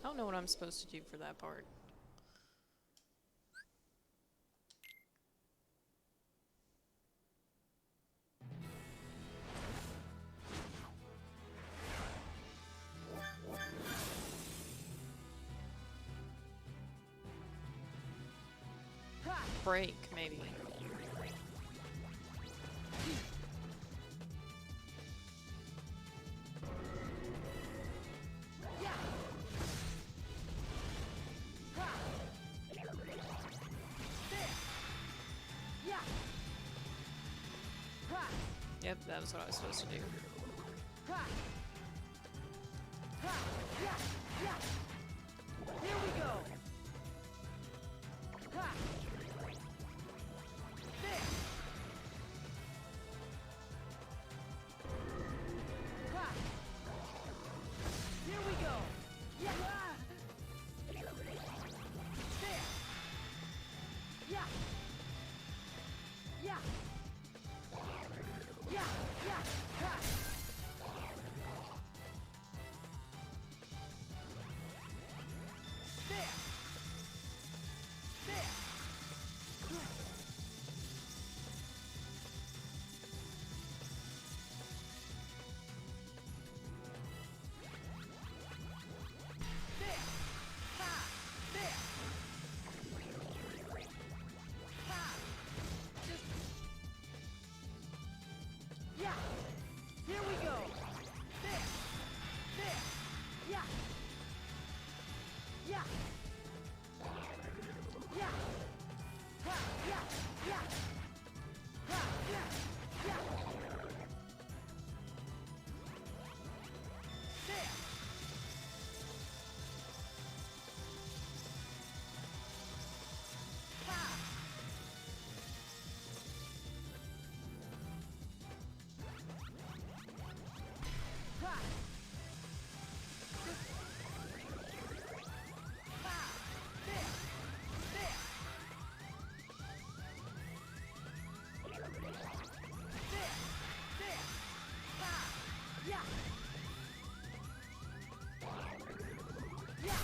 I don't know what I'm supposed to do for that part. Break, maybe. Yep, that was what I was supposed to do. Here we go. Here we go. Yeah. There. Yeah. Yeah. Yeah. Yeah. Ha. There. There. There. Ha. There. Ha. Just. Yeah. Here we go. There. There. Yeah. Yeah. Yeah. Ha. Yeah. Yeah. Ha. Yeah. Yeah. There. Ha. Ha. Ha. There. There. There. There. Ha. Yeah. Yeah.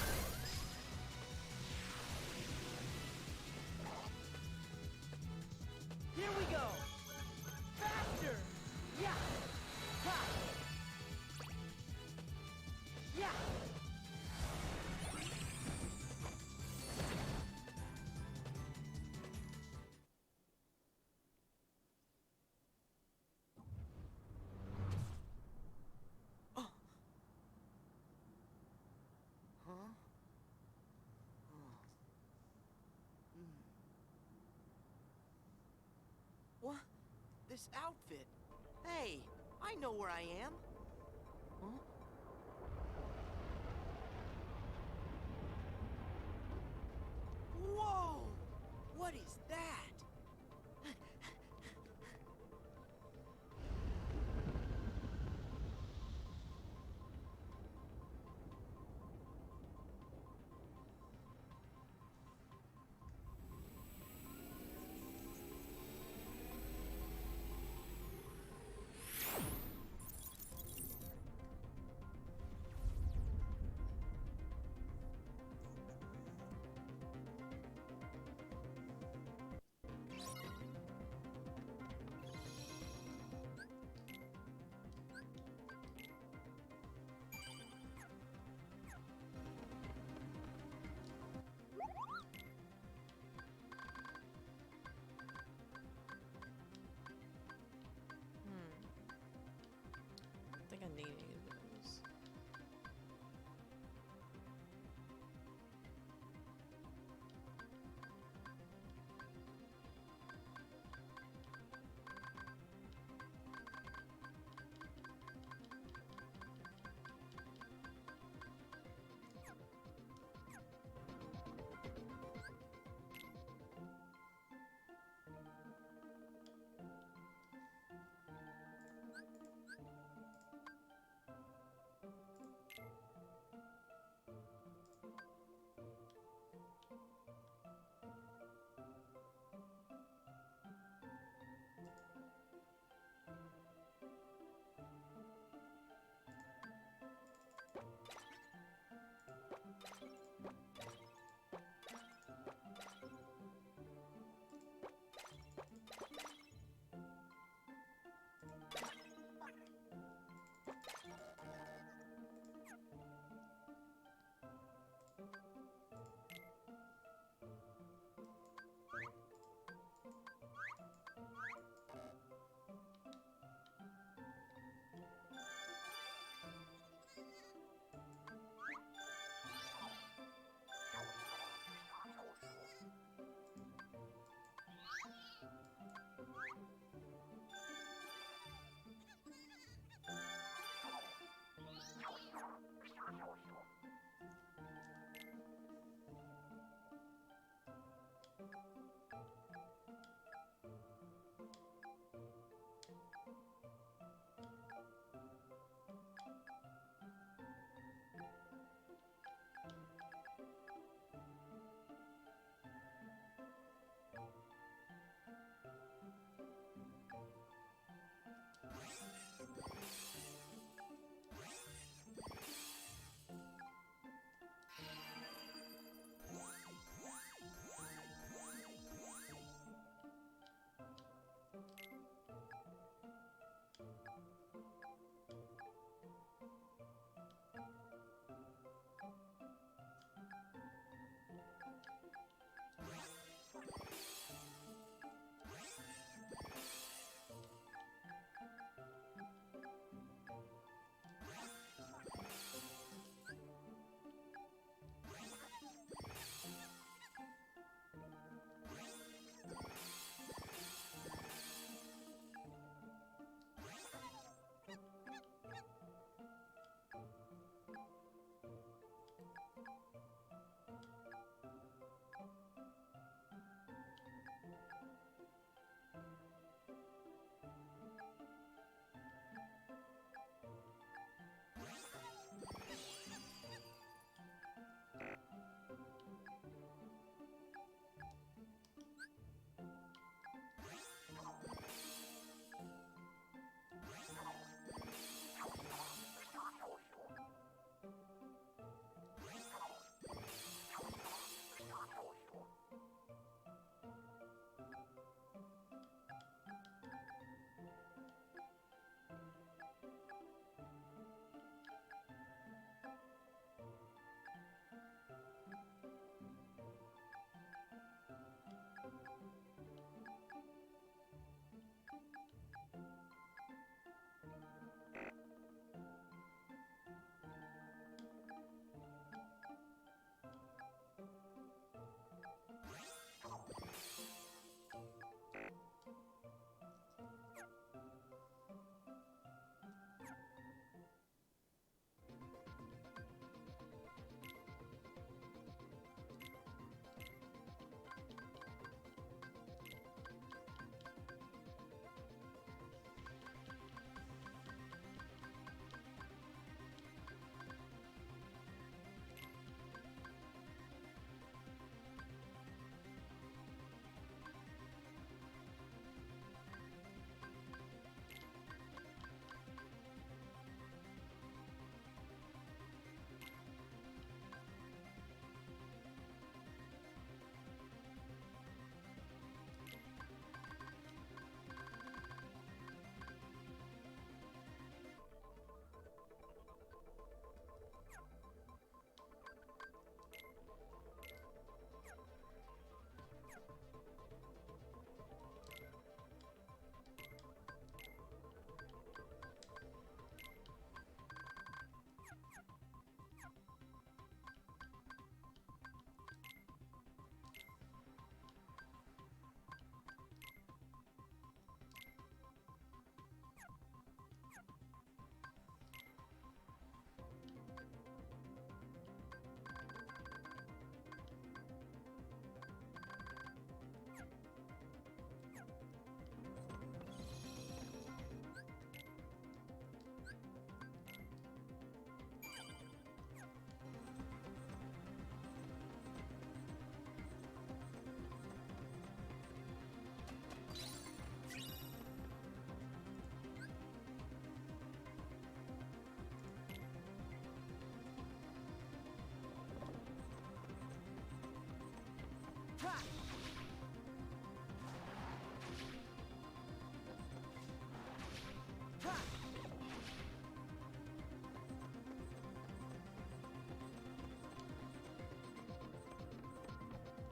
Here we go. Faster. Yeah. Ha. Yeah. Huh? What? This outfit? Hey, I know where I am. Huh? Whoa! What is that?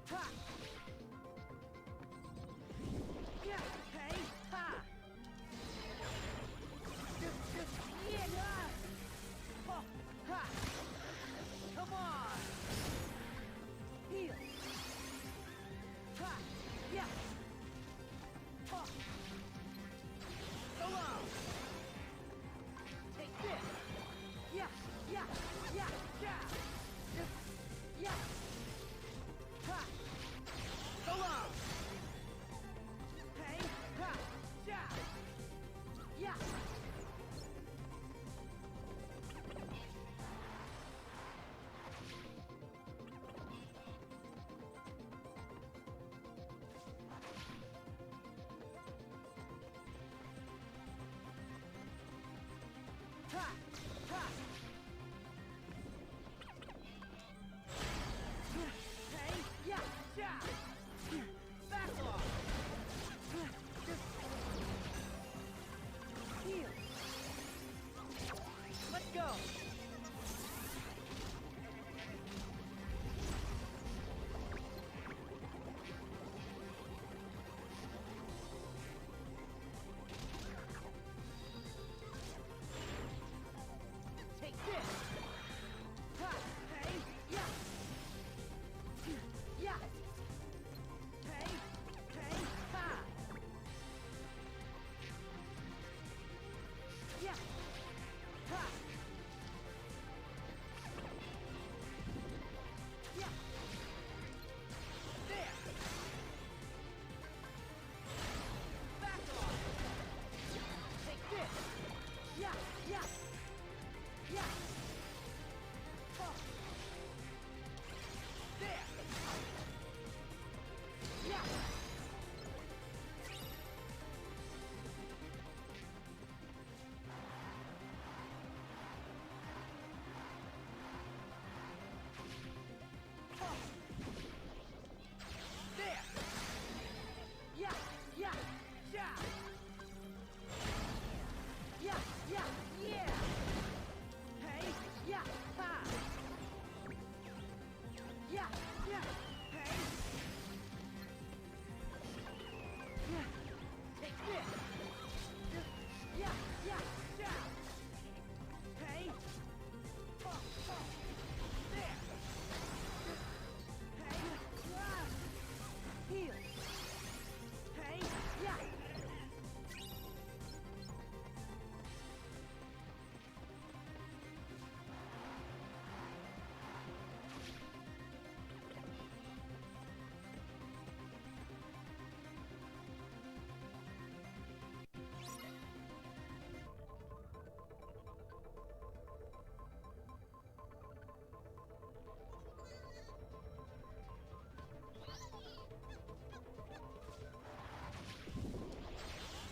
Ha! Yeah! Hey! Ha! Yeah! Oh! Ha! Come on! Heal! Ha! Yeah! Oh! So long! Take this! Yeah! Yeah! Yeah! Yeah! Yeah! Ha! So long! Hey! Ha! Yeah! Yeah! Ha! Ha! Hey! Yeah! Yeah! Back off! Heal! Let's go! Take this! Ha! Hey! Yeah! Yeah! Hey! Hey! Ha! Yeah! Ha! Yeah! There! Back off! Take this! Yeah! Yeah! Yeah! Oh! There! Yeah! Oh! There! Yeah! Yeah! Yeah! Yeah! Yeah! Yeah! Hey! Yeah! Ha! Yeah! Yeah! Hey! Yeah! Take this! Yeah! Yeah! Yeah! Hey! Oh! Oh! There! Hey! Ah! Heal! Hey! Yeah!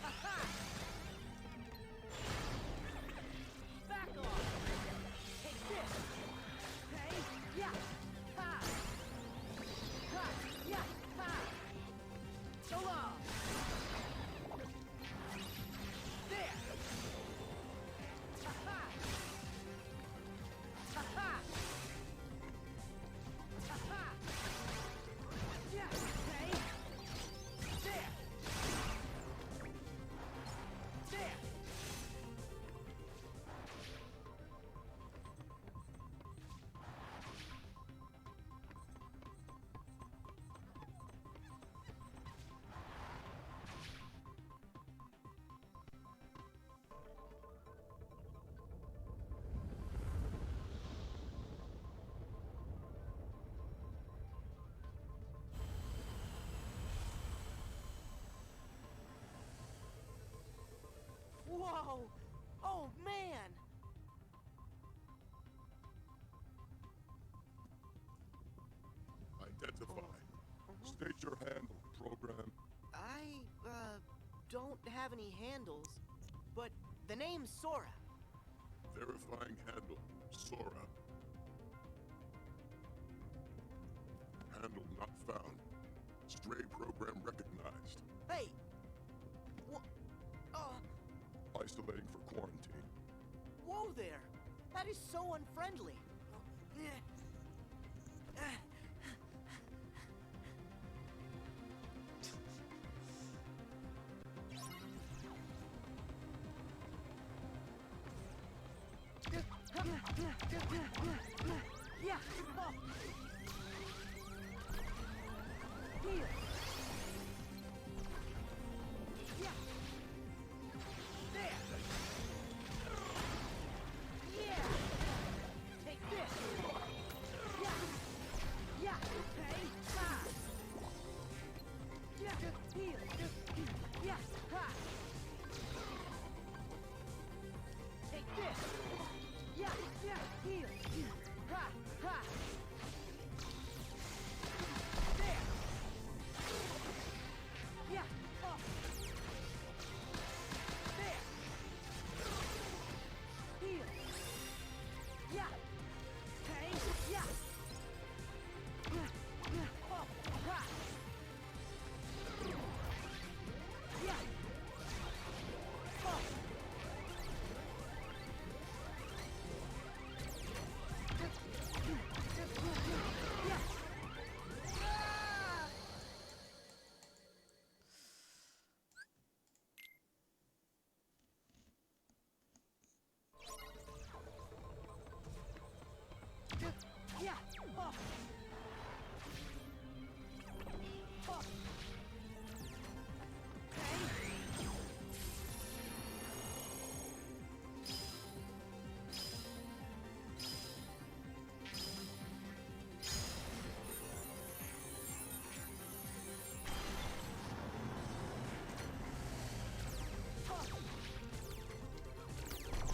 Aha! Back off! Take this! Hey! Yeah! Ha! Ha! Yeah! Ha! So long! There! Ha-ha! Ha-ha! Ha-ha! Yeah! Hey! There! There! Whoa! Oh, man! Identify. State your handle, program. I, don't have any handles, but the name's Sora. Verifying handle, Sora. Handle not found. Stray program recognized. Hey! Wha- Isolating for quarantine. Whoa there! That is so unfriendly! Yeah. Oh. Here. Yeah. There. Yeah. Take this. Yeah. Yeah. Okay. Ha. Yeah. Here. Yeah. Ha. Take this. Yeah. Yeah. Here. Ha. Ha. There. Yeah. Oh. There. Here. Yeah. Okay. Yeah. Oh. Ha. Yeah. Oh.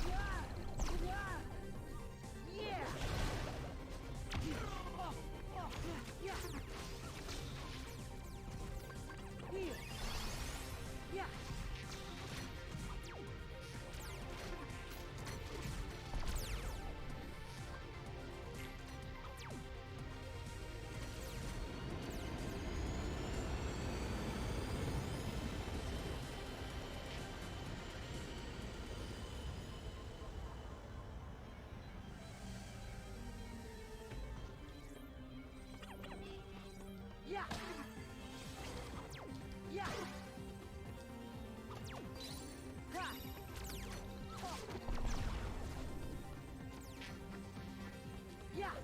Yeah. Ah! Yeah. Oh. Oh. Okay. Yeah. Yeah. Ha. Oh. Yeah.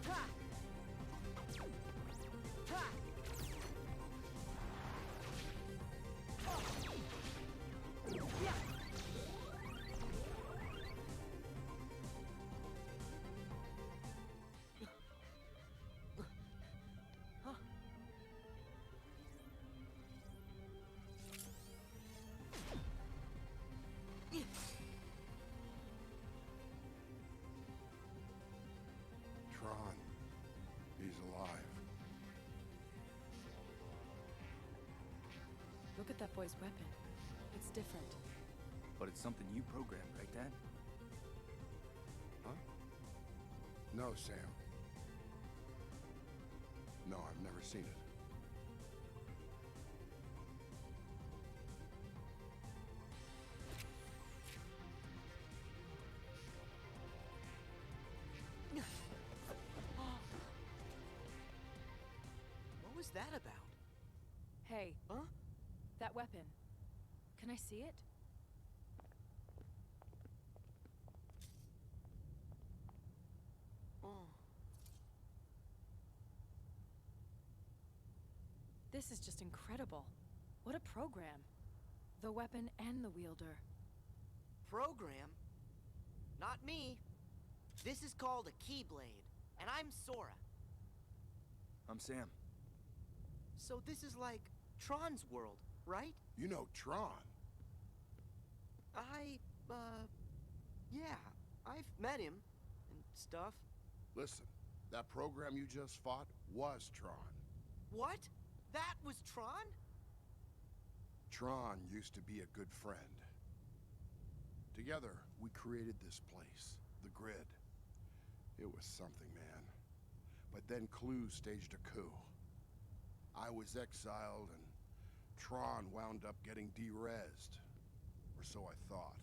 Ha. Ha. Oh. Yeah. Huh? Tron. He's alive. Look at that boy's weapon. It's different. But it's something you programmed, right, Dad? Huh? No, Sam. No, I've never seen it. What was that about? Hey, Huh? that weapon. Can I see it? Oh. This is just incredible. What a program. The weapon and the wielder. Program? Not me. This is called a Keyblade, and I'm Sora. I'm Sam. So this is like Tron's world, right? You know Tron. Yeah, I've met him and stuff. Listen, that program you just fought was Tron. What? That was Tron? Tron used to be a good friend. Together, we created this place, the Grid. It was something, man. But then Clue staged a coup. I was exiled, and Tron wound up getting de-rezzed. Or so I thought.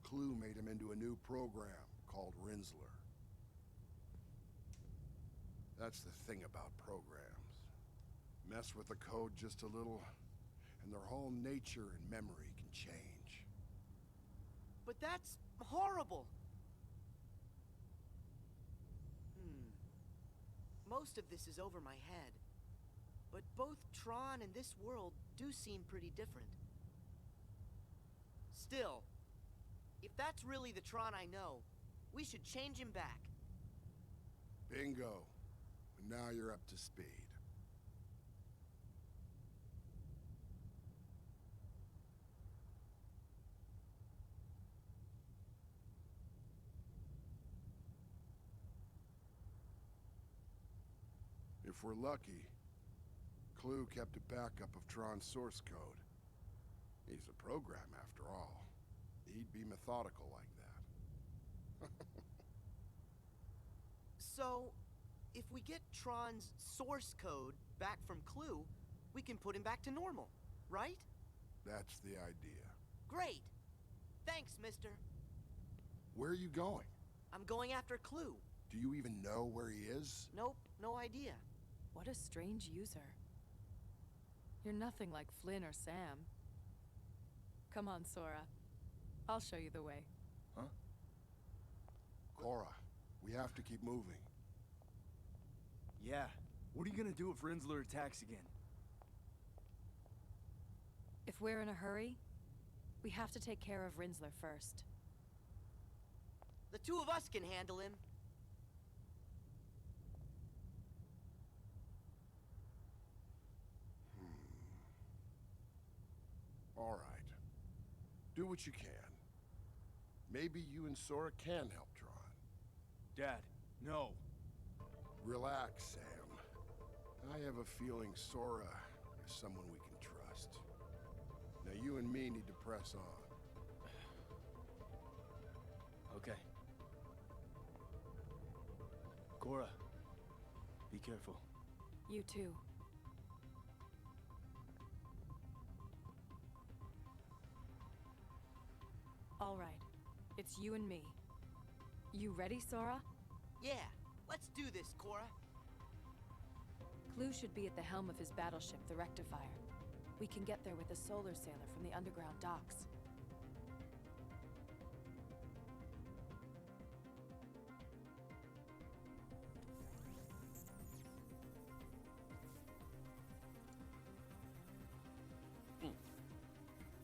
Clue made him into a new program called Rinsler. That's the thing about programs. Mess with the code just a little, and their whole nature and memory can change. But that's horrible. Most of this is over my head. But both Tron and this world do seem pretty different. Still, if that's really the Tron I know, we should change him back. Bingo. And now you're up to speed. If we're lucky, Clue kept a backup of Tron's source code. He's a program, after all. He'd be methodical like that. So, if we get Tron's source code back from Clue, we can put him back to normal, right? That's the idea. Great! Thanks, mister. Where are you going? I'm going after Clue. Do you even know where he is? Nope, no idea. What a strange user. You're nothing like Flynn or Sam. Come on, Sora. I'll show you the way. Huh? Cora, we have to keep moving. Yeah. What are you gonna do if Rinsler attacks again? If we're in a hurry, we have to take care of Rinsler first. The two of us can handle him. All right. Do what you can. Maybe you and Sora can help Tron. Dad, no. Relax, Sam. I have a feeling Sora is someone we can trust. Now you and me need to press on. Okay. Cora, be careful. You too. All right. It's you and me. You ready, Sora? Yeah, let's do this, Cora. Clue should be at the helm of his battleship, the Rectifier. We can get there with a solar sailor from the underground docks.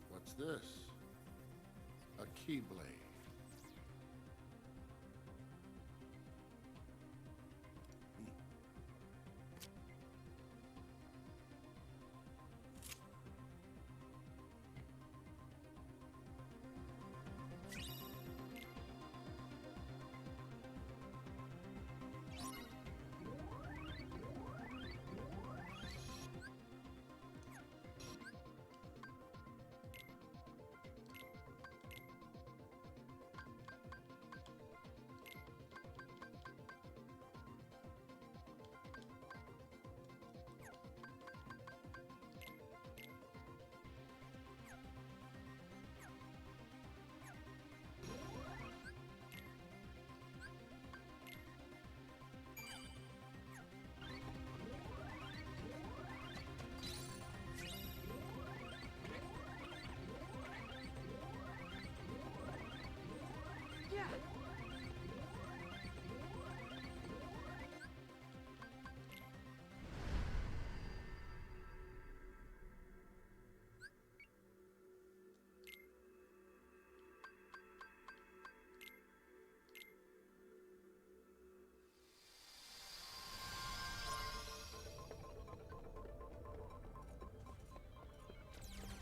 What's this? A keyblade.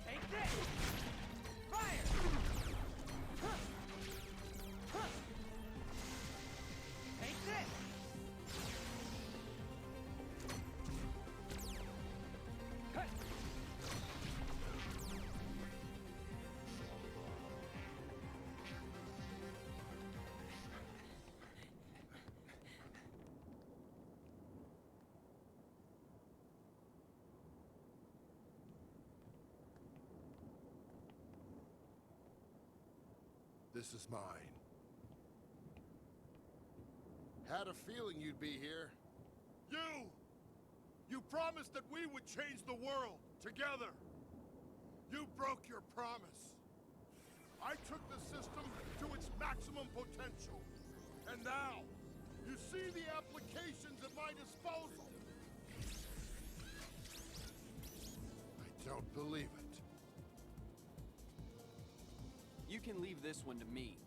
Take this! Fire! Take this! This is mine. Had a feeling you'd be here. You! You promised that we would change the world, together! You broke your promise. I took the system to its maximum potential. And now, you see the applications at my disposal. I don't believe it. You can leave this one to me.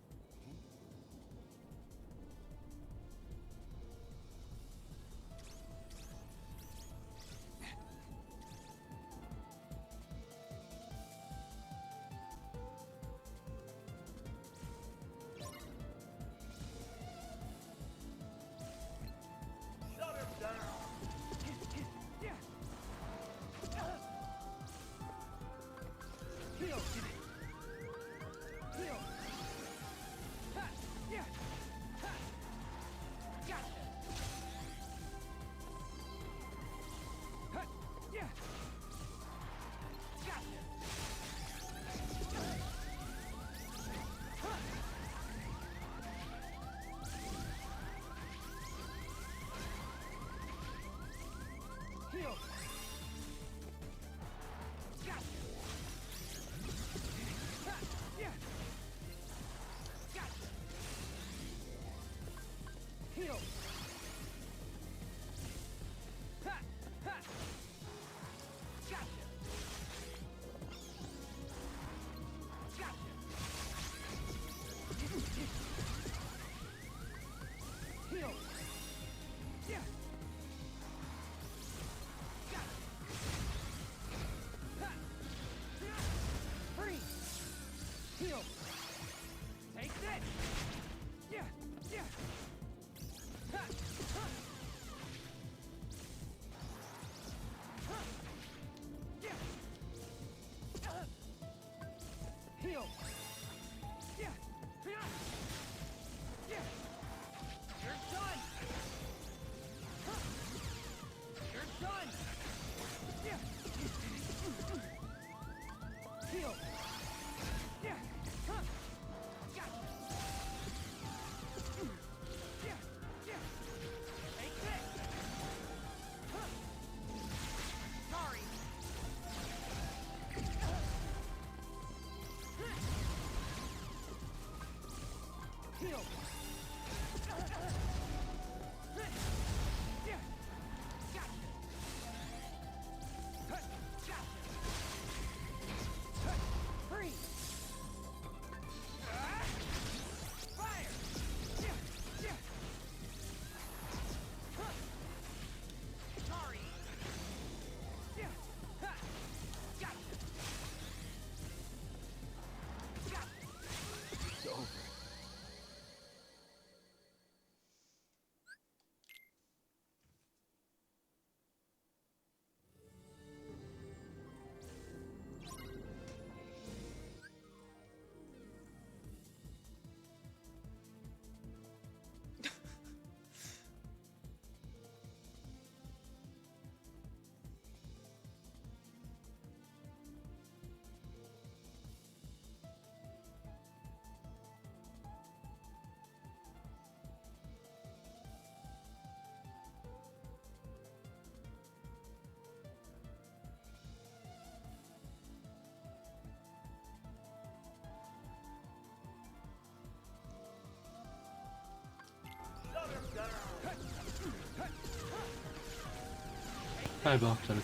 Hi, Bob. Sorry.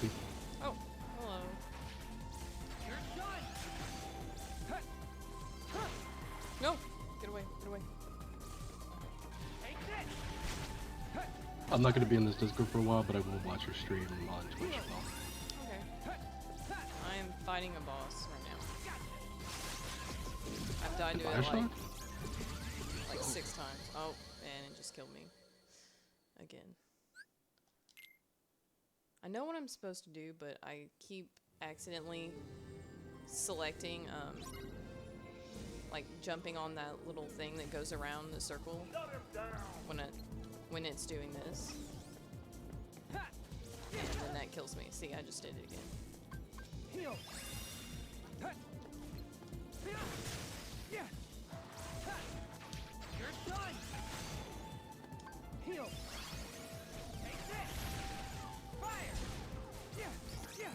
Oh, hello. No! Get away, get away. I'm not going to be in this Discord for a while, but I will watch your stream on Twitch as well. Okay. I am fighting a boss right now. I've died to it like 6 times. Oh, and it just killed me. Again. I know what I'm supposed to do, but I keep accidentally selecting, like jumping on that little thing that goes around the circle when it's doing this. And then that kills me. See, I just did it again. You're done! Heal! Take this! Fire! Yeah! Yeah!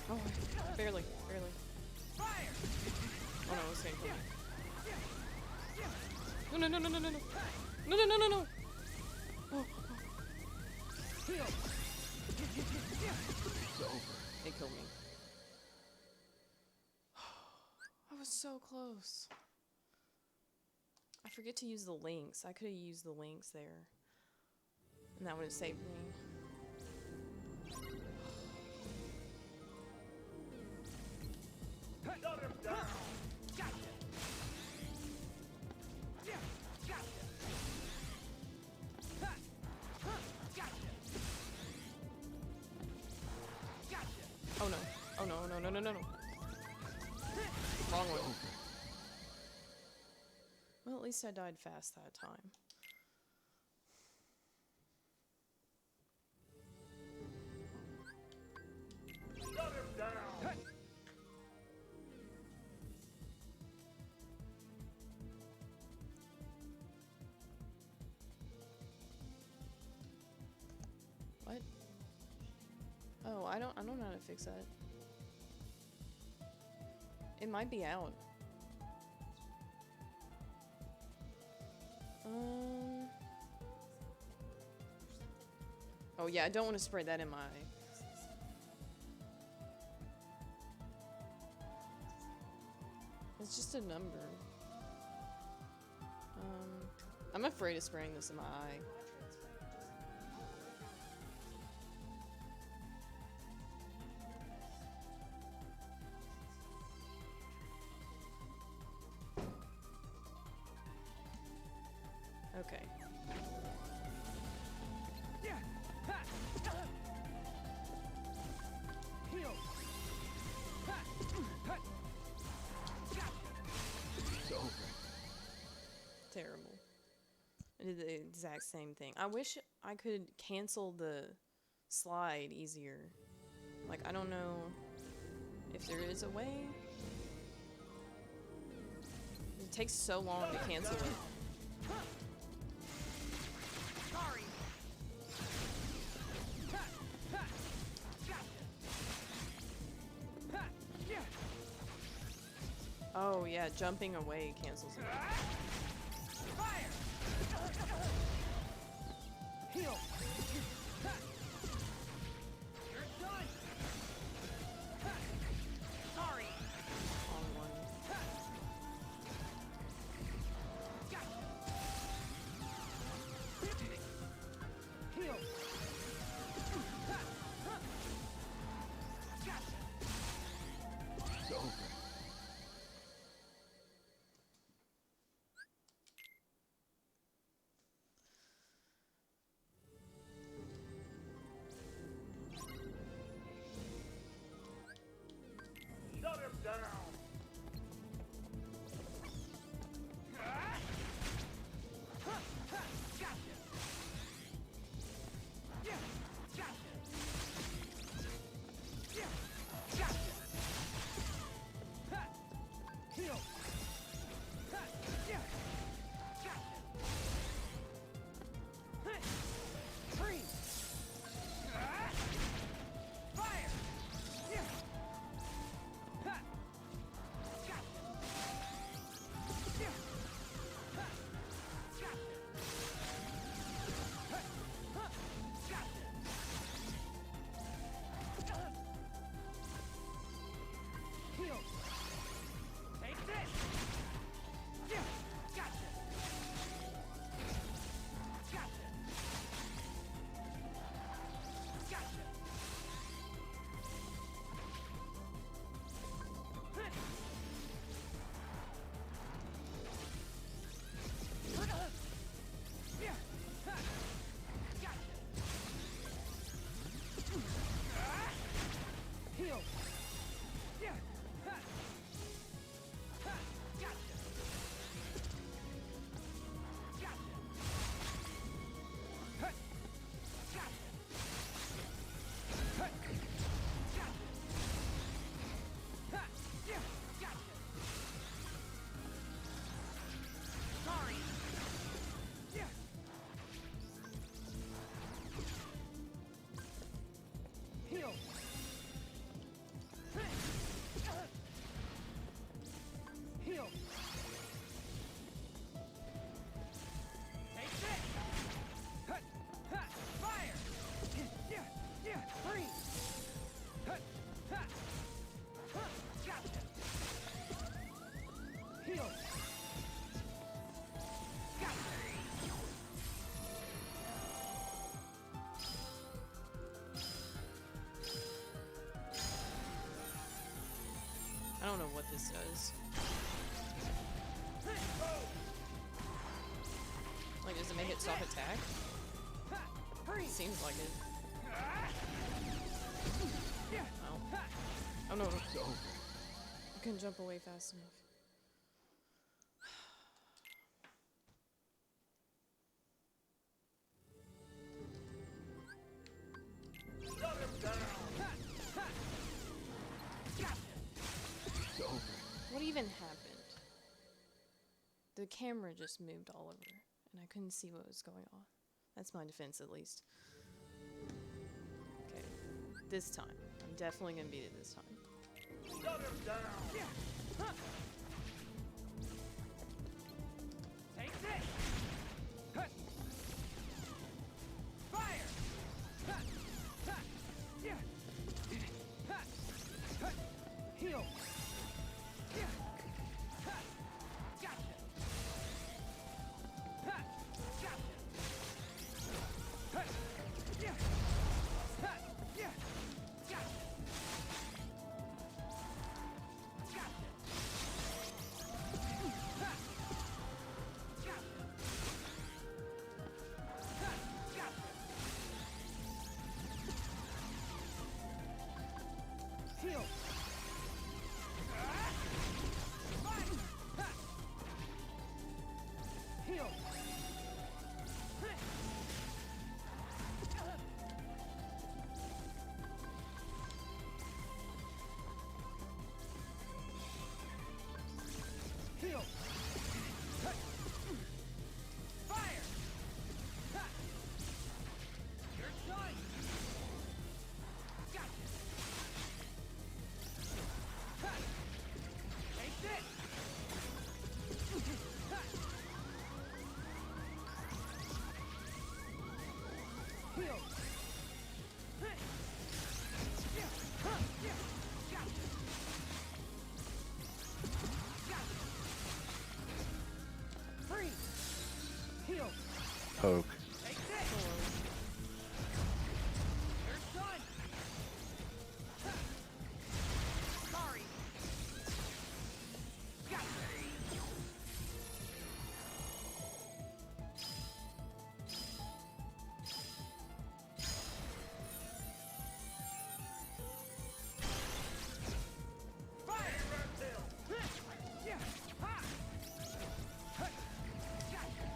Oh, barely, barely. Oh no, it's gonna kill me. No, no, no, no, no, no, no. No, no, no, no, no. Oh, oh. It killed me. I was so close. I forget to use the links. I could have used the links there. And that would have saved me. Oh no. Oh no, no, no, no, no, no. Wrong one. Well, at least I died fast that time. What? Oh, I don't know how to fix that. It might be out. Oh yeah, I don't want to spray that in my eye. It's just a number. I'm afraid of spraying this in my eye. Okay. Terrible. I did the exact same thing. I wish I could cancel the slide easier. Like, I don't know if there is a way. It takes so long to cancel it. Oh yeah, jumping away cancels it. Wrong one. I don't know what this does. Like, does it make it stop attack? Seems like it. Oh. Oh no. I couldn't jump away fast enough. What even happened? The camera just moved all over, and I couldn't see what was going on. That's my defense, at least. Okay, this time. I'm definitely gonna beat it this time. Take this! Fire! Heal! Heal! Heal! Heal! Fire! You're done! Gotcha! Take this! Heal! Freeze! Heal! Poke. Take this! You're done! Sorry! Gotcha! Fire! Yeah! Ha! Gotcha!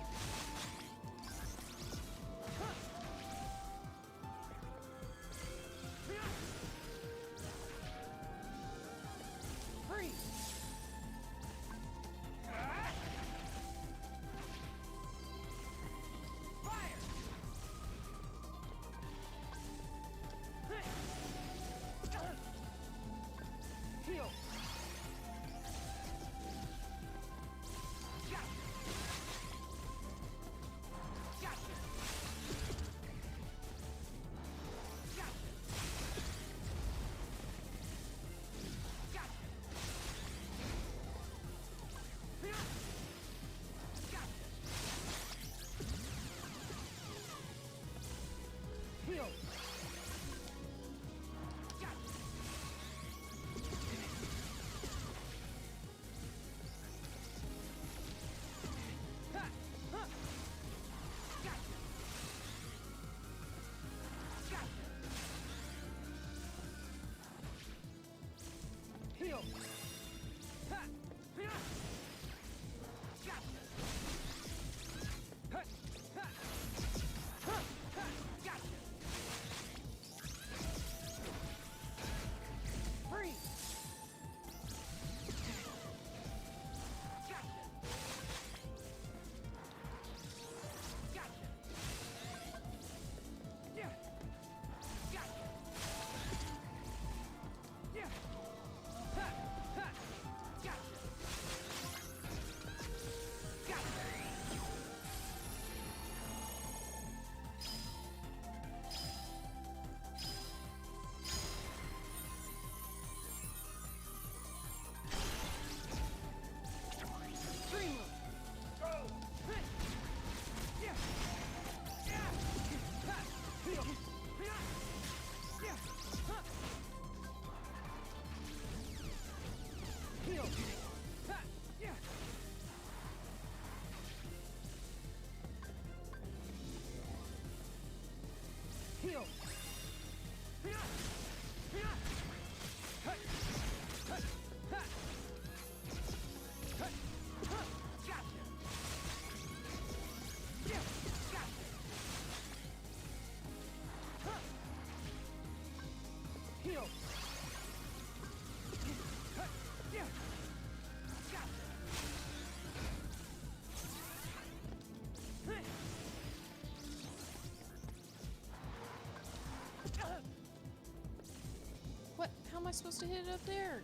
What? How am I supposed to hit it up there?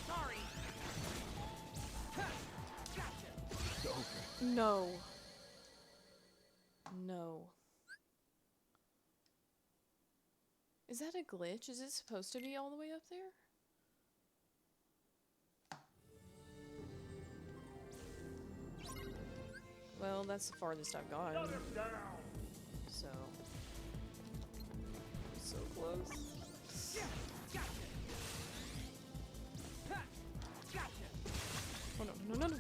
Sorry. Gotcha. No. No. Is that a glitch? Is it supposed to be all the way up there? Well, that's the farthest I've gone. So. So close. Oh no, no, no, no.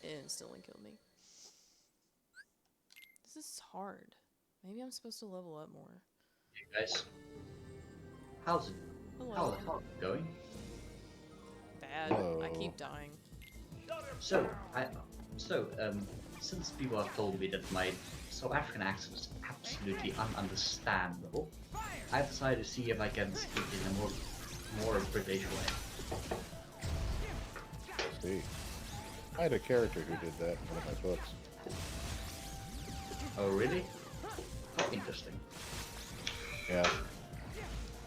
It instantly killed me. This is hard. Maybe I'm supposed to level up more. Hey guys, how's it? Hello. How's it going? Bad. Hello. I keep dying. So, since people have told me that my South African accent is absolutely ununderstandable, I've decided to see if I can speak in a more British way. See, I had a character who did that in one of my books. Oh really? How interesting. Yeah.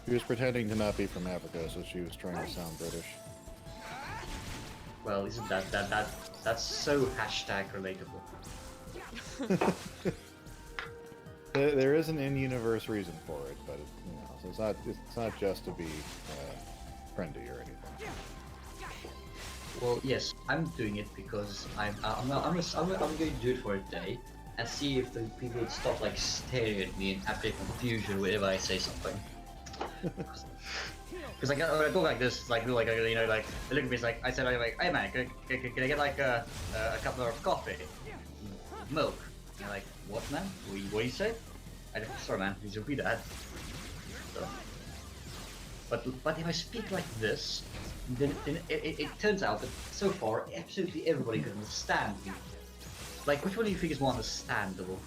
She was pretending to not be from Africa, so she was trying to sound British. Well, isn't that's so hashtag relatable. There is an in-universe reason for it, but you know, so it's not just to be trendy or anything. Well, yes, I'm doing it because I'm going to do it for a day and see if the people would stop like staring at me in absolute confusion whenever I say something. Because like when I talk like this, like you know, like they look at me, it's like I said, like, hey man, can I get like a cup of coffee, milk? And they're like, what man? What do you say? Sorry man, please repeat that. So, but if I speak like this, then it turns out that so far absolutely everybody can understand me. Like, which one do you think is more understandable?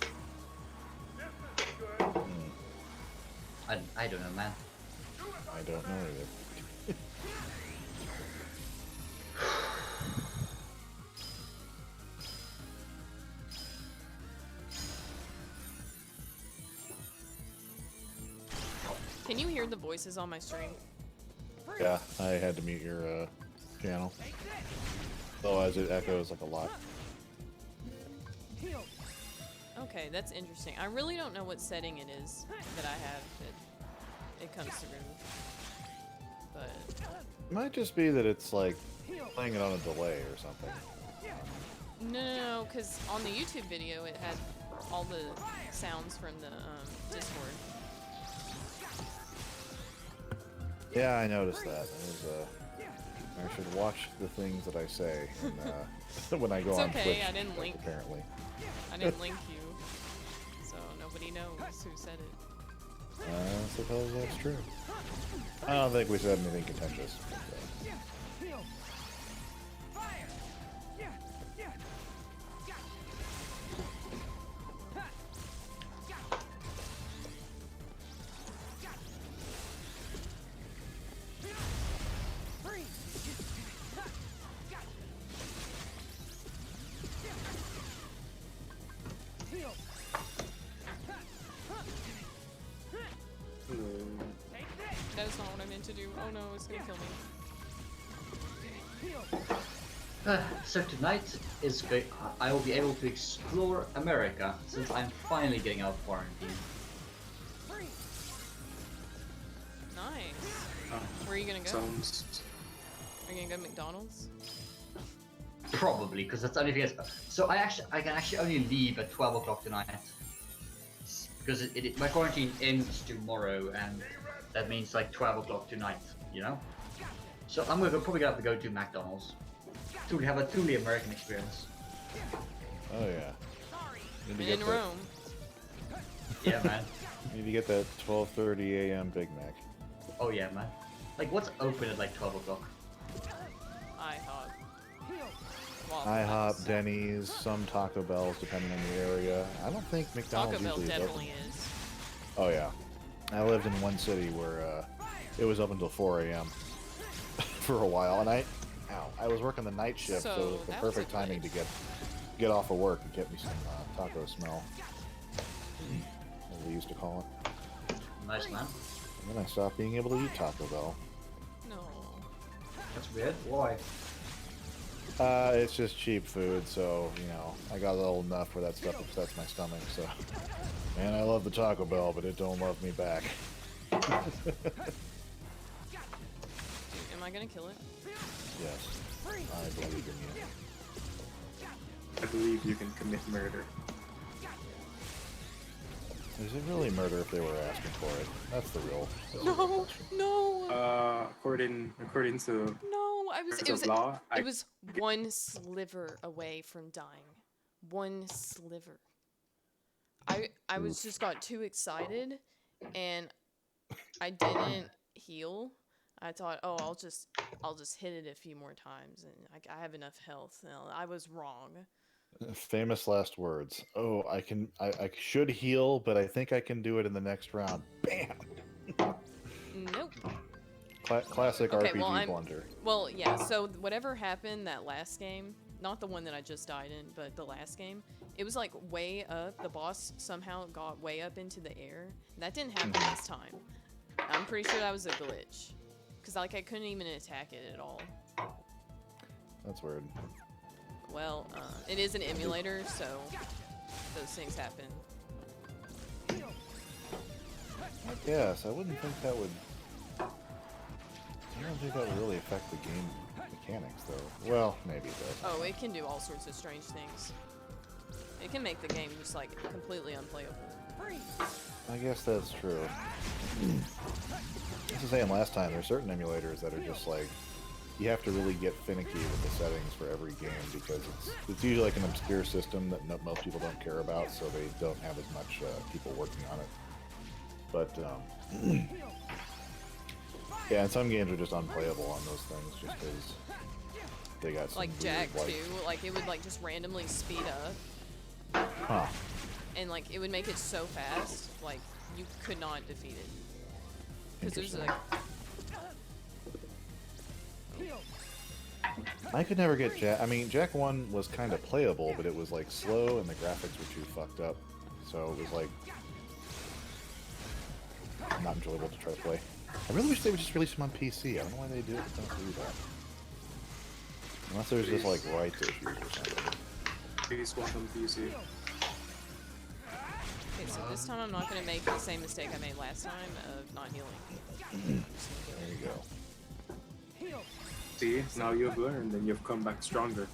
I don't know, man. I don't know either. Can you hear the voices on my stream? Yeah, I had to mute your channel. Otherwise it echoes like a lot. Okay, that's interesting. I really don't know what setting it is that I have that it comes through. But It might just be that it's like playing it on a delay or something. no, because on the YouTube video it had all the sounds from the Discord. Yeah, I noticed that. I should watch the things that I say when I go It's on okay, Twitch. I didn't link. Apparently. I didn't link you, so nobody knows who said it. I suppose that's true. I don't think we said anything contentious. So. That is not what I meant to do. Oh no, it's gonna kill me. So tonight is great. I will be able to explore America since I'm finally getting out of quarantine. Nice. Where are you gonna go? Are you gonna go to McDonald's? Probably, because that's the only thing. So I can actually only leave at 12 o'clock tonight because my quarantine ends tomorrow, and that means like 12 o'clock tonight. You know. So I'm probably gonna have to go to McDonald's to have a truly American experience. Oh yeah. Need to When get in that, Rome. Yeah, man. need to get that 12:30 a.m. Big Mac. Oh yeah, man. Like, what's open at like 12 o'clock? IHOP. Waffle IHOP, House. Denny's, some Taco Bells, depending on the area. I don't think Taco McDonald's Bell usually is open. definitely is. Oh yeah, I lived in one city where it was up until 4 a.m. for a while, and I was working the night shift, so it was the that was a perfect timing to glitch. get off of work and get me some taco smell, as we used to call it. Nice, man. And then I stopped being able to eat Taco Bell. No. That's weird. Why? It's just cheap food, so, you know, I got old enough where that stuff upsets my stomach, so. Man, I love the Taco Bell, but it don't love me back. Am I gonna kill it? Yes. I believe in you. I believe you can commit murder. Is it really murder if they were asking for it? That's the real No, no, According to no! law, It was one sliver away from dying. One sliver. I was just got too excited, and I didn't heal. I thought, oh, I'll just hit it a few more times, and I have enough health. No, I was wrong. famous last words. Oh, I should heal, but I think I can do it in the next round. Bam! Nope. Classic Okay, RPG blunder. Well, yeah, so whatever happened that last game, not the one that I just died in, but the last game, it was like way up. The boss somehow got way up into the air. That didn't happen this time. I'm pretty sure that was a glitch. Because like I couldn't even attack it at all. That's weird. Well, it is an emulator, so those things happen. I guess. I wouldn't think that would... I don't think that would really affect the game mechanics, though. Well, maybe it does. Oh, it can do all sorts of strange things. It can make the game just like completely unplayable. I guess that's true. I was saying last time, there's certain emulators that are just like, you have to really get finicky with the settings for every game because it's usually like an obscure system that most people don't care about, so they don't have as much people working on it. But yeah, and some games are just unplayable on those things just because they got some Like weird, Jack like, 2, like it would like just randomly speed up. Huh. And like it would make it so fast, like you could not defeat it. Because there's like I could never get Jack. I mean, Jack 1 was kind of playable, but it was like slow and the graphics were too fucked up. So it was like not enjoyable to try to play. I really wish they would just release them on PC. I don't know why they don't do that. Unless there's just like rights issues or something. Please welcome PC. okay, so this time I'm not gonna make the same mistake I made last time of not healing. There you go. See, now you've learned and you've come back stronger.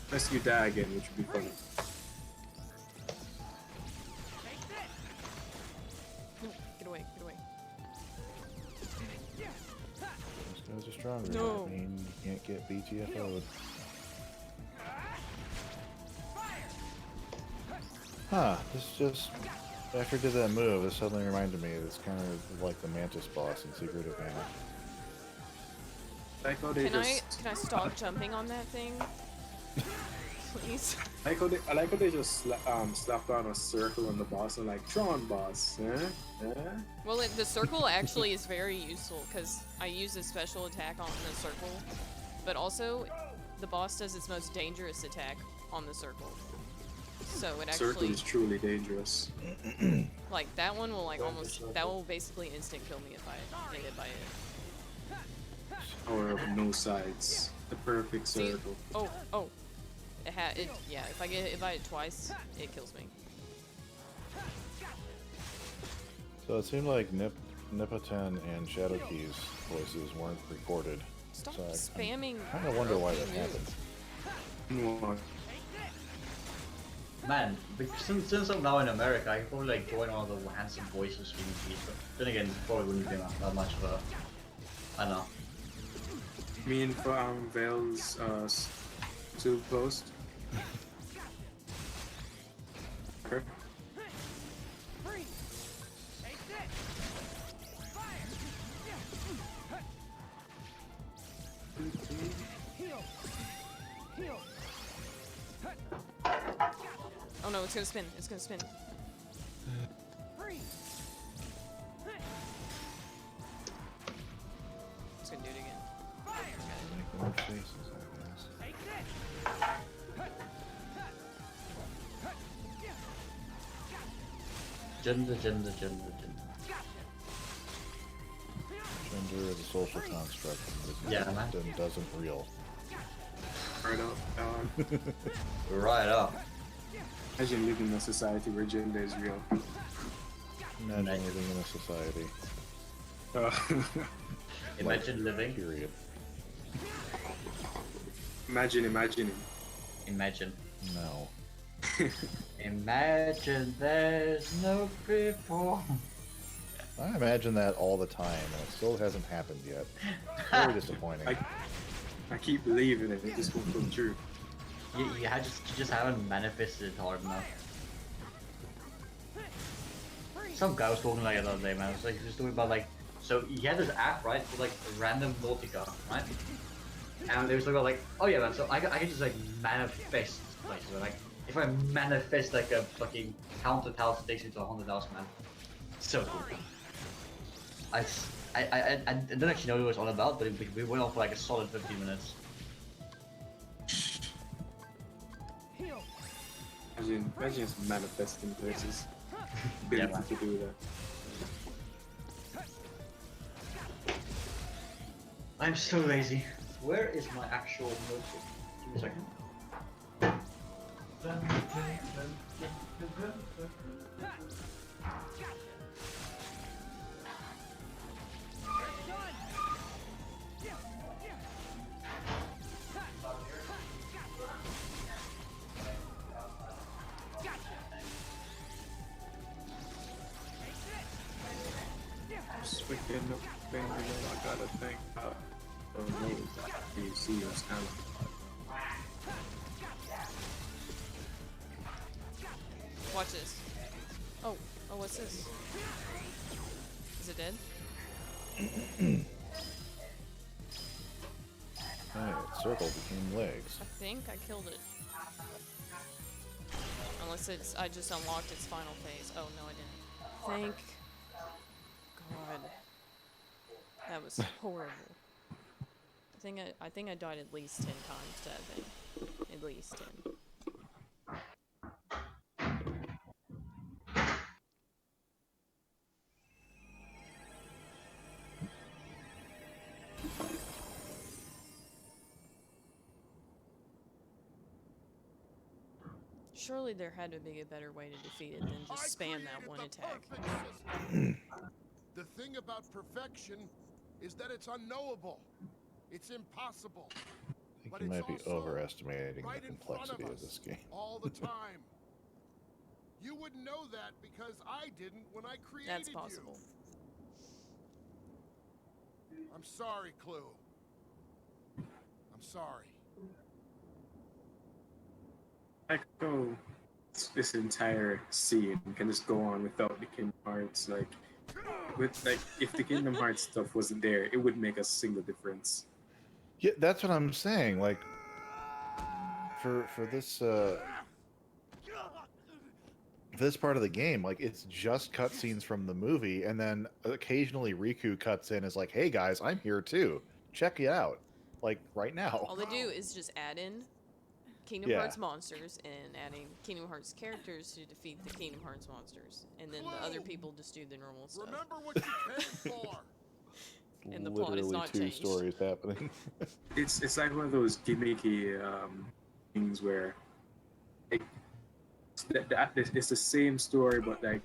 Unless you die again, which would be funny. No, get away, get away. Those guys are stronger. No. I mean, you can't get BTFO'd. Huh, this just... After I did that move, this suddenly reminded me it's kind of like the Mantis boss in Secret of Mana. Like how they Can just, I stop jumping on that thing? Please. I like how they just slapped on a circle on the boss and like, Tron boss, eh? Well, the circle actually is very useful because I use a special attack on the circle, but also the boss does its most dangerous attack on the circle. So it Circle actually, is truly dangerous. like that one will like almost, that will basically instant kill me if I get hit by it. Power of no sides. The perfect See? circle. Oh. Yeah, if I get hit by it twice, it kills me. So it seemed like Nipoten and Shadowkey's voices weren't recorded. Stop So spamming. I kind of wonder why that OP happened. One. Man, since I'm now in America, I could probably like join all the handsome voices streaming feed, but then again, probably wouldn't be that much of a, I don't know. Me and Vale's tube post. Okay. Oh no, it's gonna spin. It's gonna spin. It's gonna do it again. Make more faces, I guess. Gender. Gender is a social construct and Yeah, man. doesn't real. Right up. Right up. Imagine living in a society where gender is real. Imagine living in a society. Imagine living. Period. Imagining. Imagine. No. Imagine there's no people. I imagine that all the time, and it still hasn't happened yet. Very disappointing. I keep believing it. It just won't come true. You just haven't manifested it hard enough. Some guy was talking like it the other day, man. It was like he was talking about like, so he had this app, right, for like random Nautica, right? And they was talking about like, oh yeah, man. So I can just like manifest places. Like if I manifest like a fucking haunted house takes you to a haunted house, man. So cool. I don't actually know what it was all about, but we went on for like a solid 15 minutes. Imagine just manifesting places. Yeah, Ability man. to do that. I'm so lazy. Where is my actual notebook? Give me a second. Speaking of things, I gotta think about the names that you see us kind of. Watch this. Oh, what's this? Is it dead? Hey, circle became legs. I think I killed it. Unless I just unlocked its final phase. Oh no, I didn't. Thank God. That was horrible. I think I died at least 10 times to that thing. At least 10. Surely there had to be a better way to defeat it than just spam that one attack. The thing about perfection is that it's unknowable. It's impossible. I But think you it's might be also overestimating right the in front complexity of us this game. all the time. You wouldn't know that because I didn't when I created That's possible. you. I'm sorry, Clue. I'm sorry. Like, oh, this entire scene can just go on without the Kingdom Hearts. Like, if the Kingdom Hearts stuff wasn't there, it would make a single difference. Yeah, that's what I'm saying. Like, for this part of the game, like it's just cutscenes from the movie, and then occasionally Riku cuts in, is like, "Hey guys, I'm here too. Check it out." Like right now. All they do is just add in Kingdom Hearts monsters and adding Kingdom Hearts characters to defeat the Kingdom Hearts monsters, and then the other people just do the normal stuff. Remember what you came for. And the plot is Literally not two changed. stories happening. It's like one of those gimmicky things where it's the same story, but like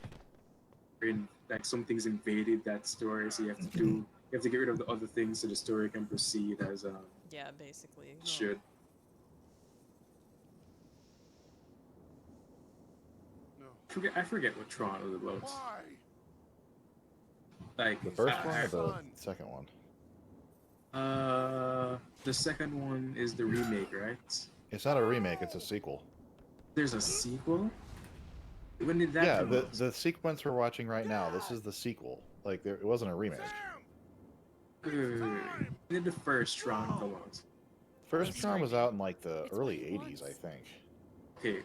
something's invaded that story, so you have to get rid of the other things so the story can proceed as Yeah, basically. it should. No. I forget what Tron was about. Why? Like The first one or the second one? The second one is the remake, right? It's not a remake, it's a sequel. There's a sequel? When did that Yeah, come out? the sequence we're watching right now, this is the sequel. Like, it wasn't a remake. When did the first Tron come out? First Tron was out in, like, the early 80s, I think. Okay.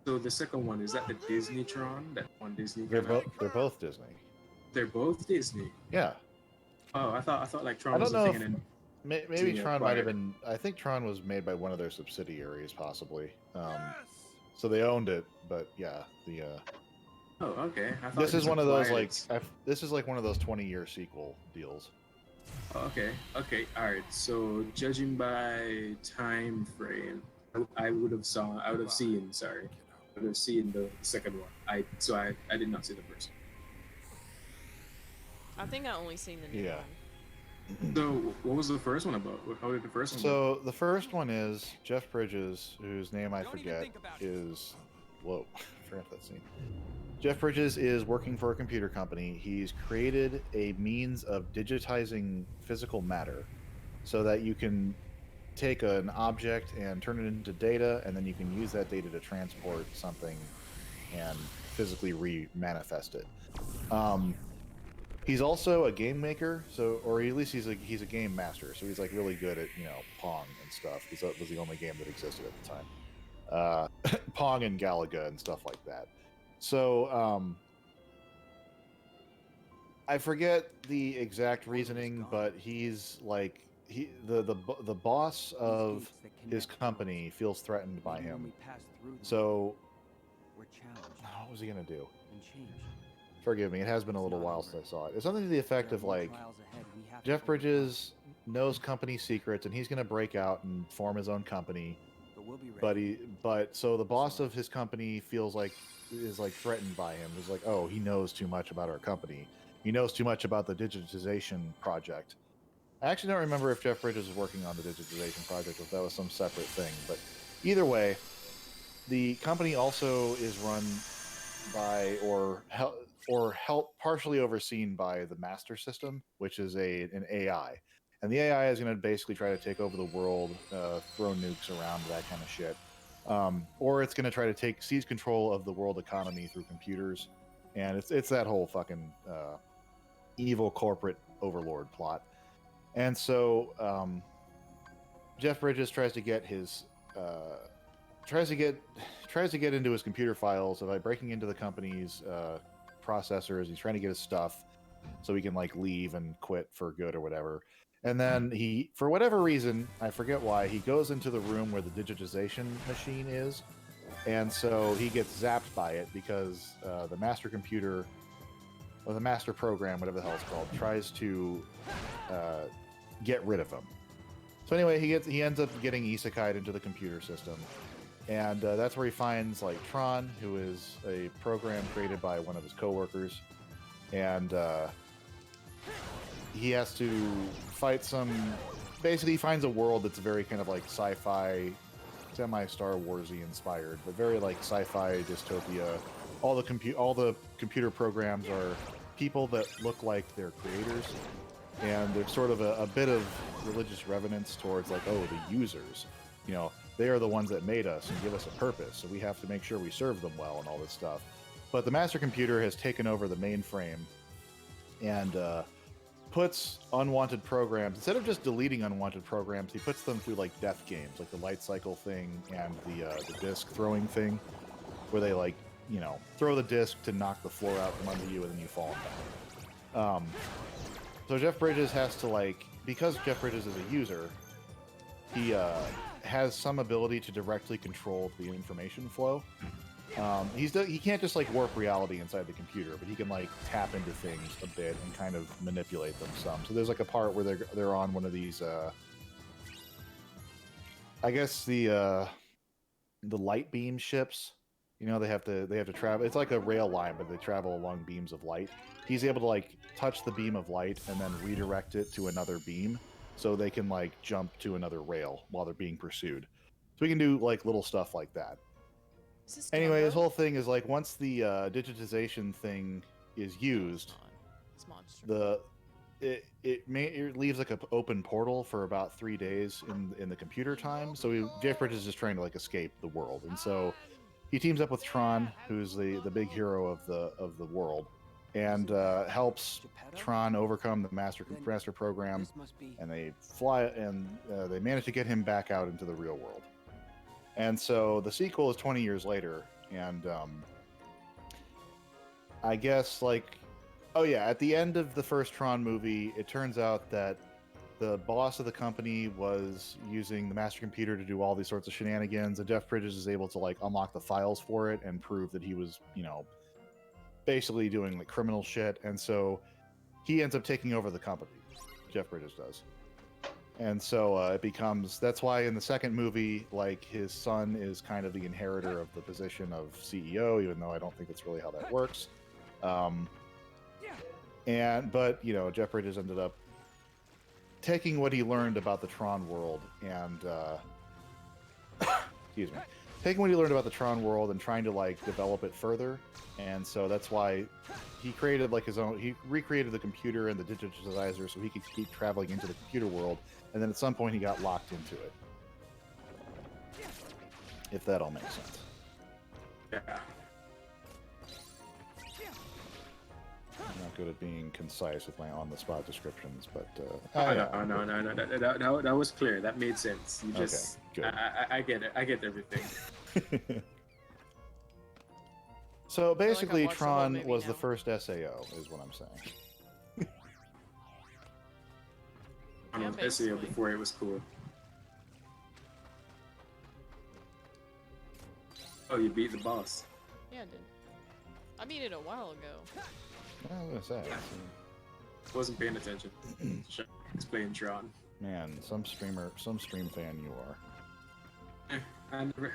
So the second one, is that the Disney Tron? That one Disney? They're kinda- both Disney. They're both Disney. Yeah. Oh, I thought like I Tron was don't a know thing if and then maybe Disney Tron might have acquired it. been. I think Tron was made by one of their subsidiaries, possibly. So they owned it, but yeah, the Oh, okay. I thought this it is just one of those acquired like it. this is like one of those 20-year sequel deals. Oh, okay. Okay. All right. So judging by time frame, I would have seen. Sorry, I would have seen the second one. I did not see the first I think I only seen the new Yeah. one. one. So what was the first one about? How did the first one? So the first one is Jeff Bridges, whose name I Don't even forget think about it. is. Whoa, I forgot that scene. Jeff Bridges is working for a computer company. He's created a means of digitizing physical matter so that you can take an object and turn it into data, and then you can use that data to transport something and physically re-manifest it. He's also a game maker, so or at least he's a game master, so he's like really good at Pong and stuff. Because that was the only game that existed at the time. Pong and Galaga and stuff like that. So I forget the exact reasoning, but he's like the boss of his company feels threatened by him. So what was he gonna do? Forgive me, it has been a little while since I saw it. It's something to the effect of like Jeff Bridges knows company secrets and he's gonna break out and form his own company. But so the boss of his company feels like is like threatened by him. He's like, oh, he knows too much about our company. He knows too much about the digitization project. I actually don't remember if Jeff Bridges was working on the digitization project or if that was some separate thing. But either way, the company also is run by or help partially overseen by the master system, which is an AI. And the AI is going to basically try to take over the world, throw nukes around, that kind of shit. Or it's going to try to seize control of the world economy through computers. And it's that whole fucking evil corporate overlord plot. And so Jeff Bridges tries to get his tries to get into his computer files by breaking into the company's processors. He's trying to get his stuff so he can like leave and quit for good or whatever. And then he, for whatever reason, I forget why, he goes into the room where the digitization machine is, and so he gets zapped by it because the master computer, or the master program, whatever the hell it's called, tries to get rid of him. So anyway, he ends up getting isekai'd into the computer system, and that's where he finds like Tron, who is a program created by one of his coworkers, and he has to fight basically he finds a world that's very kind of like sci-fi, semi-Star Warsy inspired, but very like sci-fi dystopia. All the computer programs are people that look like their creators, and there's sort of a bit of religious reverence towards like, oh, the users, they are the ones that made us and give us a purpose, so we have to make sure we serve them well and all this stuff. But the master computer has taken over the mainframe and puts unwanted programs, instead of just deleting unwanted programs, he puts them through like death games, like the light cycle thing and the disc throwing thing, where they like, throw the disc to knock the floor out from under you and then you fall down. So Jeff Bridges has to because Jeff Bridges is a user, he has some ability to directly control the information flow. He can't just warp reality inside the computer, but he can tap into things a bit and kind of manipulate them some. So there's a part where they're on one of these, I guess the light beam ships. They have to travel. It's like a rail line, but they travel along beams of light. He's able to touch the beam of light and then redirect it to another beam, so they can jump to another rail while they're being pursued. So we can do little stuff like that. Anyway, his whole thing is once the digitization thing is used, it leaves an open portal for about 3 days in the computer time. So Jeff Bridges is just trying to escape the world, and so he teams up with Tron, who's the big hero of the world, and helps Tron overcome the master program, and they fly and they manage to get him back out into the real world. And so the sequel is 20 years later, and I guess like, oh yeah, at the end of the first Tron movie, it turns out that the boss of the company was using the master computer to do all these sorts of shenanigans, and Jeff Bridges is able to like unlock the files for it and prove that he was, you know, basically doing like criminal shit, and so he ends up taking over the company. Jeff Bridges does. And so it becomes, that's why in the second movie, like his son is kind of the inheritor of the position of CEO, even though I don't think that's really how that works. But you know, Jeff Bridges ended up taking what he learned about the Tron world and excuse me, taking what he learned about the Tron world and trying to like develop it further. And so that's why he created like his own, he recreated the computer and the digitizer so he could keep traveling into the computer world. And then at some point he got locked into it. If that all makes sense. Yeah. I'm not good at being concise with my on-the-spot descriptions, but No, that was clear. That made sense. You just, okay, good. I get it. I get everything. So basically, watched the whole Tron movie was now. the first SAO, is what I'm saying. I Yeah, don't know, SEO basically. before it was cool. Oh, you beat the boss. Yeah, I did. I beat it a while ago. I was gonna say, Wasn't paying attention. It's playing Tron. man, some stream fan you are. I never.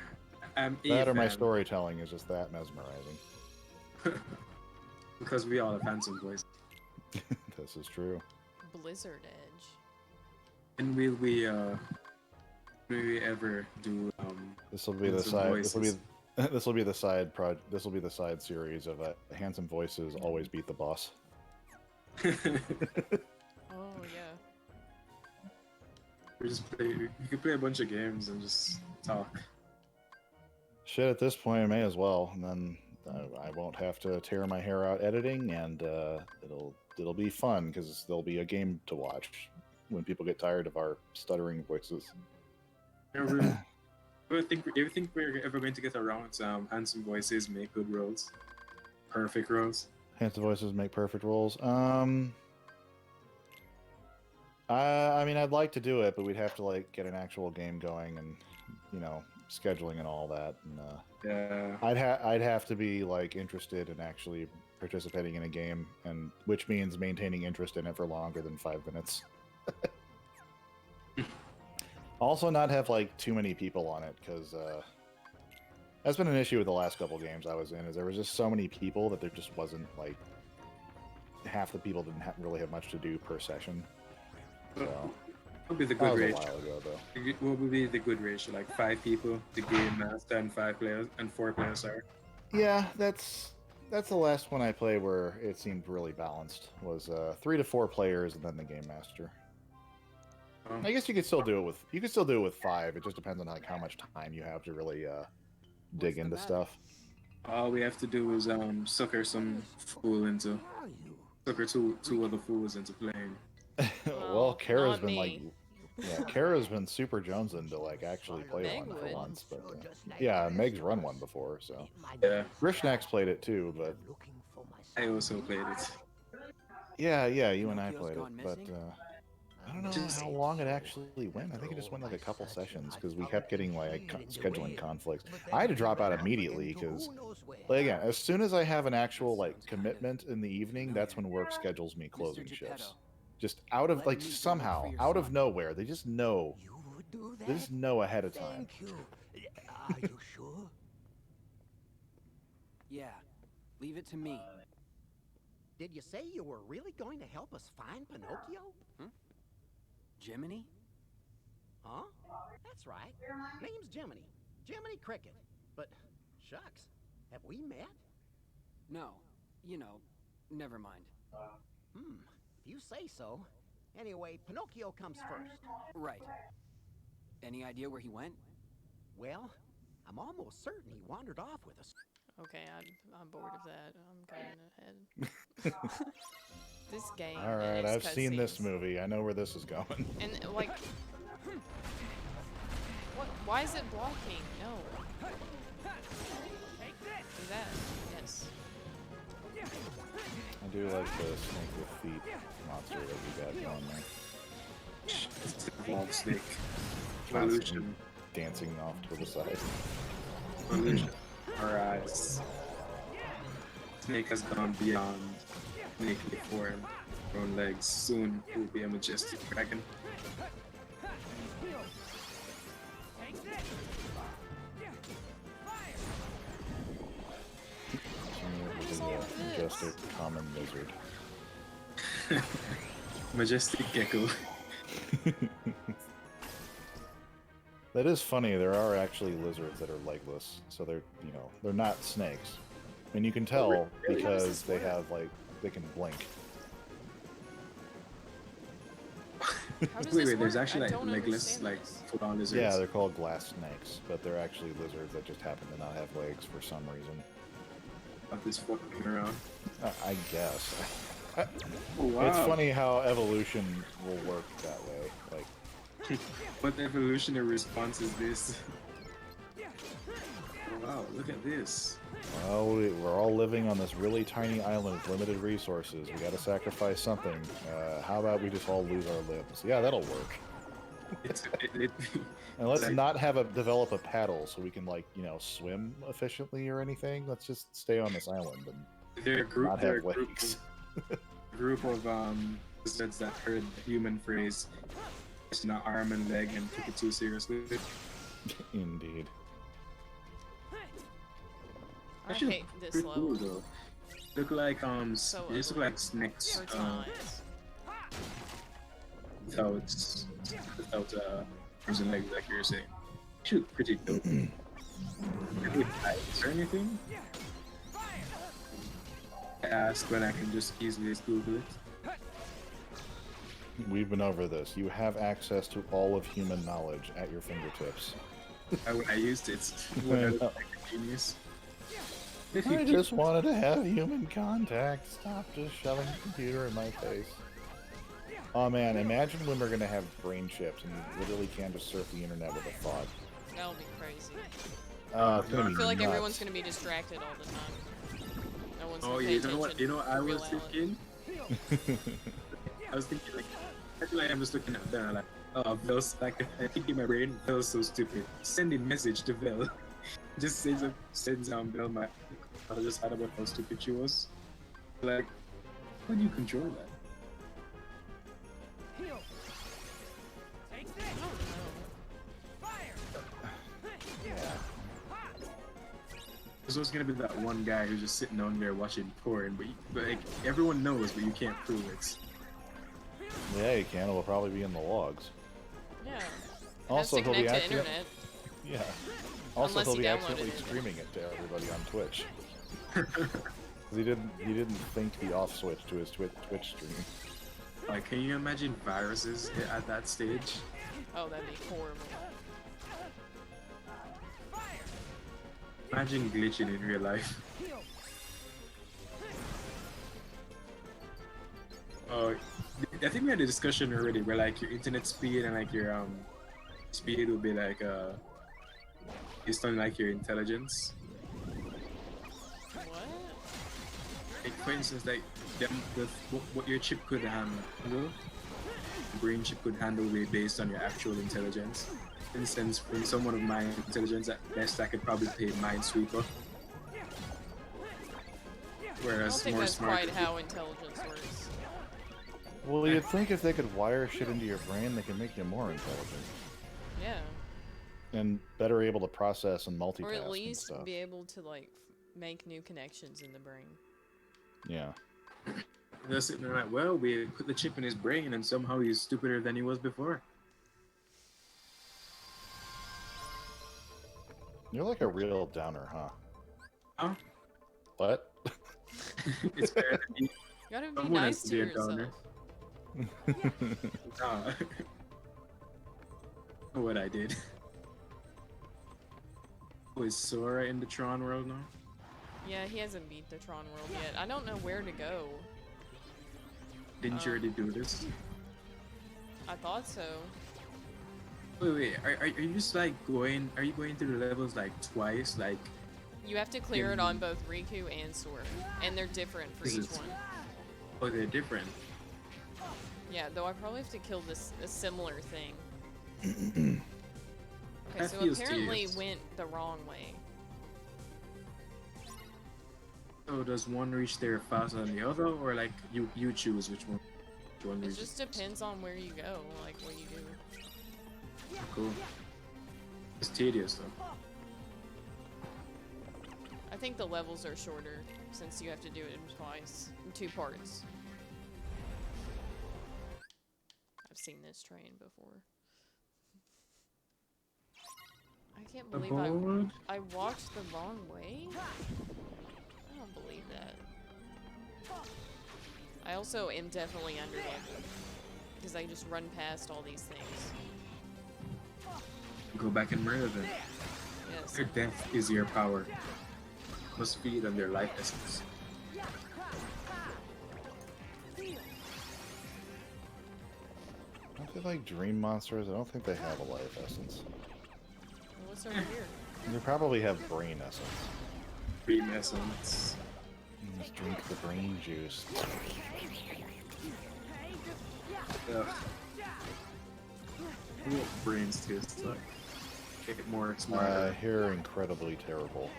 I'm a That or my fan, storytelling is just that mesmerizing. because we all have handsome voices. This is true. Blizzard Edge. And will we ever do This will be the handsome side. voices? This will be the side project. This will be the side series of handsome voices always beat the boss. Oh yeah. We just play. You could play a bunch of games and just talk. Shit, at this point, I may as well. And then I won't have to tear my hair out editing, and it'll be fun because there'll be a game to watch when people get tired of our stuttering voices. I think we're ever going to get around handsome voices make good roles, perfect roles. Handsome voices make perfect roles. I mean, I'd like to do it, but we'd have to like get an actual game going, and you know, scheduling and all that. And Yeah. I'd have to be like interested in actually participating in a game, and which means maintaining interest in it for longer than 5 minutes. Also, not have like too many people on it, because that's been an issue with the last couple games I was in. Is there was just so many people that there just wasn't like half the people didn't really have much to do per session. So What would be the that good was a ratio? while ago, though. What would be the good ratio? Like 5 people, the game master, and 5 players, and 4 players. Sorry. Yeah, that's the last one I played where it seemed really balanced. Was 3 to 4 players and then the game master. I guess you could still do it with 5. It just depends on like how much time you have to really dig into stuff. All we have to do is sucker some fool into sucker two other fools into playing. Well, Kara's not been me. like, yeah, Kara's been super jonesing to like actually play Meg one for would. once, but yeah, Meg's run one before, so Yeah, Rishnak's played it too, but I also played it. yeah, you and I played it, but I don't know how long it actually went. I think it just went like a couple sessions because we kept getting like scheduling conflicts. I had to drop out immediately because, like, again, as soon as I have an actual like commitment in the evening, that's when work schedules me closing shifts. Just out of like somehow out of nowhere, they just know. They just know ahead of time. Are you sure? Yeah, leave it to me. Did you say you were really going to help us find Pinocchio? Jiminy? Huh? That's right. Name's Jiminy. Jiminy Cricket. But, shucks, have we met? No, you know, never mind. If you say so. Anyway, Pinocchio comes first. Right. Any idea where he went? Well, I'm almost certain he wandered off with us. Okay, I'm bored of that. I'm going ahead. This game. All right, and its I've seen this cutscenes. movie. I know where this is going. And like, what? Why is it blocking? No. that. Yes. I do like the snake with feet monster that we got going there. It's the evolved snake. Constantly Evolution. dancing off to the side. Evolution. Alright. Snake has gone beyond snaky form. Grown legs. Soon it will be a majestic dragon. It was a majestic common lizard. Majestic gecko. That is funny. There are actually lizards that are legless, so they're they're not snakes, and you can tell really? because they have they can blink. How does Wait, this there's work? actually I like don't legless, understand like this. full-on lizards. Yeah, they're called glass snakes, but they're actually lizards that just happen to not have legs for some reason. About this fucking around. I guess. Oh, wow. It's funny how evolution will work that way. Like, What evolutionary response is this? Oh, wow, look at this. well, we're all living on this really tiny island with limited resources. We got to sacrifice something. How about we just all lose our limbs? Yeah, that'll work. And let's like- not develop a paddle so we can swim efficiently or anything. Let's just stay on this island and They're a group, not they're have a group legs. group of lizards that heard the human phrase, it's not arm and leg, and took it too seriously. Indeed. I Actually, hate this pretty cool, level. though. Look like So they just look ugly. like snakes For times. without arms and legs, like you were saying. Shoot, pretty dope. Is there anything? I ask when I can just easily Google it. We've been over this. You have access to all of human knowledge at your fingertips. I used it when I was like a genius. I just wanted to have human contact. Stop just shoving the computer in my face. Oh man, imagine when we're gonna have brain chips and you literally can just surf the internet with a thought. That'll be crazy. It's gonna I be feel like nuts. everyone's gonna be distracted all the time. No one's Oh gonna yeah, pay you know what? attention You know what I to real was Alan. thinking? I was thinking like, I feel like I'm just looking at that like, oh, Vel's like I think in my brain, Vel's so stupid. Send a message to Vel. Just sends Vel my. I just thought about how stupid she was. Like, how do you control that? I don't know. There's always gonna be that one guy who's just sitting on there watching porn, but like everyone knows, but you can't prove it. Yeah, you can. It'll probably be in the logs. Yeah. Also, Has to he'll be connect to accident- internet. Yeah. Also, Unless he'll he be downloaded accidentally it. streaming it to everybody on Twitch. 'Cause he didn't think the off switch to his Twitch stream. Like, can you imagine viruses at that stage? Oh, that'd be horrible. Imagine glitching in real life. Oh, I think we had a discussion already where like your internet speed and like your speed will be like based on like your intelligence. What? Like for instance, like what your chip could handle, brain chip could handle will be based on your actual intelligence. For instance, from someone of my intelligence, at best I could probably play Minesweeper. I don't Whereas think more that's smart. quite how intelligence works. Well, you'd think if they could wire shit into your brain, they could make you more intelligent Yeah. and better able to process and multitask Or at and least stuff. be able to like make new connections in the brain. Yeah. They're sitting there like, well, we put the chip in his brain and somehow he's stupider than he was before. You're like a real downer, huh? Huh? What? It's better than you. You gotta be Someone nice has to to be a yourself. downer. Nah. What I did. Oh, is Sora in the Tron world now? Yeah, he hasn't beat the Tron world yet. I don't know where to go. Didn't you already do this? I thought so. Wait, are you just like going? Are you going through the levels like twice? Like You have to clear it on both Riku and Sora, and they're different for each one. Oh, they're different. Yeah, though I probably have to kill a similar thing. Okay, That so feels apparently tedious. went the wrong way. So does one reach there faster than the other, or like you choose which one? It reaches? just depends on where you go, like what you do. Cool. It's tedious though. I think the levels are shorter since you have to do it in 2 parts. I've seen this train before. I can't believe I walked the wrong way? I don't believe that. I also am definitely underleveled because I just run past all these things. Go back and murder them. Yes. Their death is your power. Must feed on their life essence. Aren't they like dream monsters? I don't think they have a life essence. What's over here? They probably have brain essence. Dream essence. Just drink the brain juice. Ugh. What brains taste like? Get more smarter. They're incredibly terrible.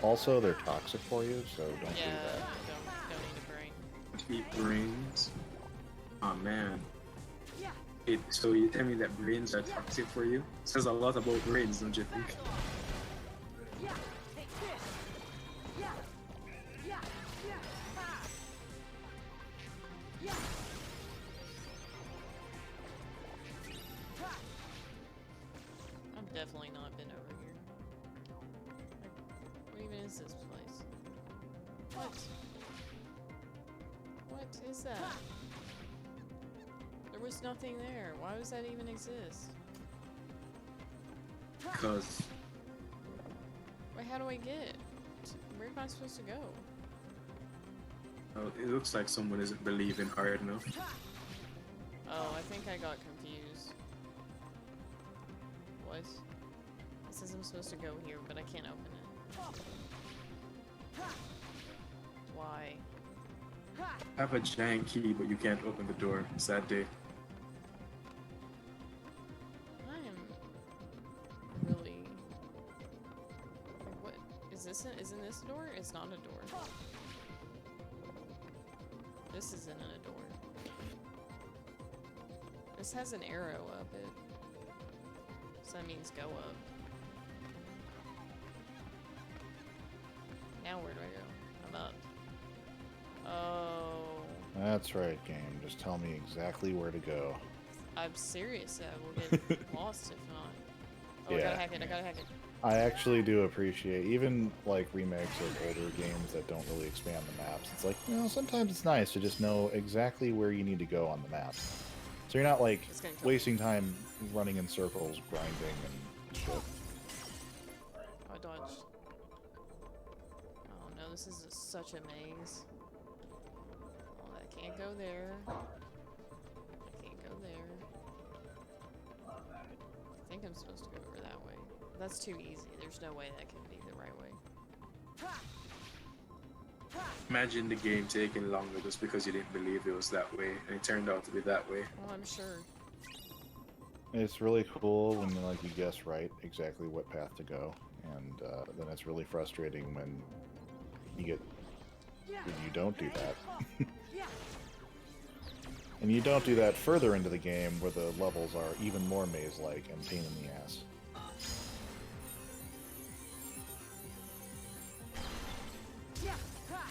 Also, they're toxic for you, so don't do Yeah, that. don't eat a brain. Eat brains. Oh man. So you tell me that brains are toxic for you? Says a lot about brains, don't you think? I've definitely not been over here. Like, what even is this place? What? What is that? There was nothing there. Why does that even exist? Because Wait, how do I get? Where am I supposed to go? it looks like someone isn't believing hard enough. Oh, I think I got confused. What? It says I'm supposed to go here, but I can't open it. Why? Have a giant key, but you can't open the door. Sad day. I am really... Like, what? Isn't this a door? It's not a door. This isn't a door. This has an arrow up it. So that means go up. Now where do I go? I'm up. Oh. That's right, game. Just tell me exactly where to go. I'm serious. I will get lost if not. Oh, I Yeah, gotta hack it. I gotta hack it. I actually do appreciate, even like remakes of older games that don't really expand the maps. It's like, you know, sometimes it's nice to just know exactly where you need to go on the map. So you're not like It's gonna kill wasting time running in circles, grinding and shit. Oh, I dodged. Oh no, this is such a maze. Oh, I can't go there. I can't go there. I think I'm supposed to go over that way. That's too easy. There's no way that can be the right way. Imagine the game taking longer just because you didn't believe it was that way, and it turned out to be that way. Well, I'm sure. It's really cool when like you guess right exactly what path to go, and then it's really frustrating when you don't do that. And you don't do that further into the game where the levels are even more maze-like and pain in the ass.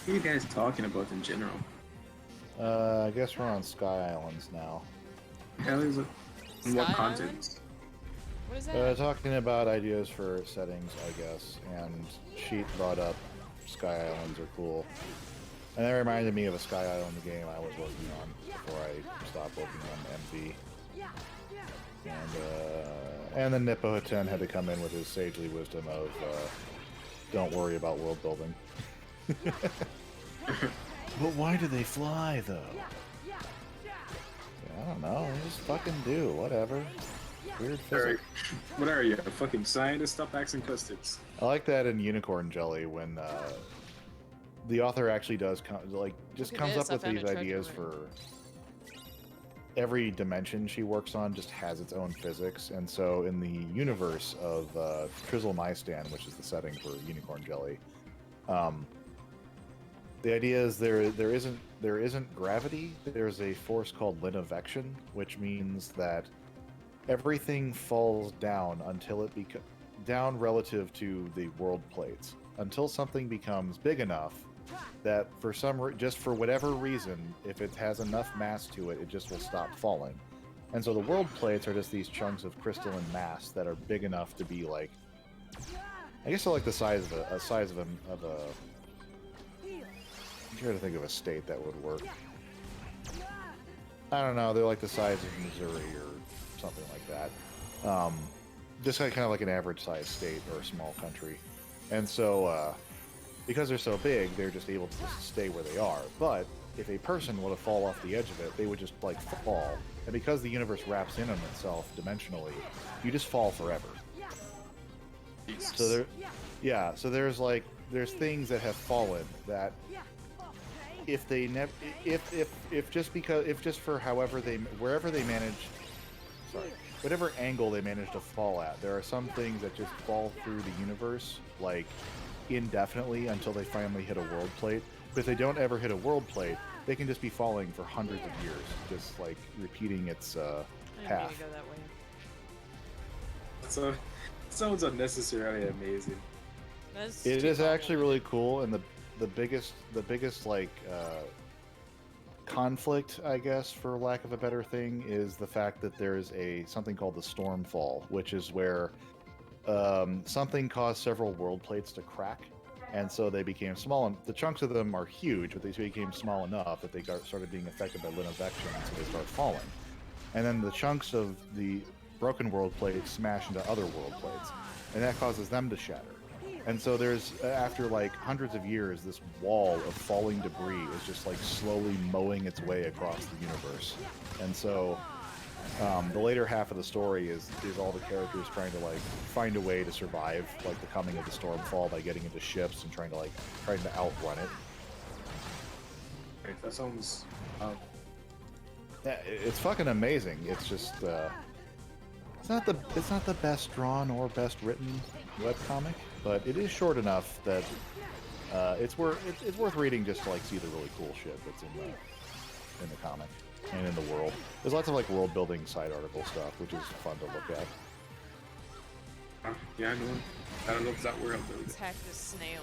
What are you guys talking about in general? I guess we're on Sky Islands now. Hell is it? In what Sky context? What is that? Talking about ideas for settings, I guess, and Sheet brought up Sky Islands are cool. And that reminded me of a Sky Island game I was working on before I stopped working on MV. And then Nippohiten had to come in with his sagely wisdom of don't worry about world building. But why do they fly, though? Yeah, I don't know. They just fucking do. Whatever. Weird Alright. physics. What are you? A fucking scientist? Stop asking questions. I like that in Unicorn Jelly when the author actually does comes Look at up this, I with found these a treasure ideas map. for every dimension she works on just has its own physics, and so in the universe of Trizzle Nystan, which is the setting for Unicorn Jelly, the idea is there isn't gravity. There's a force called linovection, which means that everything falls down until it becomes down relative to the world plates until something becomes big enough that just for whatever reason, if it has enough mass to it, it just will stop falling. And so the world plates are just these chunks of crystalline mass that are big enough to be like, I guess they're like the size of a I'm trying to think of a state that would work. I don't know. They're like the size of Missouri or something like that. Just kind of like an average-sized state or a small country. And so, because they're so big, they're just able to just stay where they are. But if a person were to fall off the edge of it, they would just like fall. And because the universe wraps in on itself dimensionally, you just fall forever. So there's things that have fallen that if they never, if just for wherever they manage, whatever angle they manage to fall at, there are some things that just fall through the universe like indefinitely until they finally hit a world plate. But if they don't ever hit a world plate, they can just be falling for hundreds of years, just like repeating its I didn't mean path. to go that way. So, it sounds unnecessarily amazing. That's It too is actually convoluted. really cool, and the biggest like conflict, I guess, for lack of a better thing, is the fact that there is something called the Stormfall, which is where something caused several world plates to crack, and so they became small. And the chunks of them are huge, but they became small enough that they started being affected by linovection, so they start falling. And then the chunks of the broken world plates smash into other world plates, and that causes them to shatter. And so there's, after like hundreds of years, this wall of falling debris is just like slowly mowing its way across the universe. And so the later half of the story is all the characters trying to like find a way to survive like the coming of the Stormfall by getting into ships and trying to outrun it. Right, that sounds. Yeah, it's fucking amazing. It's just it's not the best drawn or best written webcomic, but it is short enough that it's worth reading just to like see the really cool shit that's in the comic and in the world. There's lots of like world building side article stuff, which is fun to look at. Yeah, I don't know if that world building. Attack this snail.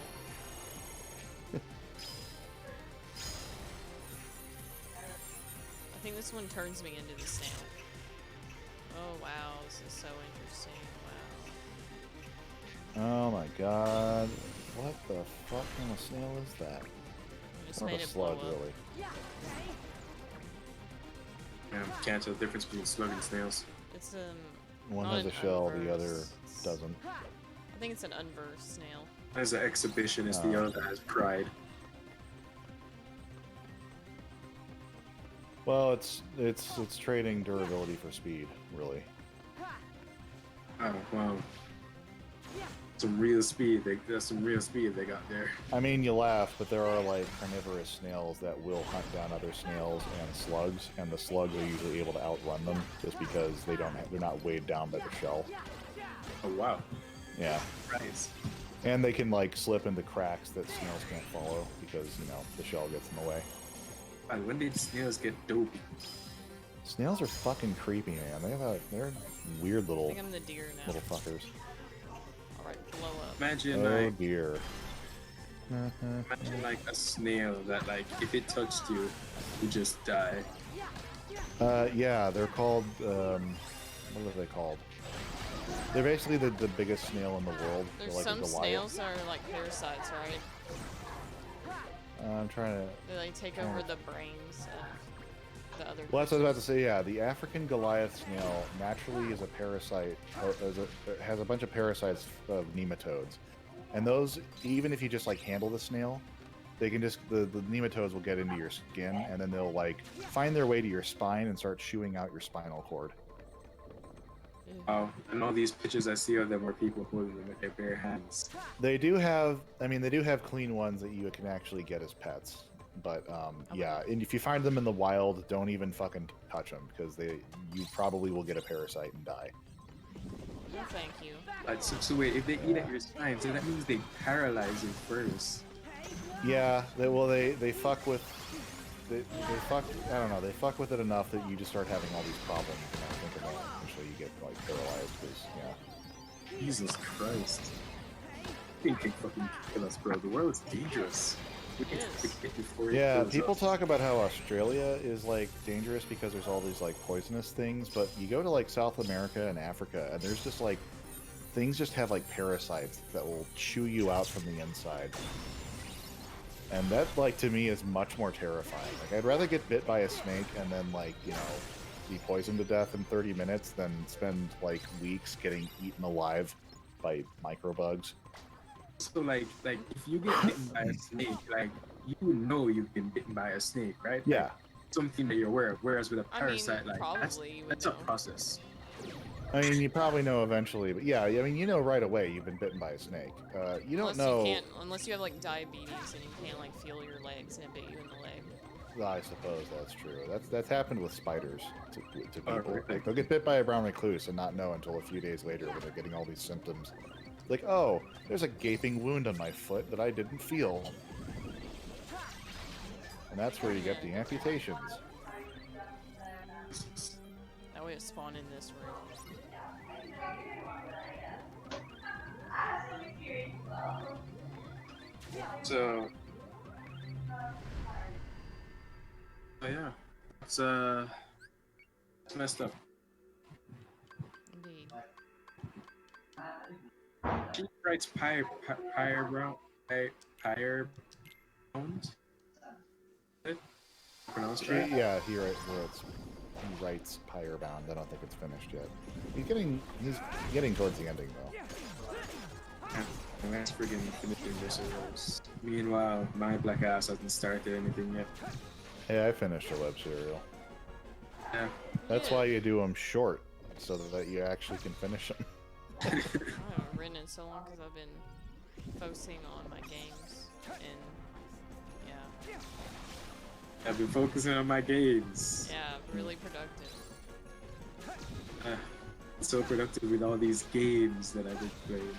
I think this one turns me into the snail. Oh wow, this is so interesting. Wow. Oh my god. What the fuck kind of snail is that? I just Not made a it blow slug, up. really. Can't tell the difference between slug and snails. It's One not has a an shell, the unverse. other doesn't. I think it's an unverse snail. As an exhibitionist, the other has pride. Well, it's trading durability for speed, really. Oh wow. Some real speed. That's some real speed they got there. I mean, you laugh, but there are like carnivorous snails that will hunt down other snails and slugs, and the slugs are usually able to outrun them just because they're not weighed down by the shell. Oh wow. Yeah. Nice. And they can like slip into cracks that snails can't follow because, the shell gets in the way. And when did snails get dopey? Snails are fucking creepy, man. They're weird I little think I'm the deer now. fuckers. Alright, blow up. Imagine Oh dear. imagine like a snail that like if it touched you, you just die. Yeah, they're called, what are they called? They're basically the biggest snail in the world. They're There's like a some Goliath. snails that are like parasites, right? I'm trying to... They like take over the brains of the other Well, that's what I was about to say, yeah. The African Goliath snail naturally is a parasite, or has a bunch of parasites of nematodes. And those, even if you just like handle the snail, they can just, the nematodes will get into your skin, and then they'll like find their way to your spine and start chewing out your spinal cord. And all these pictures I see of them where people holding them with their bare hands. They do have, I mean, they do have clean ones that you can actually get as pets. But yeah, and if you find them in the wild, don't even fucking touch them because you probably will get a parasite and die. No, thank you. So wait, if they eat at your spine, so that means they paralyze you first. Yeah, they fuck with, they fuck, I don't know, they fuck with it enough that you just start having all these problems. And I think eventually you get like paralyzed because yeah. Jesus Christ. You can fucking kill us, bro. The world's dangerous. We can hit before it Yeah, kills people us. talk about how Australia is like dangerous because there's all these like poisonous things, but you go to like South America and Africa and there's just like things just have like parasites that will chew you out from the inside. And that like to me is much more terrifying. Like I'd rather get bit by a snake and then like, you know, be poisoned to death in 30 minutes than spend like weeks getting eaten alive by microbugs. So like if you get bitten by a snake, like you know you've been bitten by a snake, right? Yeah. Like, something that you're aware of. Whereas with a parasite, like probably you would that's a know. process. I mean, you probably know eventually, but yeah, I mean, you know right away you've been bitten by a snake. You don't know. Unless you have like diabetes and you can't like feel your legs and it bit you in the leg. Well, I suppose that's true. That's happened with spiders to people. right. Like they'll get bit by a brown recluse and not know until a few days later when they're getting all these symptoms. Like, oh, there's a gaping wound on my foot that I didn't feel. And that's where you get the amputations. That way it spawned in this room. So yeah. It's messed up. Indeed. She writes pronounced right? Yeah, he writes Pyrebound. I don't think it's finished yet. He's getting towards the ending though. And that's friggin' finishing this arose. Meanwhile, my black ass hasn't started anything yet. Hey, I finished a web serial. Yeah. That's why you do them short, so that you actually can finish them. I haven't written in so long because I've been focusing on my games and yeah. I've been focusing on my games. Yeah, really productive. So productive with all these games that I've been playing.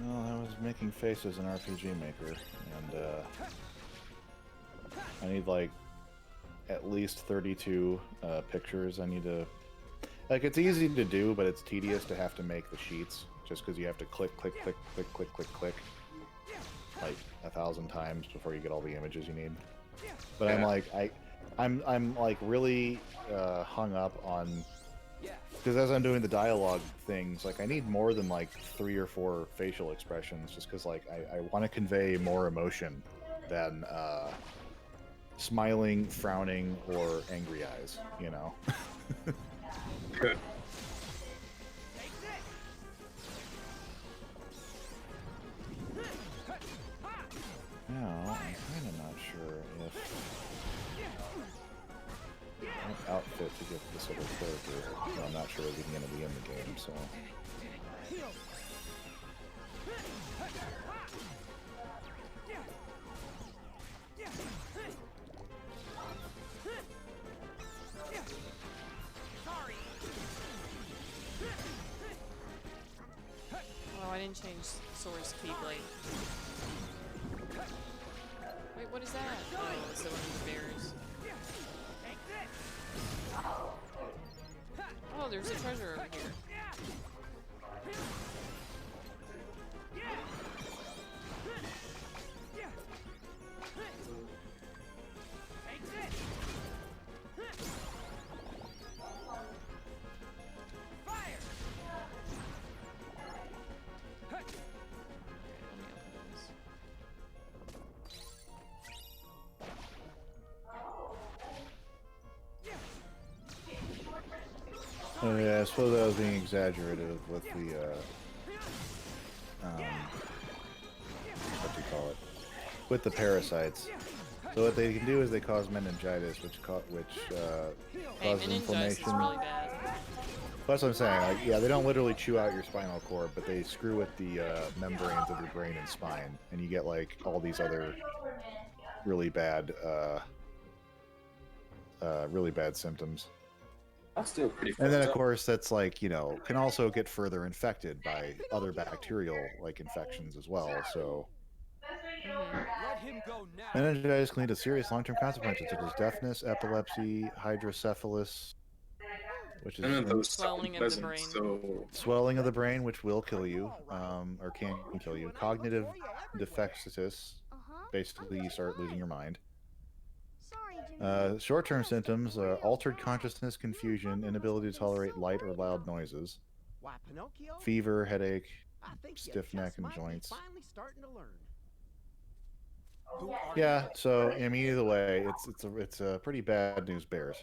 Well, I was making faces in RPG Maker, and I need like at least 32 pictures. I need to, like, it's easy to do, but it's tedious to have to make the sheets just because you have to click, click, click, click, click, click, click, like 1,000 times before you get all the images you need. But yeah. I'm like really hung up on, because as I'm doing the dialogue things, like I need more than like 3 or 4 facial expressions, just because like I want to convey more emotion than smiling, frowning, or angry eyes, you know? Good. Now, I'm kind of not sure if what outfit to give this other character. Well, I'm not sure if he's going to be in the game, so... Oh, I didn't change Sora's Keyblade. Wait, what is that? Oh, it's the one with the bears. Oh, there's a treasure over here. Oh yeah, I suppose I was being exaggerated with the, what do you call it? With the parasites. So what they can do is they cause meningitis, which causes Hey, meningitis is inflammation. really bad. That's what I'm saying. Like, yeah, they don't literally chew out your spinal cord, but they screw with the membranes of your brain and spine, and you get like all these other really bad symptoms. That's still pretty. And then, fucked of up. course, that's like, you know, can also get further infected by other bacterial like infections as well. So, Let him go now. meningitis can lead to serious long-term consequences such as deafness, epilepsy, hydrocephalus, which None of is those Swelling sound of the pleasant, brain. so swelling of the brain, which will kill you, or can kill you. Cognitive defectus, basically you start losing your mind. Short-term symptoms are altered consciousness, confusion, inability to tolerate light or loud noises, Why, Pinocchio? fever, headache, I think you stiff just neck and might be joints. finally starting to learn. Yeah, so I mean, either way, it's a pretty bad news bears.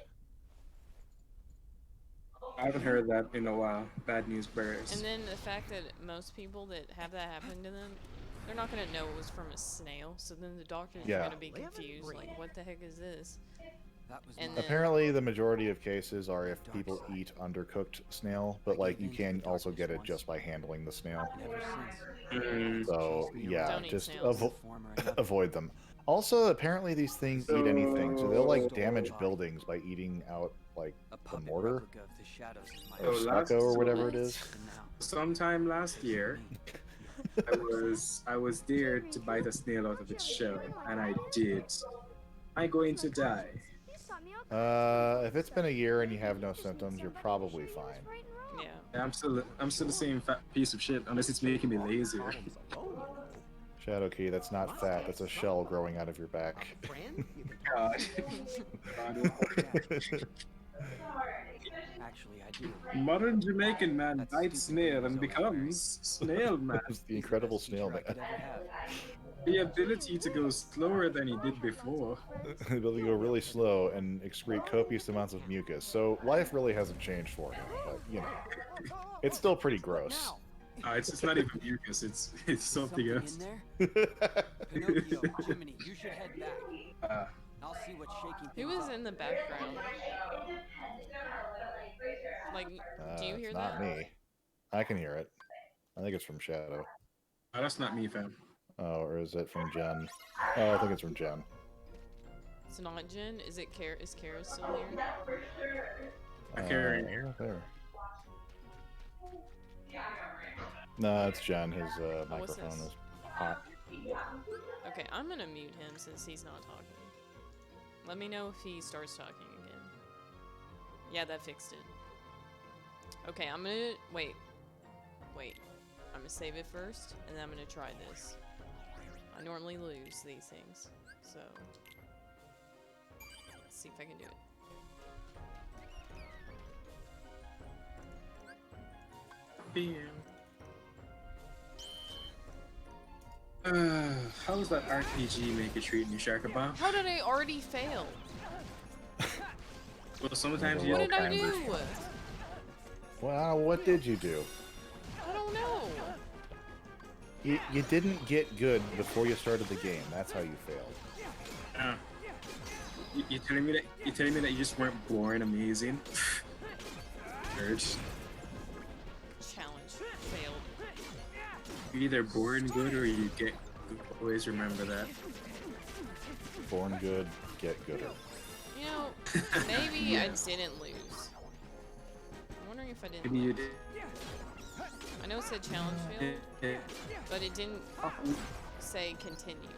I haven't heard that in a while. Bad news bears. And then the fact that most people that have that happen to them, they're not gonna know it was from a snail. So then the doctors Yeah. are gonna be confused, like, what the heck is this? That was And my- then- Apparently, the majority of cases are if people eat undercooked snail, but like you can also get it just by handling the snail. Ever since. Mm. So yeah, Don't eat just snails. avoid them. Also, apparently these things eat anything, so they'll like damage buildings by eating out like the mortar or So last- stucco or whatever it is. Sometime last year, I was there to bite a snail out of its shell, and I did. Am I going to die? If it's been a year and you have no symptoms, you're probably fine. Yeah. I'm still the same fat piece of shit, unless it's making me lazier. Shadow Key, that's not fat. That's a shell growing out of your back. God. Actually, I do. Modern Jamaican man bites snail and becomes snail man. It's the incredible snail man. The ability to go slower than he did before. The ability to go really slow and excrete copious amounts of mucus. So life really hasn't changed for him, but you know, it's still pretty gross. It's not even mucus. It's something else. Pinocchio, Jiminy, you should head back. I'll see what's shaking Who things is up. in the background? Like, do you hear It's that? not me. I can hear it. I think it's from Shadow. Oh, that's not me, fam. Oh, or is it from Jen? Oh, I think it's from Jen. It's not Jen. Is it Kara? Is Kara still here? I can't hear you. Right there. No, it's Jen. His what's microphone this? is hot. Okay, I'm gonna mute him since he's not talking. Let me know if he starts talking again. Yeah, that fixed it. Okay, I'm gonna wait. I'm gonna save it first, and then I'm gonna try this. I normally lose these things, so let's see if I can do it. How's that RPG make you treating you, Sharkabah? How did I already fail? Well, sometimes you. What did I do? Wow, what did you do? I don't know. You didn't get good before you started the game. That's how you failed. You telling me that you just weren't born amazing? Urge. Challenge failed. You're either born good or you get good. Always remember that. Born good, get gooder. You know, maybe I didn't lose. I'm wondering if I didn't. Maybe you lose. did. I know it said challenge failed, but it didn't say continue.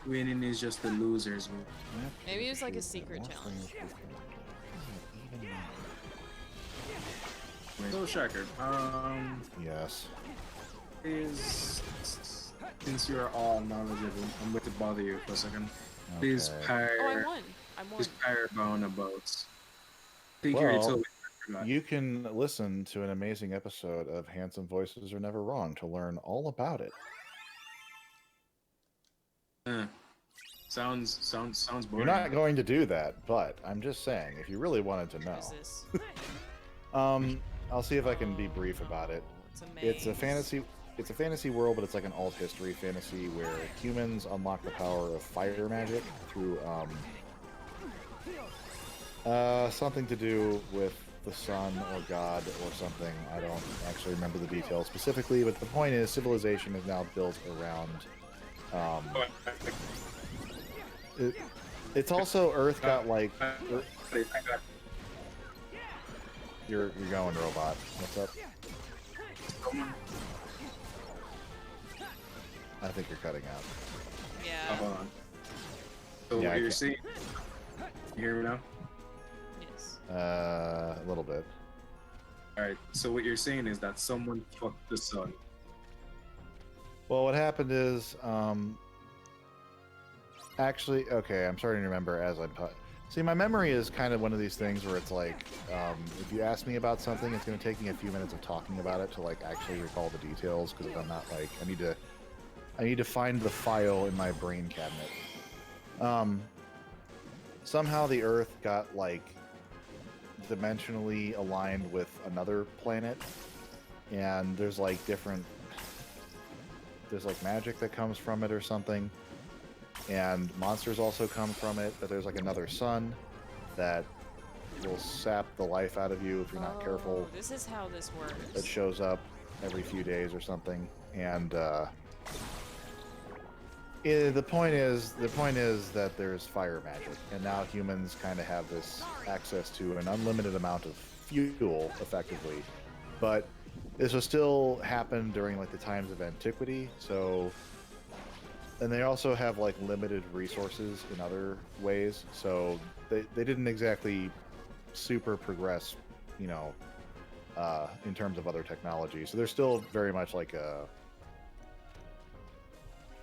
Winning is just the losers. Maybe it was like a secret challenge. So Sharker, Yes. Since you're all knowledgeable, I'm going to bother you for a second. Please Okay. pair. Oh, I won. I won. Please pair bound about. I think you already Well, told me. you can listen to an amazing episode of Handsome Voices Are Never Wrong to learn all about it. Sounds You're boring. not going to do that, but I'm just saying, if you really wanted to know. What is this? I'll see if I can be brief about it. It's a It's maze. a fantasy world, but it's like an alt history fantasy where humans unlock the power of fire magic through Something to do with the sun or God or something. I don't actually remember the details specifically, but the point is civilization is now built around. It's also Earth got like. You're going, robot. What's up? I think you're cutting out. Yeah. Hold on. So Yeah, what I you're can't- saying? You hear me now? Yes. A little bit. All right. So what you're saying is that someone fucked the sun. Well, what happened is, actually, okay, I'm starting to remember as I'm see, my memory is kind of one of these things where it's like, if you ask me about something, it's going to take me a few minutes of talking about it to like actually recall the details, because I'm not like, I need to find the file in my brain cabinet. Somehow the Earth got like dimensionally aligned with another planet, and there's like magic that comes from it or something, and monsters also come from it, but there's like another sun that will sap the life out of you if you're not careful. This is how this works. That shows up every few days or something, and the point is that there's fire magic, and now humans kind of have this access to an unlimited amount of fuel, effectively. But this will still happen during like the times of antiquity. So, and they also have like limited resources in other ways. So they didn't exactly super progress, you know, in terms of other technology. So they're still very much like a,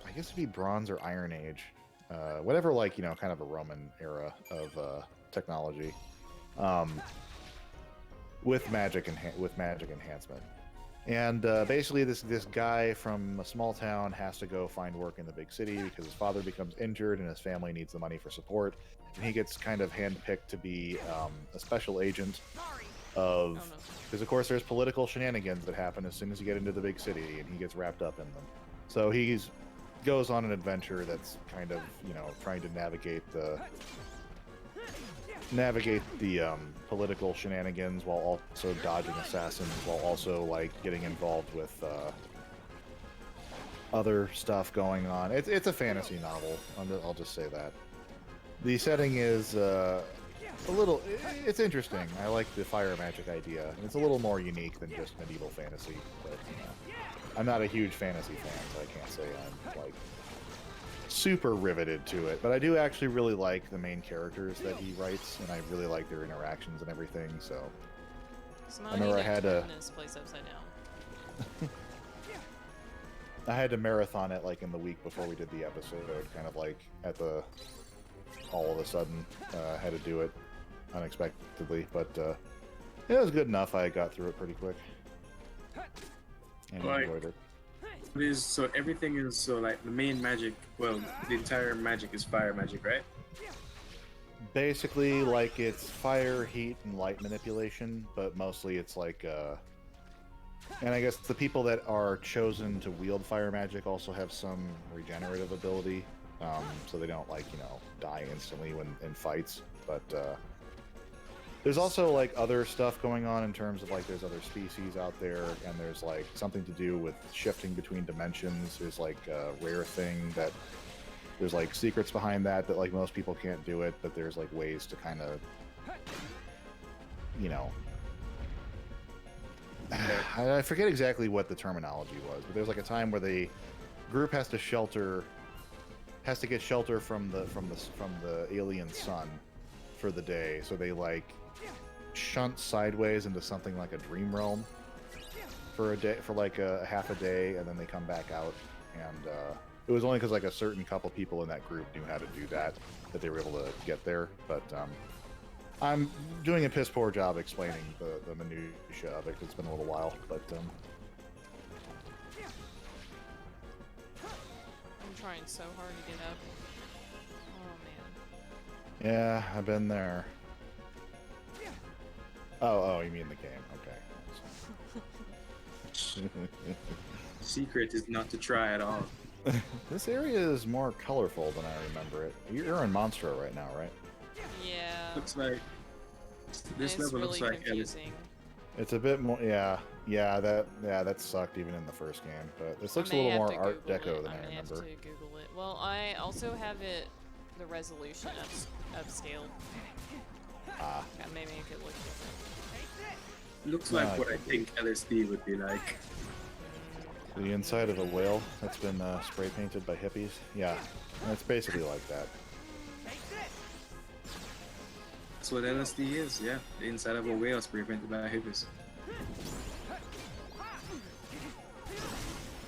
I guess it'd be Bronze or Iron Age, whatever, like, you know, kind of a Roman era of technology, with magic enhancement. And basically, this guy from a small town has to go find work in the big city because his father becomes injured and his family needs the money for support. And he gets kind of handpicked to be a special agent of, because of course there's political shenanigans that happen as soon as you get into the big city, and he gets wrapped up in them. So he's goes on an adventure that's kind of, you know, trying to navigate the political shenanigans while also dodging assassins, while also like getting involved with other stuff going on. It's a fantasy novel. I'll just say that. The setting is it's interesting. I like the fire magic idea, and it's a little more unique than just medieval fantasy. But I'm not a huge fantasy fan, so I can't say I'm like super riveted to it. But I do actually really like the main characters that he writes, and I really like their interactions and everything. So Somehow I remember I had to turn this place upside down. I had to marathon it like in the week before we did the episode, kind of like at the all of a sudden had to do it unexpectedly, but it was good enough. I got through it pretty quick and enjoyed it. It is, so everything is, so like the main magic, well, the entire magic is fire magic, right? Basically, like it's fire, heat, and light manipulation, but mostly it's like and I guess the people that are chosen to wield fire magic also have some regenerative ability, so they don't, like, you know, die instantly when in fights. But there's also like other stuff going on in terms of like there's other species out there, and there's like something to do with shifting between dimensions. There's like a rare thing that there's like secrets behind that like most people can't do it, but there's like ways to kind of, you know, I forget exactly what the terminology was, but there's like a time where the group has to get shelter from the alien sun for the day, so they like shunt sideways into something like a dream realm for a day, for like a half a day, and then they come back out. And it was only because like a certain couple people in that group knew how to do that they were able to get there. But I'm doing a piss poor job explaining the minutia of it. It's been a little while, but I'm trying so hard to get up. Oh man. yeah, I've been there. Oh, you mean the game? Okay. Secret is not to try at all. This area is more colorful than I remember it. You're in Monstro right now, right? Yeah. Looks like This and it's level really looks like confusing. It's a bit more, yeah, that sucked even in the first game, but this looks a I may little have more to Art Google Deco it. than I may have remember. to Google it. Well, I also have it, the resolution upscaled. Ah. That may make it look different. looks No, like I what I think LSD would be like. The inside of a whale that's been spray painted by hippies. Yeah, and it's basically like that. That's what LSD is, yeah. The inside of a whale spray painted by hippies.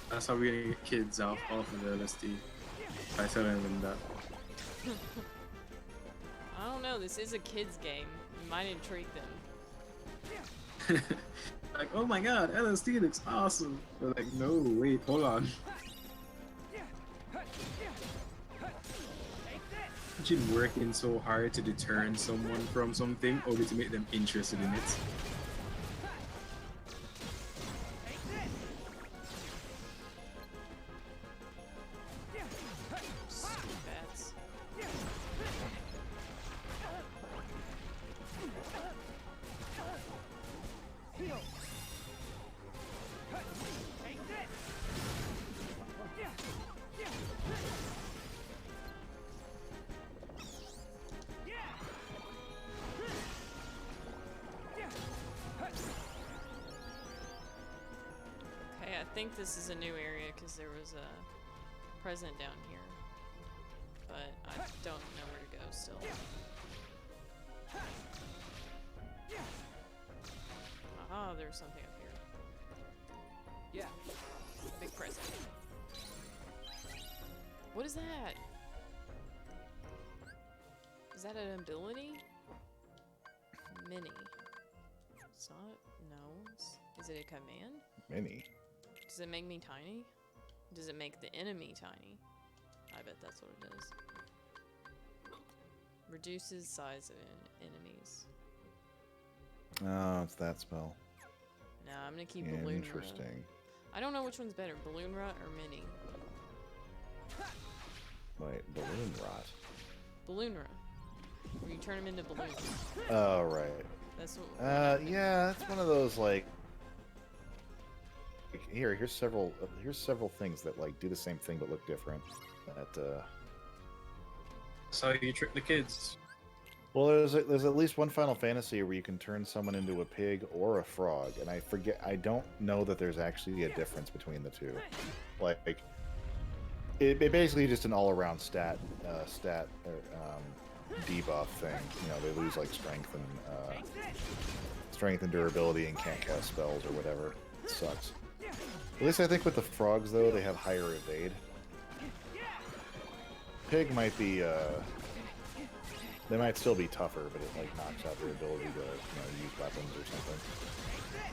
That's how we're gonna get kids off of LSD. By telling them that. I don't know, this is a kid's game. It might intrigue them. Like, oh my god, LSD looks awesome. They're like, no, wait, hold on. Imagine working so hard to deter someone from something only to make them interested in it. Bats. Okay, I think this is a new area because there was a present down here. But I don't know where to go still. Aha, there's something up here. Yeah, big present. What is that? Is that an ability? Mini. It's not. No. Is it a command? Mini. Does it make me tiny? Does it make the enemy tiny? I bet that's what it is. Reduces size of enemies. Oh, it's that spell. Nah, I'm gonna keep Balloon Rut. Interesting. I don't know which one's better, Balloon Rut or Mini. Wait, Balloon Rot. Balloon Rut. Where you turn them into balloons. Oh, right. That's what. Yeah, that's one of those like. Here's several things that like do the same thing but look different. That That's how you trick the kids. Well, there's at least one Final Fantasy where you can turn someone into a pig or a frog, and I don't know that there's actually a difference between the two. Like, it basically just an all-around stat debuff thing. You know, they lose like strength and durability and can't cast spells or whatever. It sucks. At least I think with the frogs though, they have higher evade. Pig might be they might still be tougher, but it like knocks out their ability to use weapons or something.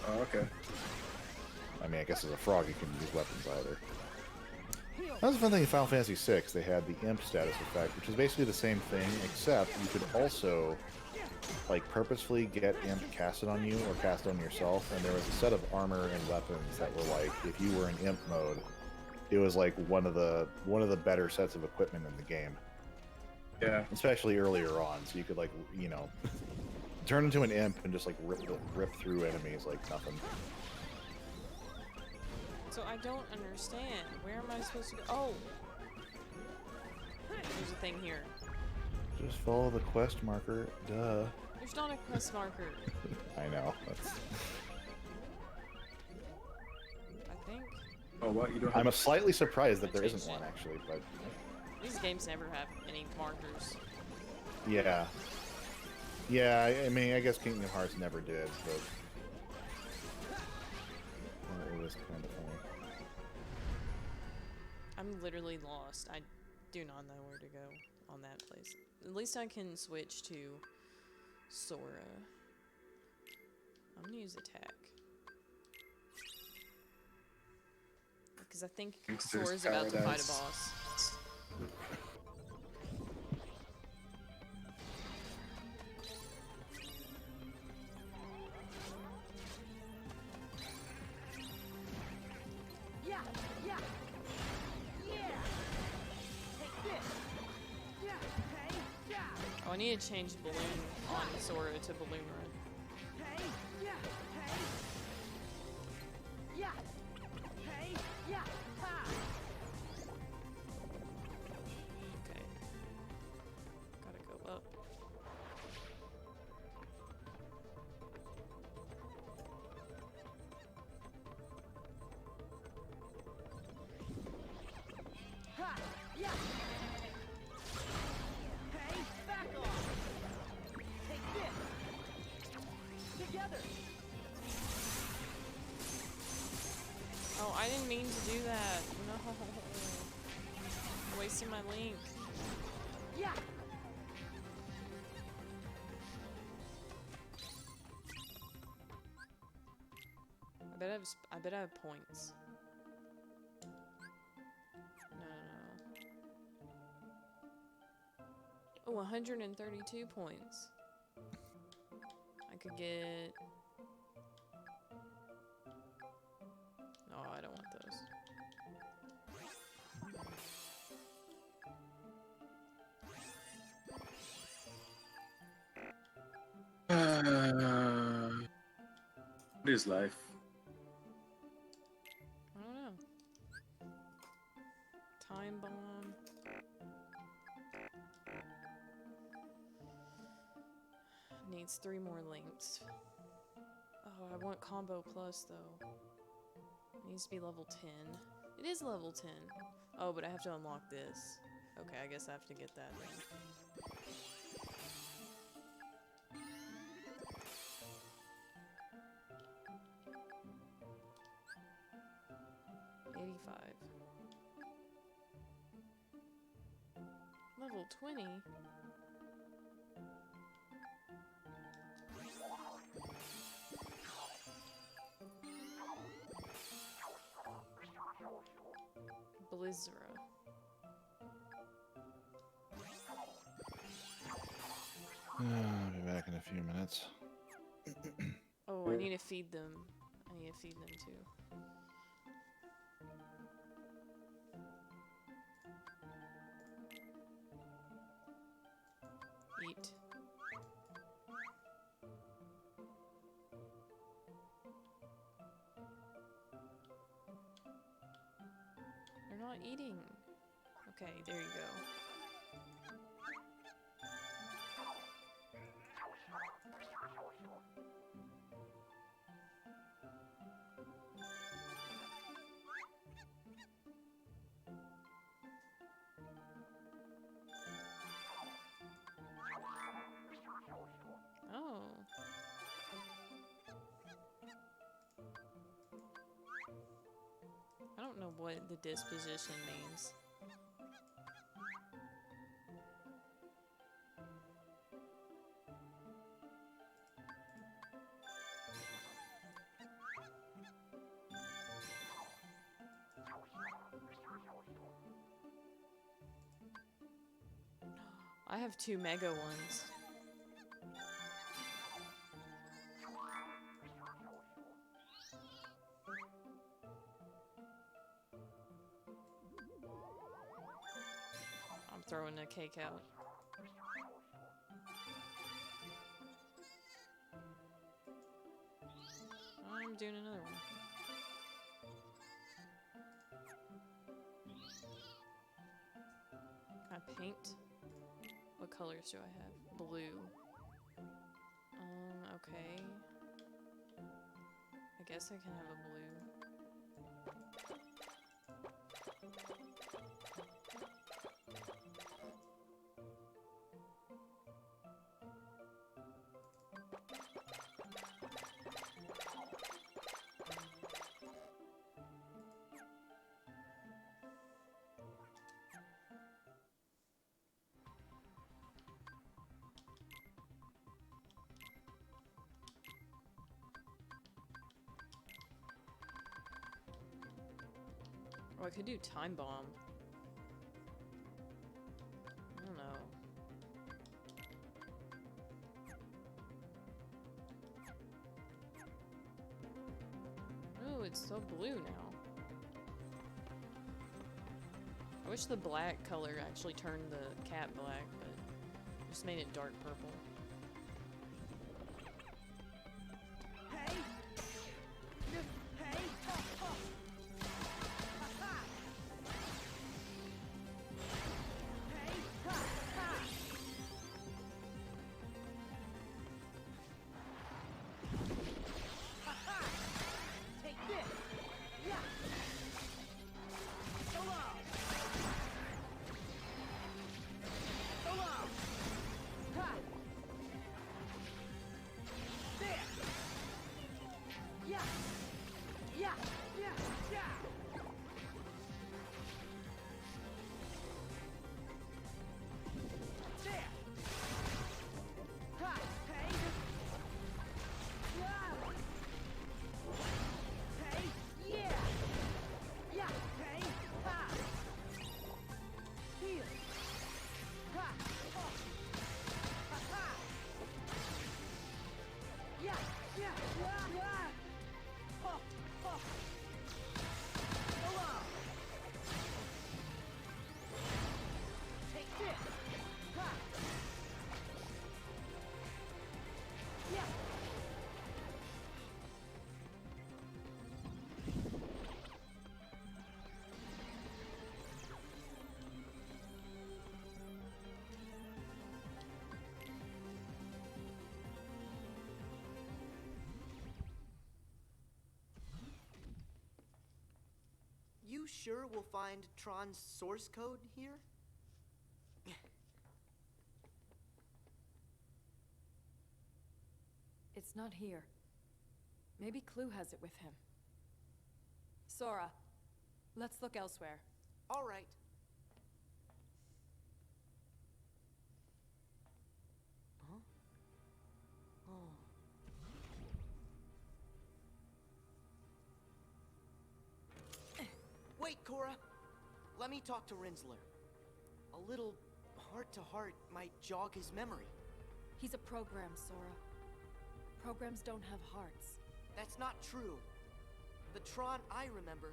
Oh, okay. I mean, I guess as a frog you can use weapons either. That was the fun thing in Final Fantasy VI. They had the Imp status effect, which is basically the same thing, except you could also like purposefully get Imp casted on you or cast on yourself, and there was a set of armor and weapons that were like, if you were in Imp mode, it was like one of the better sets of equipment in the game. Yeah. Especially earlier on, so you could like turn into an imp and just like rip through enemies like nothing. So I don't understand. Where am I supposed to go? Oh! There's a thing here. Just follow the quest marker, duh. There's not a quest marker. I know. That's... I think. Oh, what? You don't I'm have slightly surprised that there isn't one actually, but These games never have any markers. yeah. Yeah, I mean, I guess Kingdom Hearts never did, but it was kind of funny. I'm literally lost. I do not know where to go on that place. At least I can switch to Sora. I'm gonna use attack. Because I think Gangster's Sora's about to fight a Paradise. boss. Oh, I need to change Balloon on Sora to Balloon Run. Hey, yeah, hey. Yeah. Hey, yeah, ha. Okay. Gotta go up. Ha, yeah. Hey, back off. Take this. Together. Oh, I didn't mean to do that. No. Wasting my link. Yeah. I bet I have points. No. Oh, 132 points. I could get... No, I don't want those. What is life? I don't know. Time bomb. Needs 3 more links. Oh, I want combo plus though. Needs to be level 10. It is level 10. Oh, but I have to unlock this. Okay, I guess I have to get that then. Level 20? Blizzra. I'll be back in a few minutes. Oh, I need to feed them. I need to feed them too. Eat. They're not eating. Okay, there you go. Oh. I don't know what the disposition means. I have 2 mega ones. I'm throwing a cake out. I'm doing another one. Can I paint? What colors do I have? Blue. Okay. I guess I can have a blue. Oh, I could do time bomb. I don't know. Oh, it's so blue now. I wish the black color actually turned the cat black, but Just made it dark purple. Hey! Hey! Hey! Take this! Yeah! So long! So long! Ha! There! Yeah! Yeah! Yeah! Yeah! There! Ha! Hey! Yeah! Hey! Yeah! Yeah! Hey! Ha! Heal! Ha! Oh! Ha! Ha! Yeah! Yeah! Yeah! Yeah! Oh! Oh! Go on! Take this! Ha! Yeah! You sure we'll find Tron's source code here? It's not here. Maybe Clue has it with him. Sora, let's look elsewhere. All right. Huh? Oh. Wait, Cora. Let me talk to Rinsler. A little heart-to-heart might jog his memory. He's a program, Sora. Programs don't have hearts. That's not true. The Tron I remember,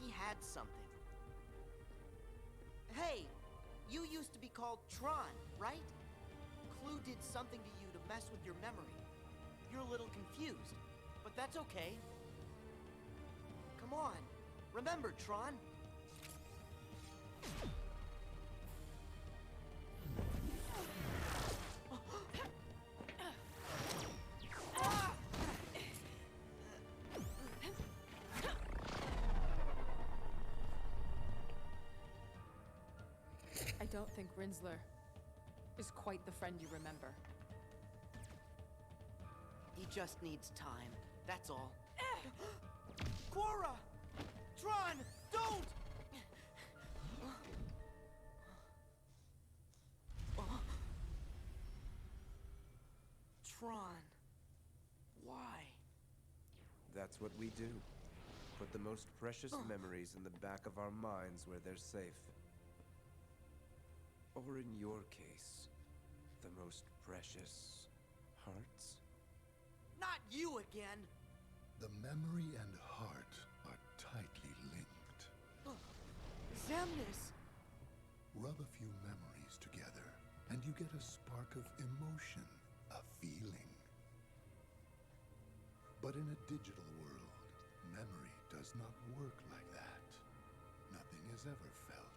he had something. Hey, you used to be called Tron, right? Clue did something to you to mess with your memory. You're a little confused, but that's okay. Come on, remember, Tron. I don't think Rinsler is quite the friend you remember. He just needs time, that's all. Cora! Tron, don't! Tron, why? That's what we do. Put the most precious memories in the back of our minds where they're safe. Or in your case, the most precious hearts? Not you again! The memory and heart are tightly linked. Xemnas! Rub a few memories together, and you get a spark of emotion, a feeling. But in a digital world, memory does not work like that. Nothing is ever felt.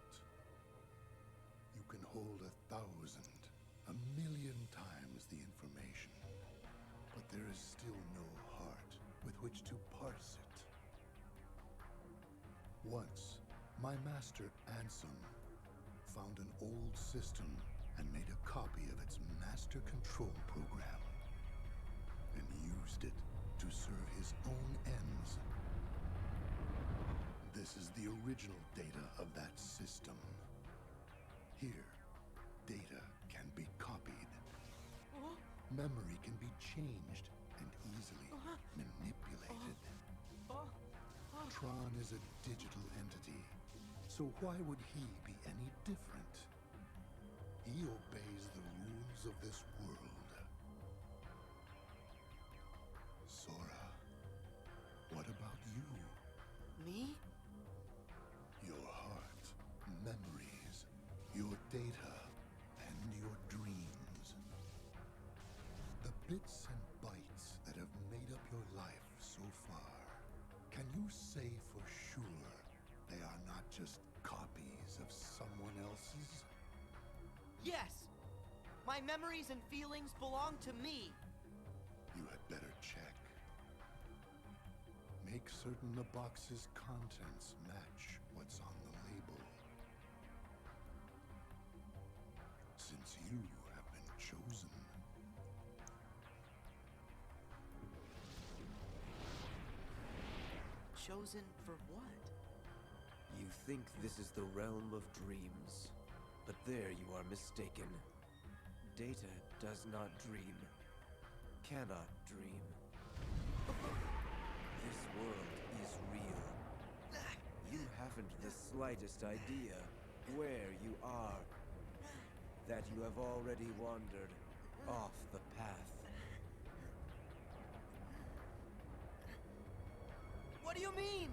You can hold 1,000, 1,000,000 times the information, but there is still no heart with which to parse it. Once, my master Ansem found an old system and made a copy of its master control program, and used it to serve his own ends. This is the original data of that system. Here, data can be copied. Memory can be changed and easily manipulated. Tron is a digital entity, so why would he be any different? He obeys the rules of this world. Sora, what about you? Me? Your heart, memories, your data, and your dreams. say for sure they are not just copies of someone else's? Yes! My memories and feelings belong to me. You had better check. Make certain the box's contents match what's on the label. Since you have been chosen. Chosen for what? You think this is the realm of dreams, but there you are mistaken. Data does not dream, cannot dream. This world is real. You haven't the slightest idea where you are. That you have already wandered off the path. What do you mean?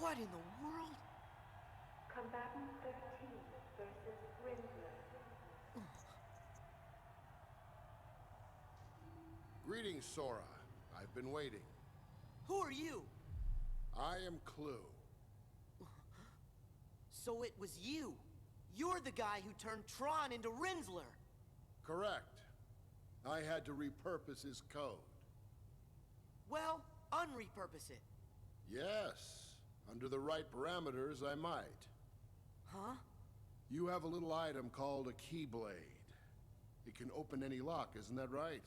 What in the world? Combatant 13 versus Rinsler. Greetings, Sora. I've been waiting. Who are you? I am Clue. So it was you. You're the guy who turned Tron into Rinsler. Correct. I had to repurpose his code. Well, unrepurpose it. Yes. Under the right parameters, I might. Huh? You have a little item called a Keyblade. It can open any lock, isn't that right?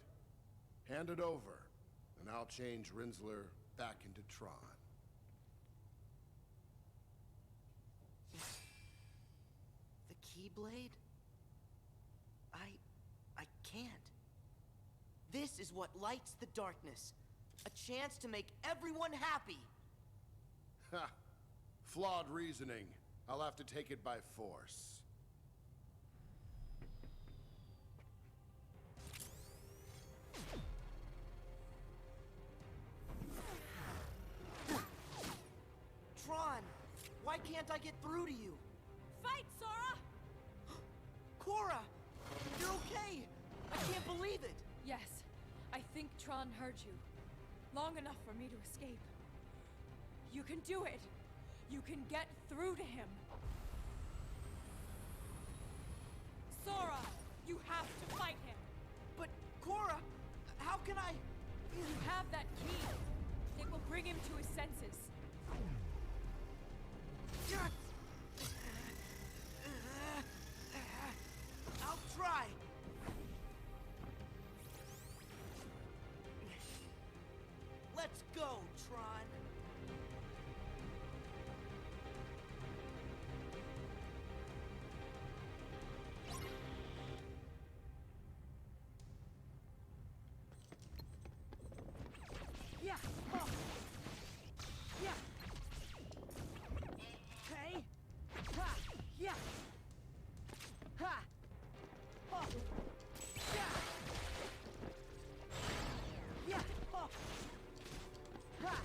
Hand it over, and I'll change Rinsler back into Tron. The Keyblade? I can't. This is what lights the darkness. A chance to make everyone happy. Ha! Flawed reasoning. I'll have to take it by force. Tron! Why can't I get through to you? Fight, Sora! Cora! You're okay! I can't believe it! Yes, I think Tron heard you. Long enough for me to escape. You can do it! You can get through to him! Sora! You have to fight him! But, Cora, how can I... You have that key. It will bring him to his senses. I'll try! Let's go, Tron! Yeah! Oh. Yeah! Hey! Ha! Yeah! Ha! Oh. Yeah! Yeah! Oh. Ha!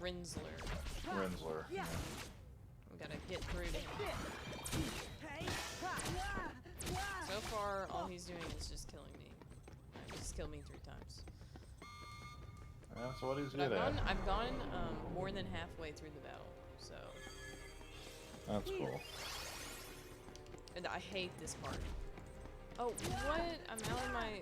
Rinsler. Rinsler. Yeah. We gotta get through to him. So far, all he's doing is just killing me. He's killed me 3 times. That's what he's But good at. I've gone more than halfway through the battle, so. That's cool. And I hate this part. Oh, what? I'm out of my.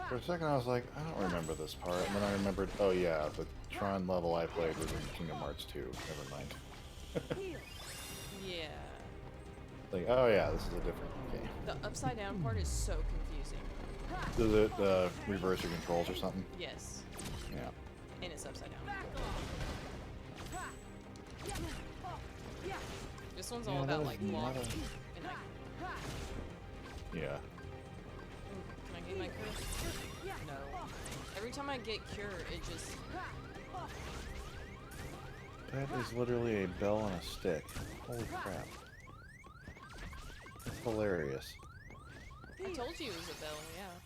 For a second I was like, I don't remember this part, and then I remembered, oh yeah, the Tron level I played was in Kingdom Hearts 2. Never mind. Yeah. Like, oh yeah, this is a different game. The upside down part is so confusing. Does it reverse your controls or something? Yes. Yeah. And it's upside down. This one's all about like blocking. And Yeah. can I get my cure? No. Every time I get cure, it just. That is literally a bell on a stick. Holy crap. That's hilarious. I told you it was a bell,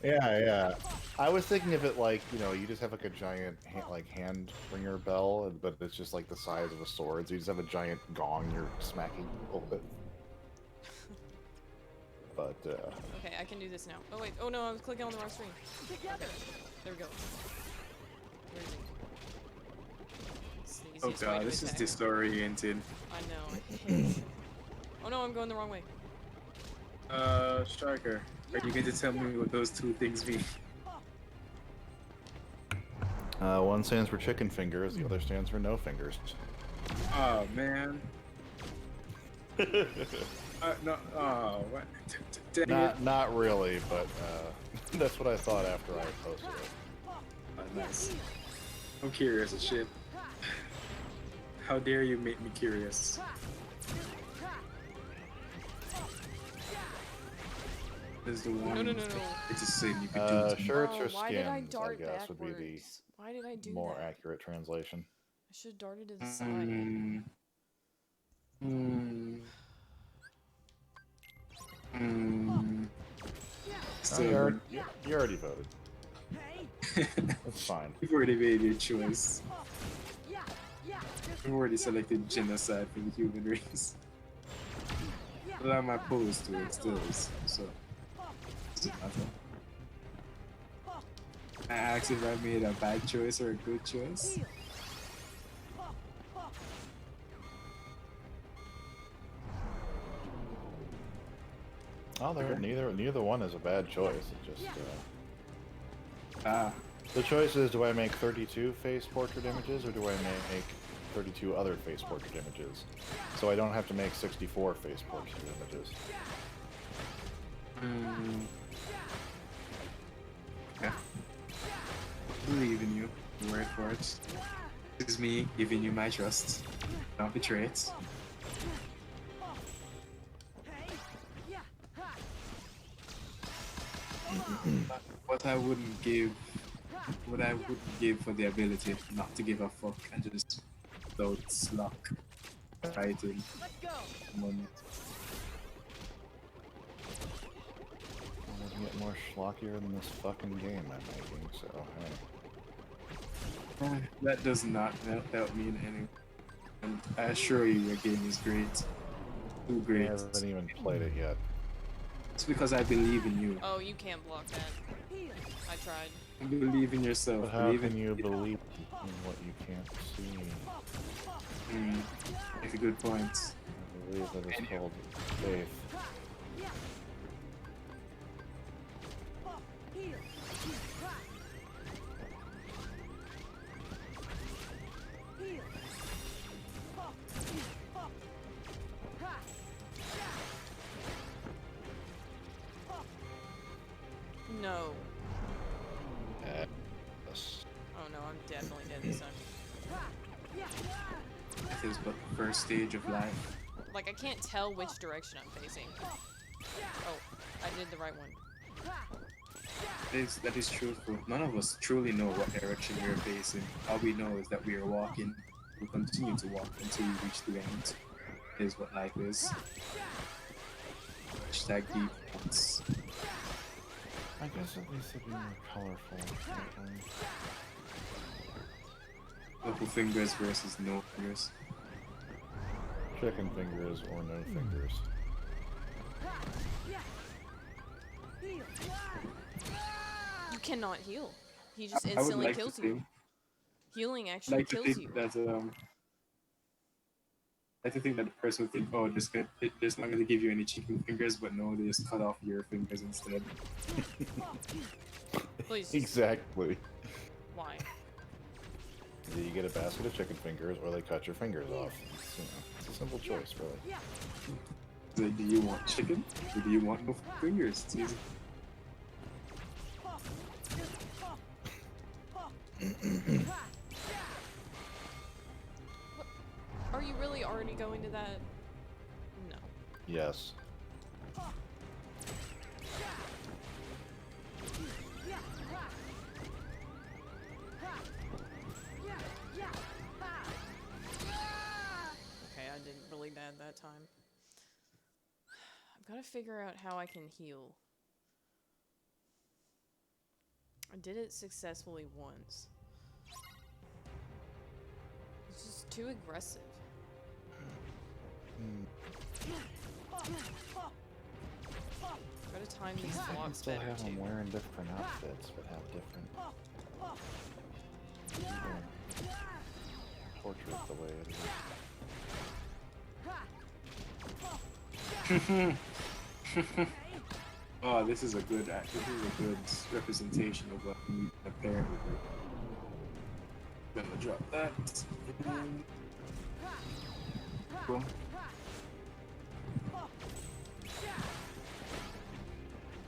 yeah. Yeah, yeah. I was thinking of it like, you know, you just have like a giant hand ringer bell, but it's just like the size of a sword. So you just have a giant gong you're smacking a little bit. But, Okay, I can do this now. Oh wait, oh no, I was clicking on the wrong screen. Together. There we go. Where is he? It's the Oh easiest way god, to this is attack. disoriented. I know, I hate it. Oh no, I'm going the wrong way. Striker, are you going to tell me what those 2 things mean? one stands for chicken fingers, the other stands for no fingers. Oh man. No, oh, what? Not really, but that's what I thought after I posted it. Oh, nice. I'm curious as shit. How dare you make me curious? Is the one No. it's a sin you could do. Shirts or why did I skins, I dart guess, would be backwards? Why did I do the more that? accurate translation. I should have darted to the side. Oh, you already voted. That's fine. You've already made your choice. You've already selected genocide for the human race. But I'm opposed to it still, so. I asked if I made a bad choice or a good choice. Oh, neither one is a bad choice. It just Ah. The choice is: do I make 32 face portrait images, or do I make 32 other face portrait images? So I don't have to make 64 face portrait images. Yeah. Believe in you. Word for it. This is me giving you my trust. Don't betray it. What I wouldn't give for the ability not to give a fuck and just without luck fighting moment. I'm gonna get more schlockier than this fucking game I'm making, so hey. That does not help me in any. And I assure you, your game is great. Too great. I haven't even played it yet. It's because I believe in you. Oh, you can't block that. I tried. I believe in yourself. But how can you believe in what you can't see? That's a good point. I believe that is called faith. No. Yes. Oh no, I'm definitely dead this time. It is but the first stage of life. Like, I can't tell which direction I'm facing. Oh, I did the right one. That is truthful. None of us truly know what direction we are facing. All we know is that we are walking. We continue to walk until we reach the end. Is what life is. hashtag deep cuts. I guess at least it'd be more colorful. Double fingers versus no fingers. Chicken fingers or no fingers. You cannot heal. He just I would instantly like kills to you. think, Healing actually like to kills think you. that I think that the person would think, oh, this not going to give you any chicken fingers, but no, they just cut off your fingers instead. Please. Exactly. Why? Either you get a basket of chicken fingers, or they cut your fingers off. It's, you know, it's a simple choice, really. So do you want chicken, or do you want no fingers? It's easy. Are you really already going to that? No. Yes. Okay, I didn't really dad that time. I've got to figure out how I can heal. I did it successfully once. It's just too aggressive. Gotta time these I can blocks still better have too. them wearing different outfits, but have different... Portrait the way it is. Oh, this is a good representation of what a parent would do. Gonna drop that. Cool.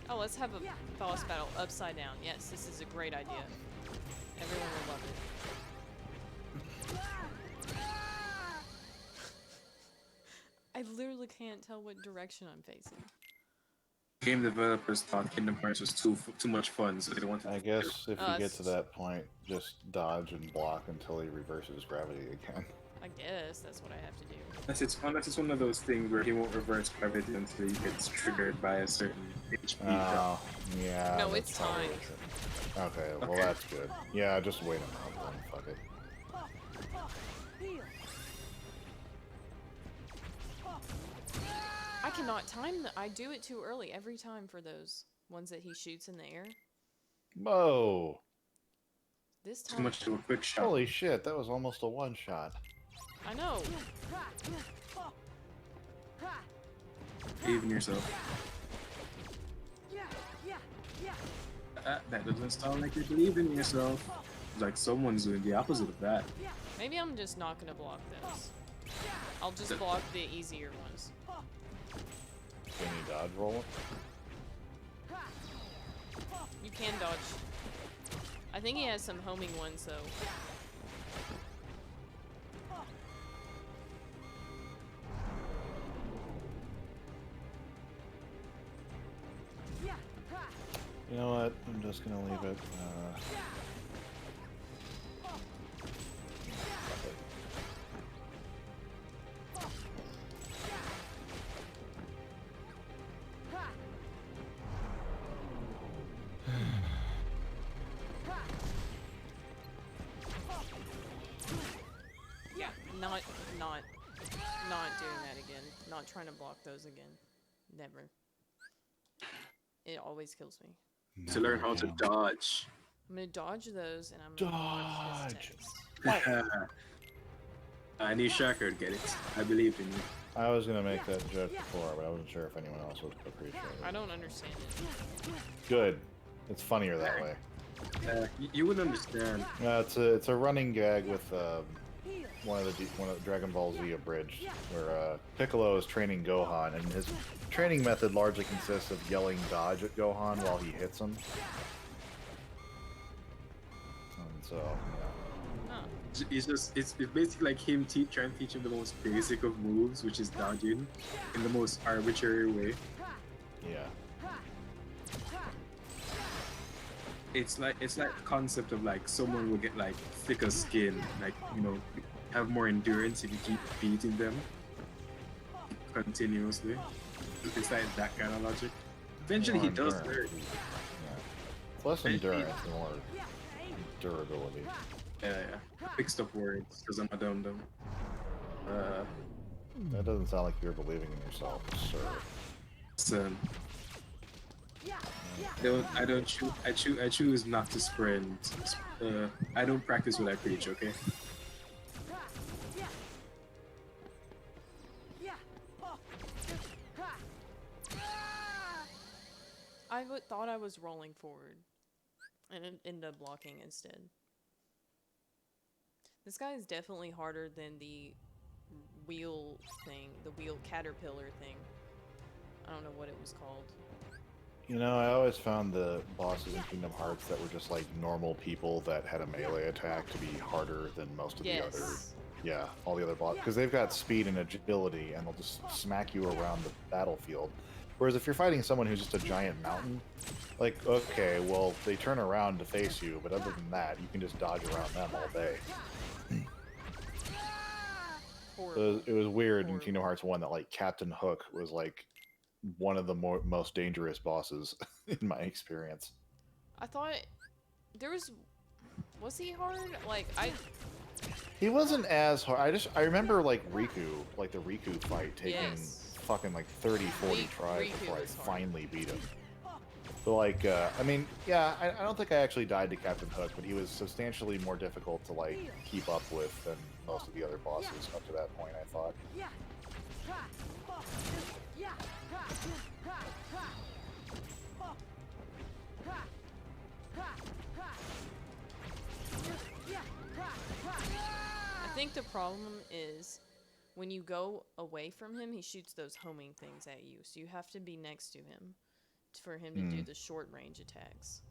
Oh, let's have a boss battle upside down. Yes, this is a great idea. Everyone will love it. I literally can't tell what direction I'm facing. Game developers thought Kingdom Hearts was too much fun, so they wanted. I guess if you get to s- that point, just dodge and block until he reverses gravity again. I guess that's what I have to do. Unless it's one of those things where he won't reverse gravity until he gets triggered by a certain HP. Oh, yeah. No, that's it's probably timed. it. Okay, well that's good. Yeah, just wait him out then, fuck it. I cannot time I do it too early every time for those ones that he shoots in the air. Whoa! This Too time, much of a quick shot. Holy shit, that was almost a one shot. I know. Believe in yourself. That doesn't sound like you believe in yourself. Like someone's doing the opposite of that. Maybe I'm just not gonna block those. I'll just block the easier ones. Can you dodge roll? You can dodge. I think he has some homing ones though. You know what? I'm just gonna leave it. Not doing that again. Not trying to block those again. Never. It always kills me. To learn how to dodge. I'm gonna dodge those and I'm gonna block his text. I knew Shaka would get it. I believed in you. I was gonna make that joke before, but I wasn't sure if anyone else would appreciate it. I don't understand it. Good. It's funnier that way. You wouldn't understand. It's a running gag with one of the Dragon Ball Z abridged, where Piccolo is training Gohan, and his training method largely consists of yelling dodge at Gohan while he hits him. And so, yeah. It's basically like him trying to teach him the most basic of moves, which is dodging, in the most arbitrary way. Yeah. It's like the concept of like someone will get like thicker skin, like, you know, have more endurance if you keep beating them continuously. besides that kind of logic. Eventually, he does learn. Yeah. Less endurance, more durability. Yeah. Fixed up words because I'm a dum dum. That doesn't sound like you're believing in yourself, sir. Son. I choose not to sprint. I don't practice what I preach, okay? Thought I was rolling forward, and it ended up blocking instead. This guy is definitely harder than the wheel thing, the wheel caterpillar thing. I don't know what it was called. You know, I always found the bosses in Kingdom Hearts that were just like normal people that had a melee attack to be harder than most of the other. Yeah, all the other bosses. Because they've got speed and agility, and they'll just smack you around the battlefield. Whereas if you're fighting someone who's just a giant mountain, like, okay, well, they turn around to face you, but other than that, you can just dodge around them all day. It was weird in Kingdom Hearts 1 that, like, Captain Hook was, like, one of the most dangerous bosses in my experience. I thought there was he hard? Like, He wasn't as hard. I remember, like, Riku, like the Riku fight taking fucking like 30, 40 tries before I finally beat him. But like, I mean, yeah, I don't think I actually died to Captain Hook, but he was substantially more difficult to like keep up with than most of the other bosses up to that point, I thought. I think the problem is when you go away from him, he shoots those homing things at you. So you have to be next to him for him to do the short range attacks.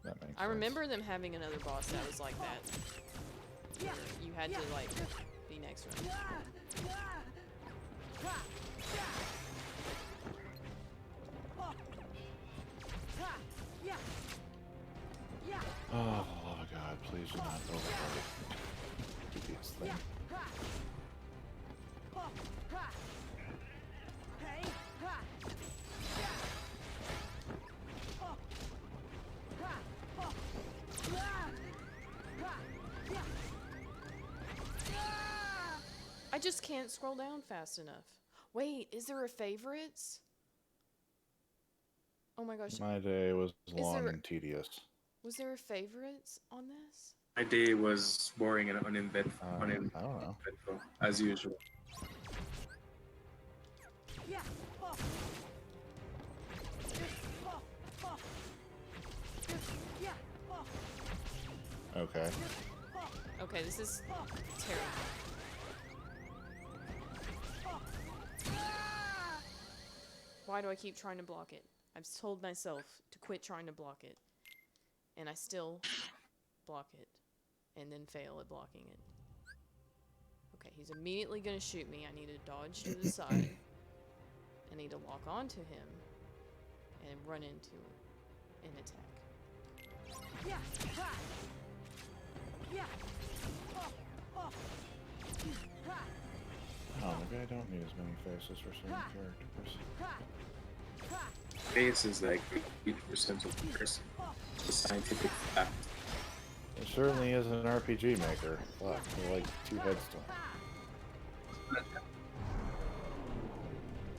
That makes I remember them having another boss that was like that. Where you had to like be next to him. Oh, God, please do not override this thing. I just can't scroll down fast enough. Wait, is there a favorites? Oh my gosh. My day was long and tedious. Was there a favorites on this? My day was boring and uneventful, I don't know. As usual. Okay. Okay, this is terrible. Why do I keep trying to block it? I've told myself to quit trying to block it. And I still block it. And then fail at blocking it. Okay, he's immediately gonna shoot me. I need to dodge to the side. I need to lock onto him. And run into an attack. Oh, maybe I don't need as many faces for certain characters. Face is like 80% of the person. It's a scientific fact. It certainly is an RPG maker. Fuck, they're like 2 heads to him.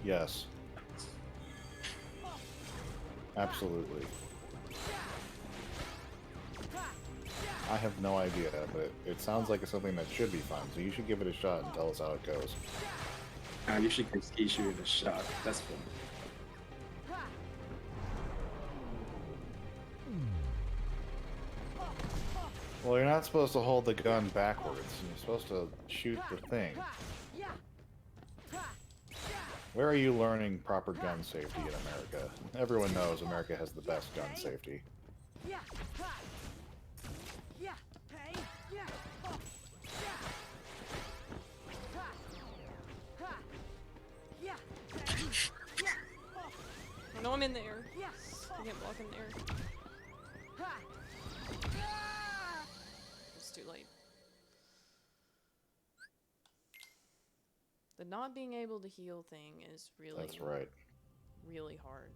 Yes. Absolutely. I have no idea, but it sounds like it's something that should be fun, so you should give it a shot and tell us how it goes. You should give Skishu a shot. That's fun. Well, you're not supposed to hold the gun backwards. You're supposed to shoot the thing. Where are you learning proper gun safety in America? Everyone knows America has the best gun safety. I know I'm in there. I can't block in there. It's too late. The not being able to heal thing is really... That's right. Really hard.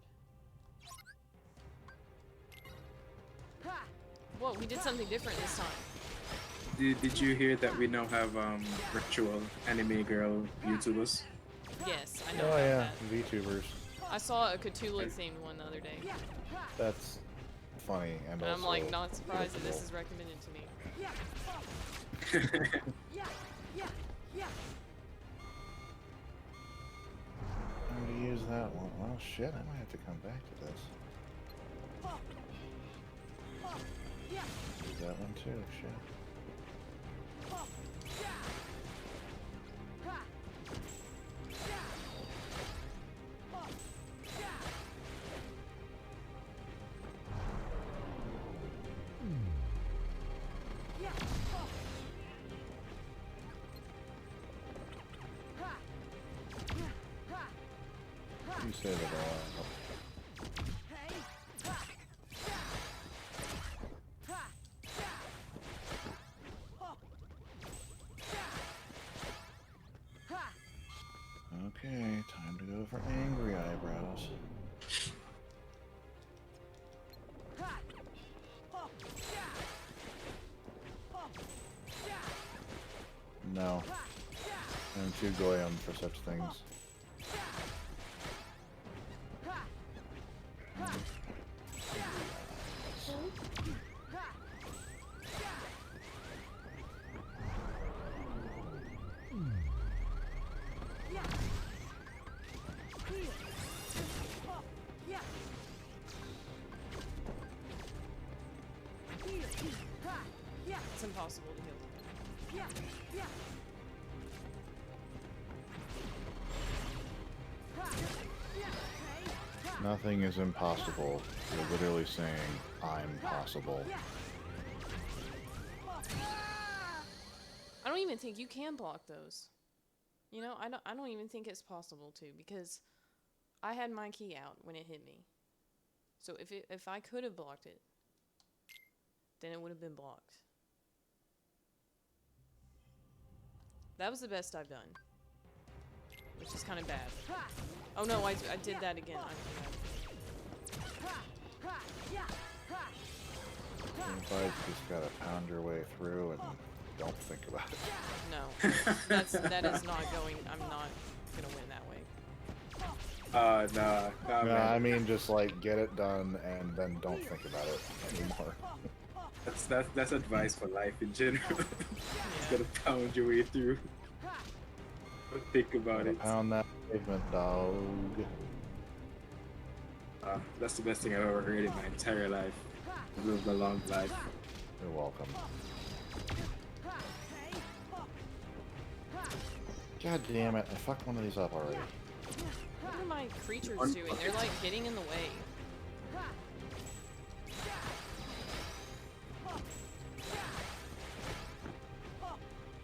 Whoa, we did something different this time. Did you hear that we now have virtual anime girl YouTubers? Yes, I know Oh about yeah, that. VTubers. I saw a Cthulhu themed one the other day. That's funny and also I'm like not surprised that this predictable. is recommended to me. I'm gonna use that one. Well, shit, I might have to come back to this. Use that one too, shit. You say that Okay, time to go for angry eyebrows. No. I'm too goyim for such things. It's impossible to heal. Nothing is impossible. You're literally saying, I'm possible. I don't even think you can block those. You know, I don't even think it's possible to, because I had my key out when it hit me. So if I could have blocked it, then it would have been blocked. That was the best I've done, which is kind of bad. Oh no, I did that again. Sometimes you just gotta pound your way through and don't think about it. No, that is not going. I'm not gonna win that way. Nah, No, man. I mean just like get it done and then don't think about it anymore. That's advice for life in general. You gotta pound your way through. Don't think about Gotta it. pound that pavement, dog. That's the best thing I've ever heard in my entire life. I've lived a long life. You're welcome. God damn it, I fucked one of these up already. What are my creatures doing? They're like getting in the way.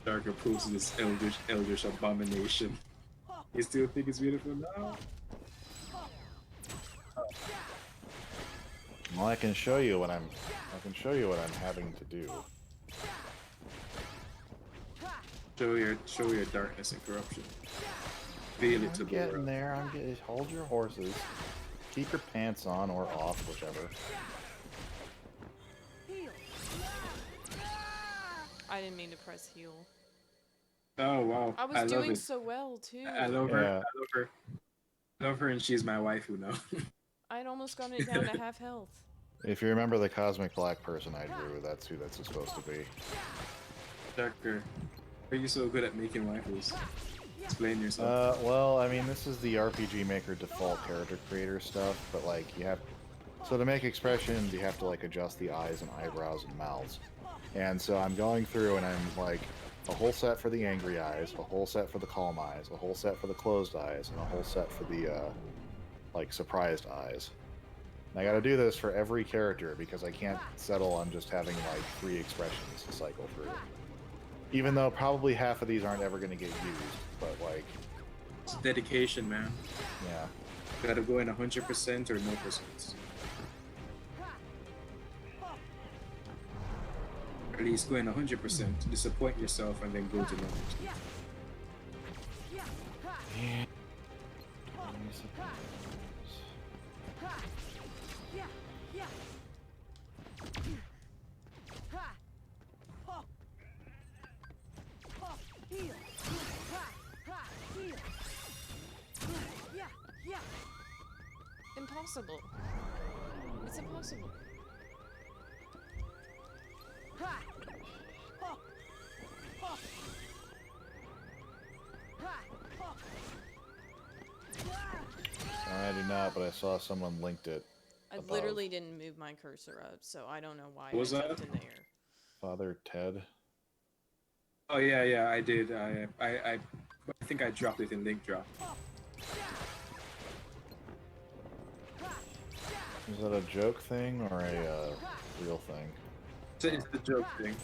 Darker proves this eldritch abomination. You still think it's beautiful now? Well, I can show you what I'm having to do. Show your darkness and corruption. Feel it to I'm the getting world. there. I'm getting. Hold your horses. Keep your pants on or off, whichever. I didn't mean to press heal. Oh wow! I was love doing it. so well too. I love her. Yeah. I love her. I love her, and she's my waifu now. I'd almost gotten it down to half health. If you remember the cosmic black person I drew, that's who that's supposed to be. Darker, are you so good at making waifus? Explain yourself. Well, I mean, this is the RPG Maker default character creator stuff, but like you have, so to make expressions, you have to like adjust the eyes and eyebrows and mouths. And so I'm going through and I'm like, a whole set for the angry eyes, a whole set for the calm eyes, a whole set for the closed eyes, and a whole set for the like surprised eyes. And I gotta do this for every character because I can't settle on just having like 3 expressions to cycle through. Even though probably half of these aren't ever gonna get used, but like... It's dedication, man. Yeah. You gotta go in 100% or no percent. At least go in 100%, disappoint yourself, and then go to 0%. Impossible. It's impossible. I do not, but I saw someone linked it. I above. literally didn't move my cursor up, so I don't know why Was I that? jumped in the air. Father Ted. Oh yeah, I did. I think I dropped it in link drop. Is that a joke thing or a real thing? It's the joke thing.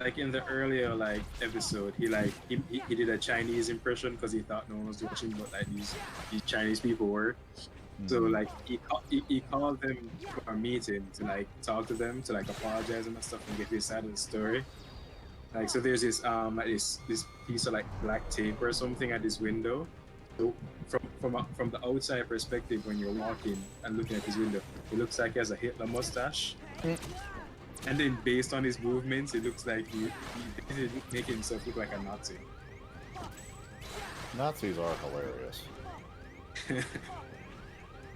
Like in the earlier episode, he did a Chinese impression because he thought no one was watching, but like these Chinese people were. So like he called them for a meeting to like talk to them to like apologize and stuff and get this side of the story. Like so there's this this piece of like black tape or something at this window. So from the outside perspective, when you're walking and looking at his window, it looks like he has a Hitler mustache. And then based on his movements, it looks like he's making himself look like a Nazi. Nazis are hilarious.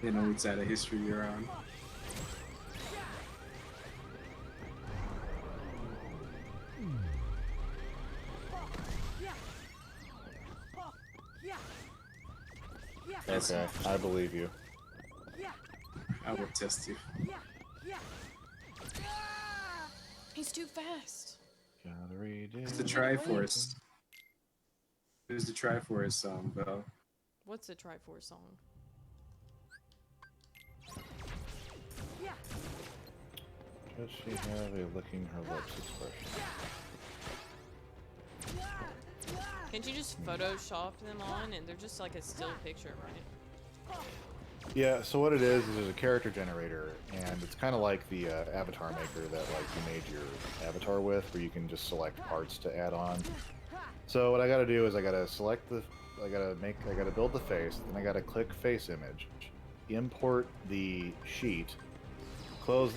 You know which side of history you're on. Okay, I believe you. I will test you. He's too fast. It's the Triforce. There's the Triforce song, Belle. What's the Triforce song? Does she have a licking her lips expression? Can't you just Photoshop them on and they're just like a still picture, right? Yeah, so what it is there's a character generator, and it's kind of like the avatar maker that like you made your avatar with, where you can just select parts to add on. So what I gotta do is I gotta select I gotta build the face, then I gotta click face image, import the sheet, close,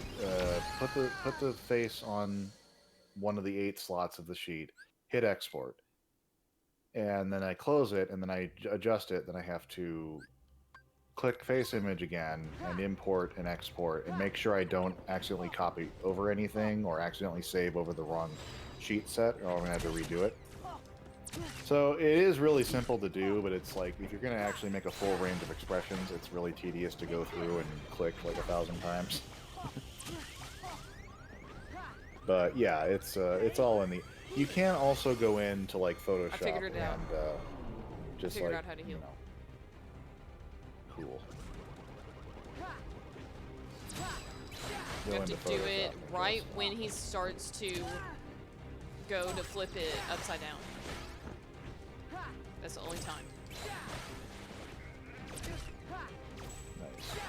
put the face on one of the 8 slots of the sheet, hit export, and then I close it, and then I adjust it, then I have to click face image again and import and export and make sure I don't accidentally copy over anything or accidentally save over the wrong sheet set, or I'm gonna have to redo it. So it is really simple to do, but it's like if you're gonna actually make a full range of expressions, it's really tedious to go through and click like 1,000 times. But yeah, it's all in the. You can also go into like Photoshop I figured it out. and just I figured like out how to heal. you know, cool. You Go have to into do Photoshop it and right when he starts to go to flip it upside down. That's the only time. Nice.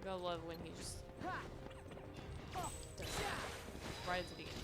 I love when he just does that right at the beginning.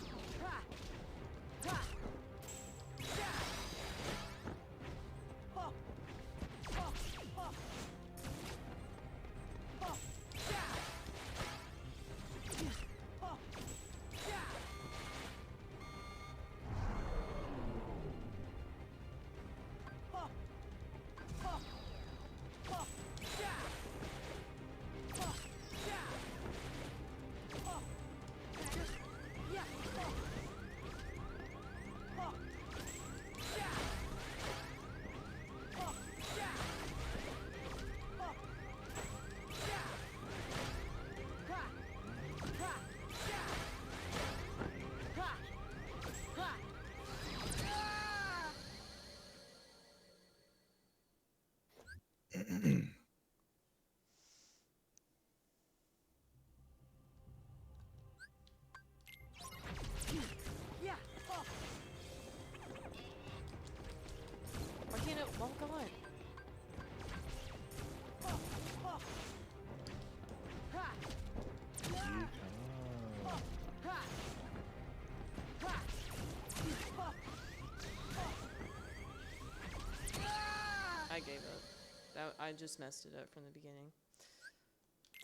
god. I gave up. I just messed it up from the beginning.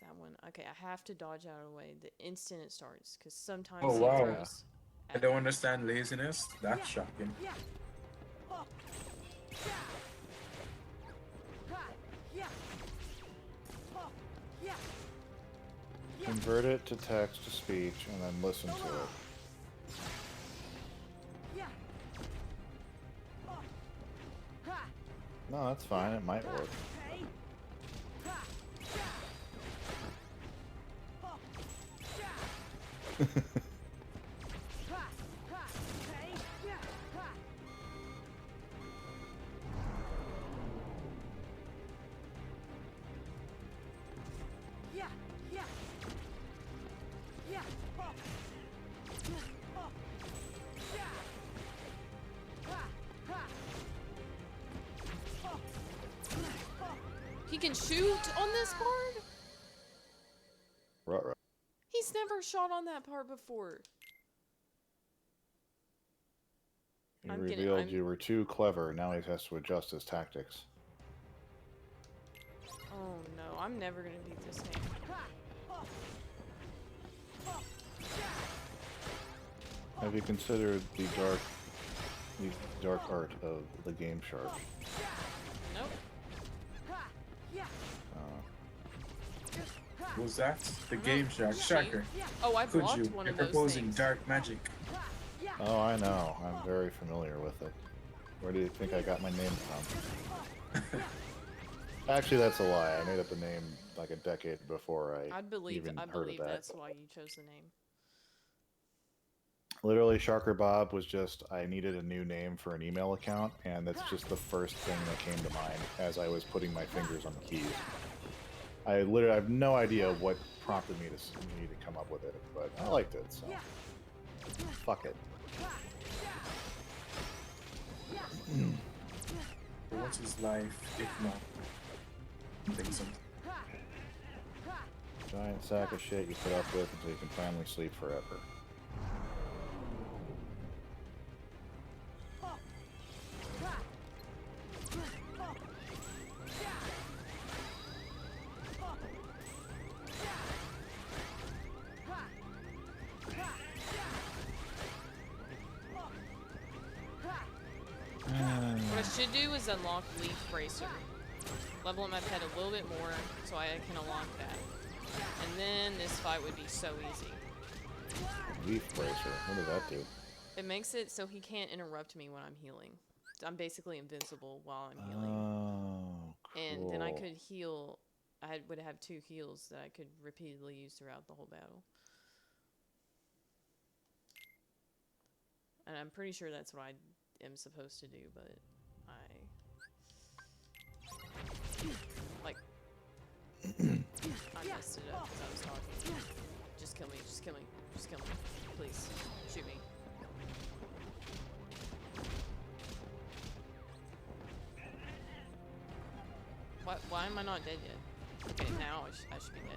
That one. Okay, I have to dodge out of the way the instant it starts, because sometimes Oh he wow. throws. I don't understand laziness. That's shocking. Convert it to text to speech and then listen to it. No, that's fine. It might work. He can shoot on this part? Right. He's never shot on that part before. He revealed you were too clever. Now he has to adjust his tactics. Oh no, I'm never gonna beat this game. Have you considered the dark art of the Game Shark? Nope. Who's that? The Game Shark. Sharker. Oh, I Could blocked you? one You're of those proposing things. dark magic. Oh, I know. I'm very familiar with it. Where do you think I got my name from? Actually, that's a lie. I made up the name like a decade before I even heard of that. That's why you chose the name. Literally, Sharker Bob was just, I needed a new name for an email account, and that's just the first thing that came to mind as I was putting my fingers on the keys. I have no idea what prompted me to come up with it, but I liked it, so fuck it. What's his life, if not? I think so. Giant sack of shit you put up with until you can finally sleep forever. What I should do is unlock Leaf Bracer. Level up my pet a little bit more so I can unlock that. And then this fight would be so easy. Leaf Bracer, what does that do? It makes it so he can't interrupt me when I'm healing. I'm basically invincible while I'm healing. Oh, cool. And then I could heal. Would have 2 heals that I could repeatedly use throughout the whole battle. And I'm pretty sure that's what I am supposed to do, but I messed it up because I was talking. Just kill me, just kill me, just kill me. Please, shoot me. Why am I not dead yet? Okay, now I should be dead.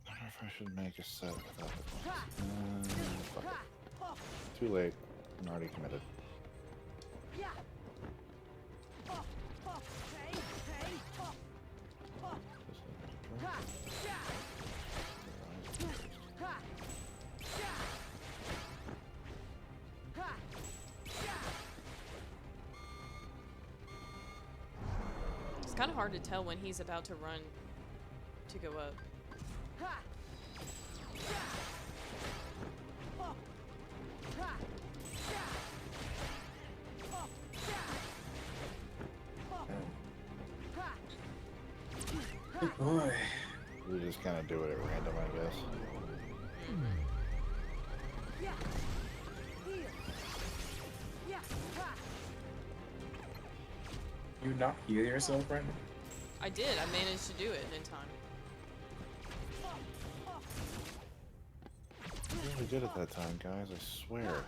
I wonder if I should make a set without the gloves. Fuck it. Too late. I'm already committed. It's kind of hard to tell when he's about to run to go up. Good boy. We just kind of do it at random, I guess. You not heal yourself right now? I did. I managed to do it in time. I really did it that time, guys. I swear.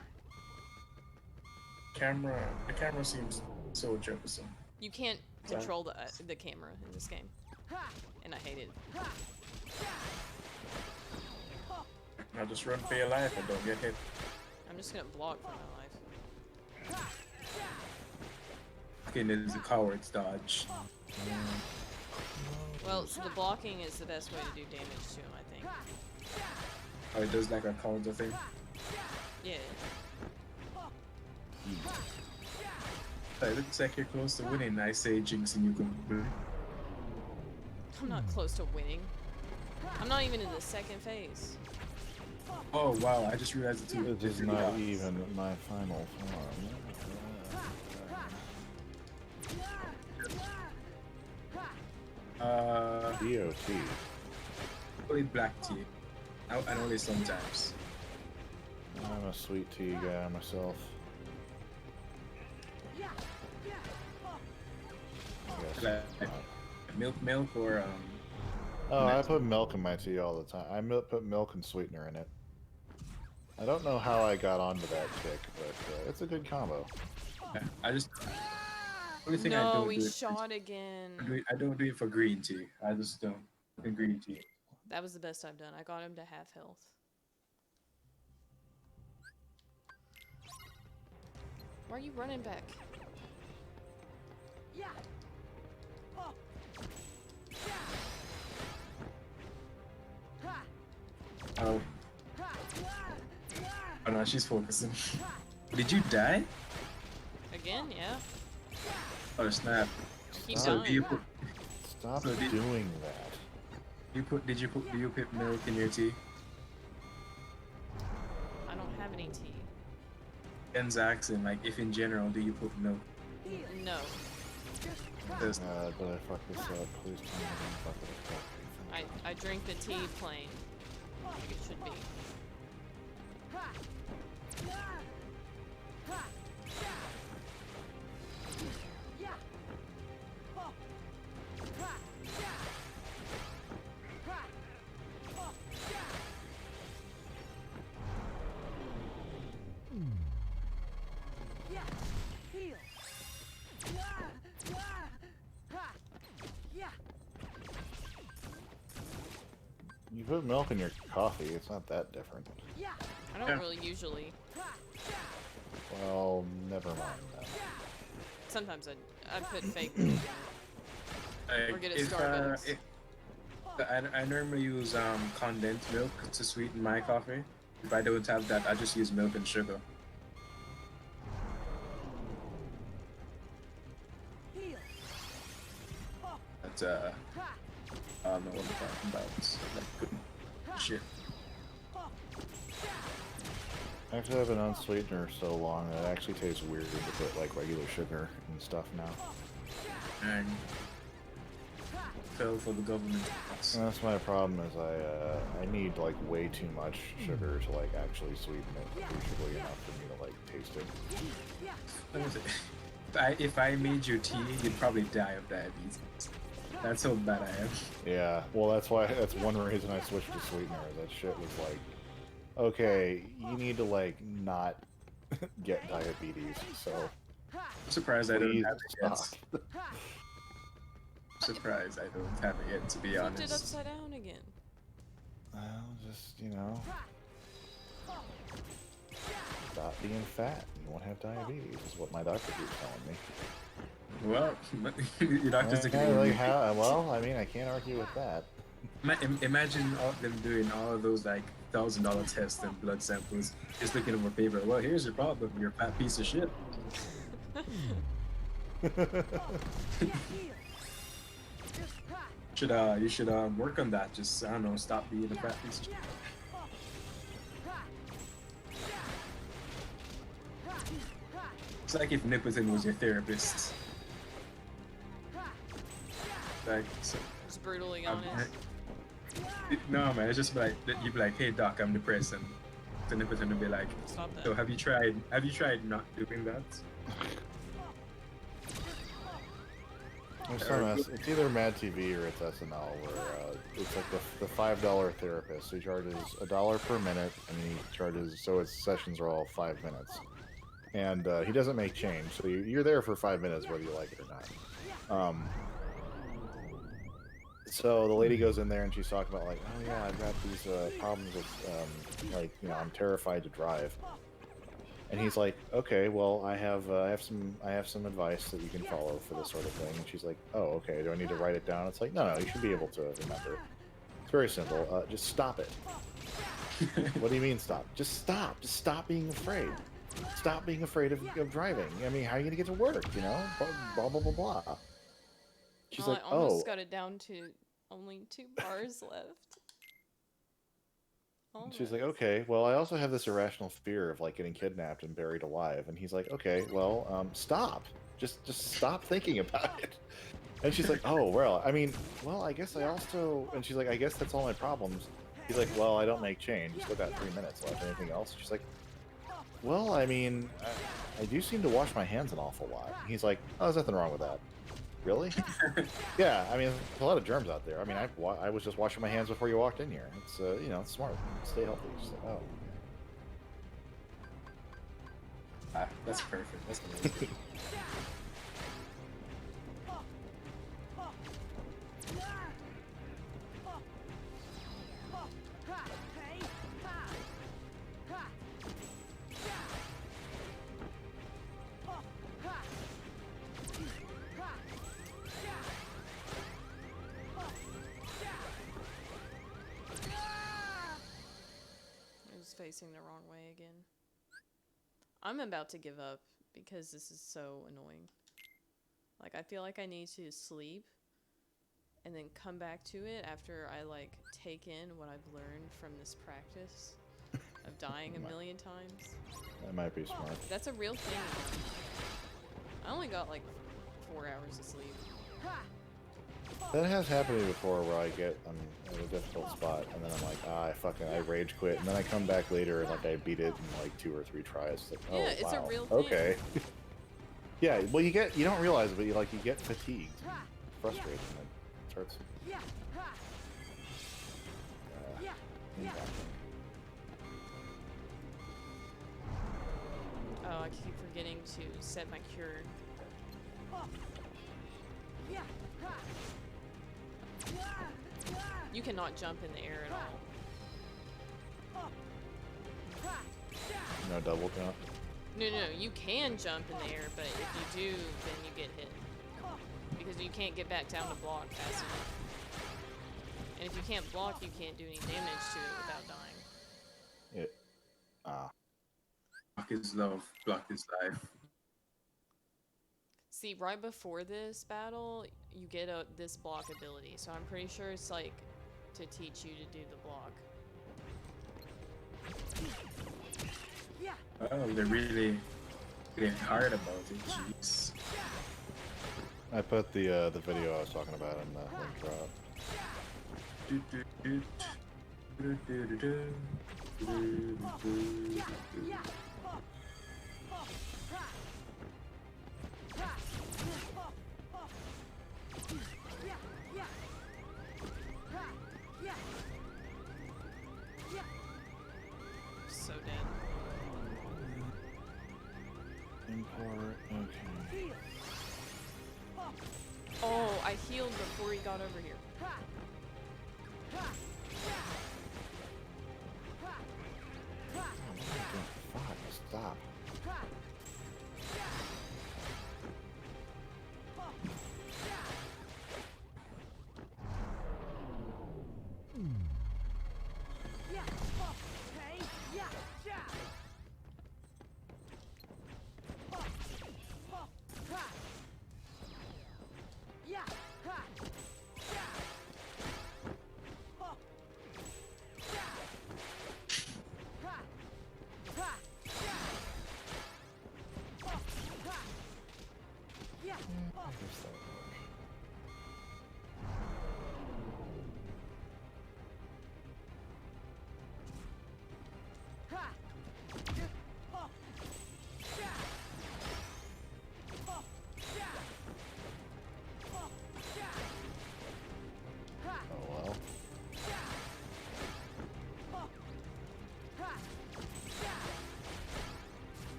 The camera seems so troublesome. You can't control the camera in this game, and I hate it. Now just run for your life and don't get hit. I'm just gonna block for my life. Fucking is a coward's dodge. Well, so the blocking is the best way to do damage to him, I think. Oh, it does like a counter thing? Yeah. It looks like you're close to winning. I say jinxing you can win. I'm not close to winning. I'm not even in the second phase. Oh wow, I just realized it's It is not even my final form. DOT. Only black tea. And only sometimes. I'm a sweet tea guy myself. Like milk or Oh, I put milk in my tea all the time. I put milk and sweetener in it. I don't know how I got onto that kick, but it's a good combo. Yeah, I just. Only thing No, we shot again. I don't do it for green tea. I just don't. In green tea. That was the best I've done. I got him to half health. Why are you running back? Yeah. Oh. Oh no, she's focusing. Did you die? Again, yeah. Oh snap. Keep So going. do you put? Stop So doing that. Do you put milk in your tea? I don't have any tea. Ben's asking, like, if in general, do you put milk? No. Did I fuck this up? Please tell me I didn't fuck it up. I drink the tea plain. Like it should be. You put milk in your coffee, it's not that different. I don't really usually. Well, never mind then. Sometimes I put fake milk in it. Or get a Starbucks. I normally use condensed milk to sweeten my coffee. If I don't have that, I just use milk and sugar. But I don't know what I'm talking about. It's like good shit. Actually, I've been on sweetener so long that it actually tastes weird to put like regular sugar and stuff now. And fell for the government. And that's my problem is I need like way too much sugar to like actually sweeten it appreciably enough for me to like taste it. If I made your tea, you'd probably die of diabetes. That's how bad I am. Yeah, well that's one reason I switched to sweetener. That shit was like, okay, you need to like not get diabetes, so. I'm surprised I don't have it yet. stop. Surprised I don't have it yet, to be Flipped honest. it upside down again. Well, just, you know, stop being fat. You won't have diabetes, is what my doctor keeps telling me. Well, your doctor's well, I mean, I can't argue with that. Imagine them doing all of those like $1,000 tests and blood samples, just looking over paper. Well, here's your problem. You're a fat piece of shit. You should work on that. Just I don't know, stop being a fat piece of shit. It's like if Nippleton was your therapist. Like, so, Just brutally honest. No man, it's just like you'd be like, hey doc, I'm depressed, and the Nippleton would be like, Stop that. so have you tried not doing that? There's some it's either Mad TV or it's SNL where it's like the $5 therapist. He charges $1 per minute, and he charges so his sessions are all 5 minutes, and he doesn't make change. So you're there for 5 minutes whether you like it or not. So the lady goes in there and she's talking about like, oh yeah, I've got these problems with like I'm terrified to drive. And he's like, okay, well, I have some advice that you can follow for this sort of thing. And she's like, oh, okay, do I need to write it down? It's like, no, you should be able to remember. It's very simple. Just stop it. What do you mean stop? Just stop. Just stop being afraid. Stop being afraid of driving. I mean, how are you gonna get to work? Blah blah blah blah. She's like, I almost got it down to only 2 bars left. She's like, okay, well, I also have this irrational fear of like getting kidnapped and buried alive. And he's like, okay, well, stop. Just stop thinking about it. And she's like, oh, well, I mean, well, I guess I also. And she's like, I guess that's all my problems. He's like, well, I don't make change. You still got 3 minutes left. Anything else? She's like, well, I mean, I do seem to wash my hands an awful lot. And he's like, oh, there's nothing wrong with that. Really? Yeah, I mean, there's a lot of germs out there. I mean, I was just washing my hands before you walked in here. It's it's smart. Stay healthy. She's like, oh. That's perfect. That's amazing. Facing the wrong way again. I'm about to give up because this is so annoying. Like, I feel like I need to sleep and then come back to it after I like take in what I've learned from this practice of dying a million times. That might be smart. That's a real thing. I only got like 4 hours of sleep. That has happened to me before where I get in a difficult spot and then I'm like, I rage quit, and then I come back later and like I beat it in like 2 or 3 tries. It's like, oh, yeah, it's wow. a real thing. Okay. Yeah, well you don't realize it, but you get fatigued, frustrated, and it starts. Oh, I keep forgetting to set my cure. You cannot jump in the air at all. No double jump? No, you can jump in the air, but if you do, then you get hit. Because you can't get back down to block fast enough. And if you can't block, you can't do any damage to it without dying. Block is love, block is life. See, right before this battle, you get this block ability, so I'm pretty sure it's like to teach you to do the block. Oh, they're really hard about it. Jeez. I put the video I was talking about in the link drop. So dead. Import, okay. Oh, I healed before he got over here. Fuck, stop.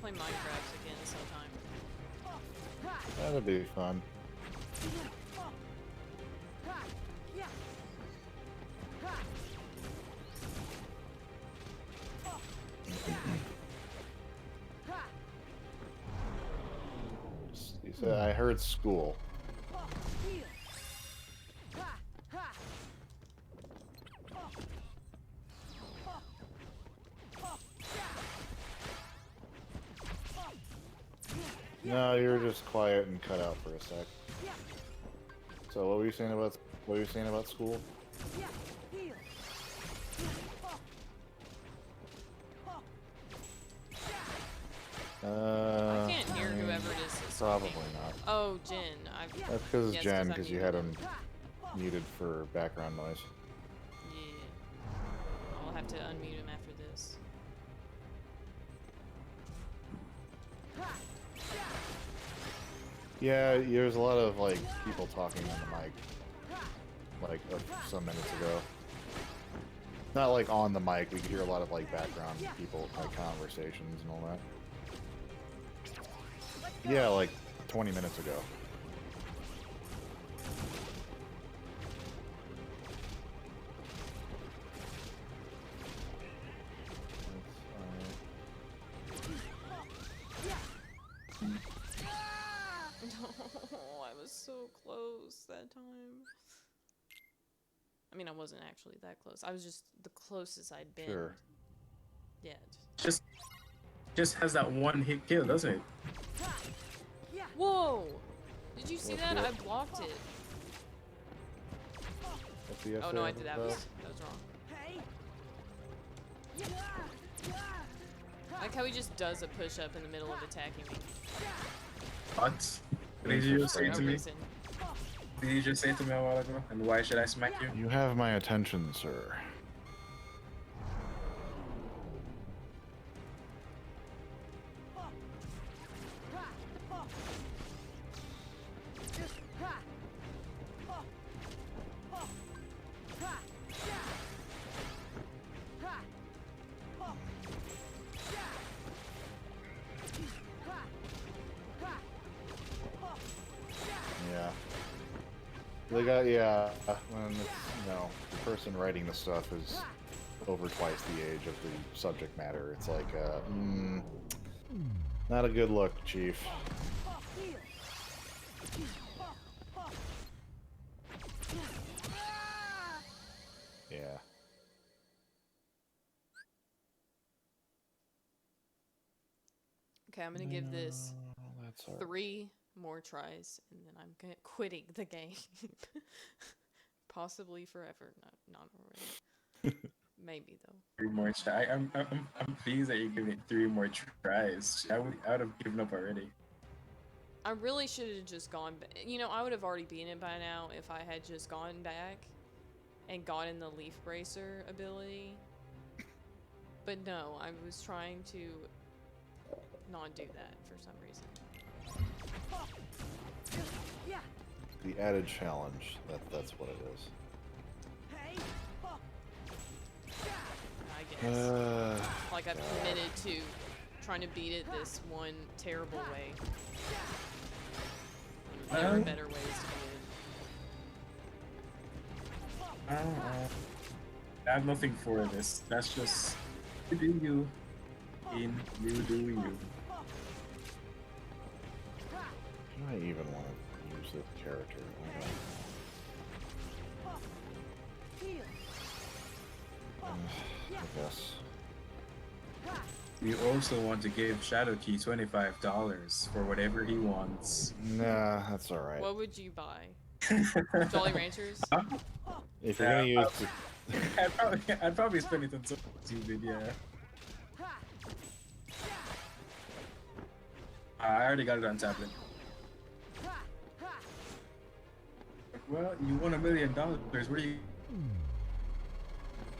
play Minecraft again sometime. That'd be fun. You said I heard school. No, you were just quiet and cut out for a sec. So what were you saying about school? I can't hear whoever it is that's Probably speaking. not. Oh, Jen. That's because it's Jen, I because you muted had him muted for background noise. Yeah. I'll have to unmute him after this. Yeah, there's a lot of like people talking on the mic, like some minutes ago. Not like on the mic, we could hear a lot of like background people, like conversations and all that. Yeah, like 20 minutes ago. Oh, I was so close that time. I mean, I wasn't actually that close. I was just the closest I'd been. Sure. Yet. Just has that one hit kill, doesn't it? Whoa! Did you see What's that? the- I blocked it. What's the Oh no, I essay did that. about? That was wrong. I like how he just does a push-up in the middle of attacking me. What? Did you just say For to no me? reason. Did you just say to me a while ago? And why should I smack you? You have my attention, sir. Yeah. They got, yeah, when it's, you know, the person writing the stuff is over twice the age of the subject matter. It's like, not a good look, Chief. Yeah. Okay, I'm gonna give this That's all right. 3 more tries, and then I'm quitting the game. Possibly forever. Not already. Maybe though. 3 more tries. I'm pleased that you're giving it 3 more tries. I would have given up already. I really should have just gone back. You know, I would have already beaten it by now if I had just gone back and gotten the Leaf Bracer ability. But no, I was trying to not do that for some reason. The added challenge, that's what it is. I guess. Like I've committed to trying to beat it this one terrible way. There are better ways to beat it. I have nothing for this. That's just you do you. You do you. Do I even want to use this character? I guess. We also want to give Shadowkey $25 for whatever he wants. Nah, that's alright. What would you buy? Jolly Ranchers? If you're gonna use I'd probably spend it on something, yeah. I already got it on tablet. Well, you won $1 million. What are you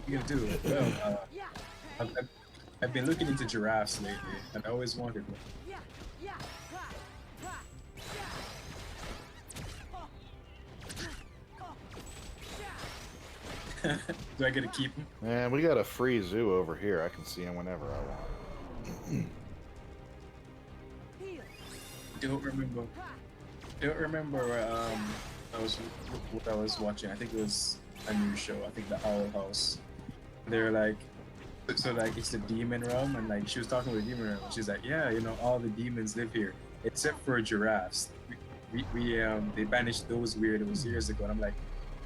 gonna do? Well, I've been looking into giraffes lately, and I always wanted one. Do I get to keep him? Man, we got a free zoo over here. I can see him whenever I want. don't remember. Don't remember. I was what I was watching. I think it was a new show. I think the Owl House. They're like, so like it's the demon realm, and like she was talking with the demon realm. She's like, yeah, you know, all the demons live here except for giraffes. We they banished those weirdos years ago. And I'm like,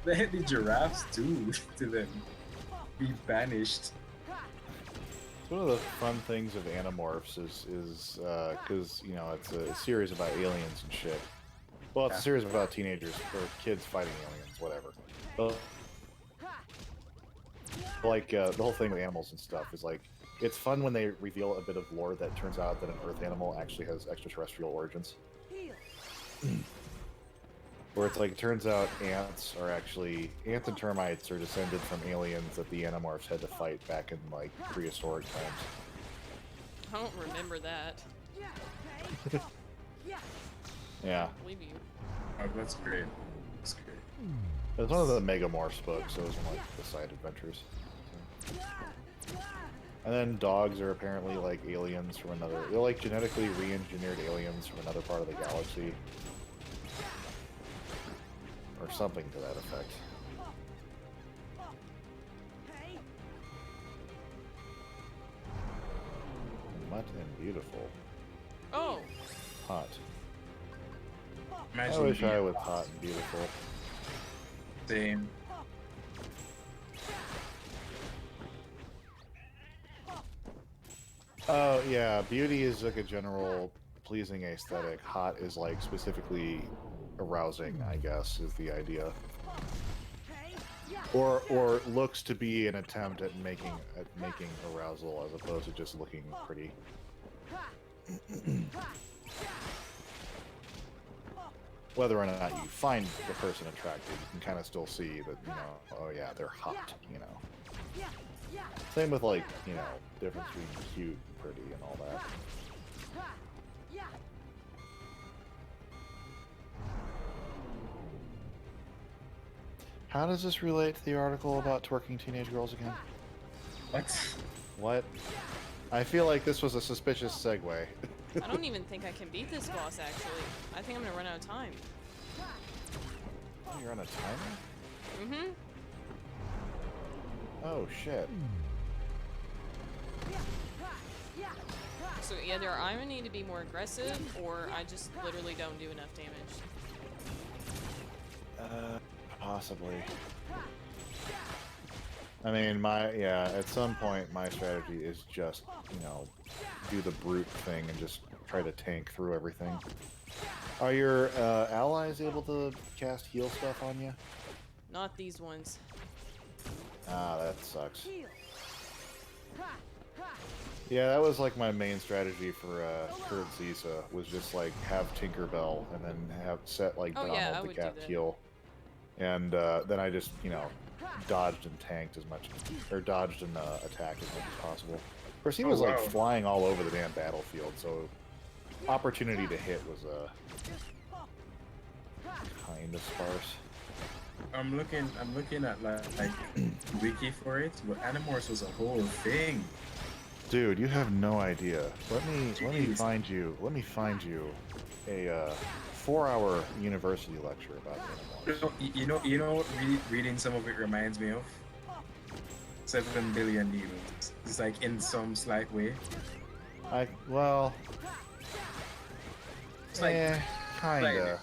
the heck did giraffes do to them? Be banished. One of the fun things of Animorphs is because you know it's a series about aliens and shit. Well, it's a series about teenagers or kids fighting aliens, whatever. But, like the whole thing with animals and stuff is like it's fun when they reveal a bit of lore that turns out that an Earth animal actually has extraterrestrial origins. Where it's like, it turns out ants and termites are descended from aliens that the Animorphs had to fight back in, like, prehistoric times. I don't remember that. Yeah. I believe you. Oh, that's great. That's great. It was one of the Megamorphs books, so it was one of, like, the side adventures. So. And then dogs are apparently, like, aliens from another... They're, like, genetically re-engineered aliens from another part of the galaxy. Or something to that effect. Mutt and beautiful. Oh! Hot. Imagine I wish I was hot and beautiful. Same. Oh, yeah, beauty is like a general pleasing aesthetic. Hot is like specifically arousing, I guess, is the idea. Or looks to be an attempt at making arousal as opposed to just looking pretty. Whether or not you find the person attractive, you can kind of still see that, you know, oh yeah, they're hot, you know. Same with, like, you know, difference between cute and pretty and all that. How does this relate to the article about twerking teenage girls again? What? What? I feel like this was a suspicious segue. I don't even think I can beat this boss, actually. I think I'm gonna run out of time. Oh, you're on a timer? Mm-hmm. Oh, shit. So either I'm gonna need to be more aggressive, or I just literally don't do enough damage. Possibly. I mean, at some point, my strategy is just, you know, do the brute thing and just try to tank through everything. Are your allies able to cast heal stuff on you? Not these ones. Ah, that sucks. Yeah, that was like my main strategy for Kurd Zisa, was just like have Tinkerbell and then have set like Donald the cat heal. And then I just, you know, dodged and tanked as much, or dodged and attacked as much as possible. Of course, he was like flying all over the damn battlefield, so opportunity to hit was kind of sparse. I'm looking at like wiki for it, but Animorphs was a whole thing. Dude, you have no idea. Let me find you a 4-hour university lecture about Animorphs. You know what reading some of it reminds me of? 7 billion demons. It's like in some slight way. Well, it's like kinda.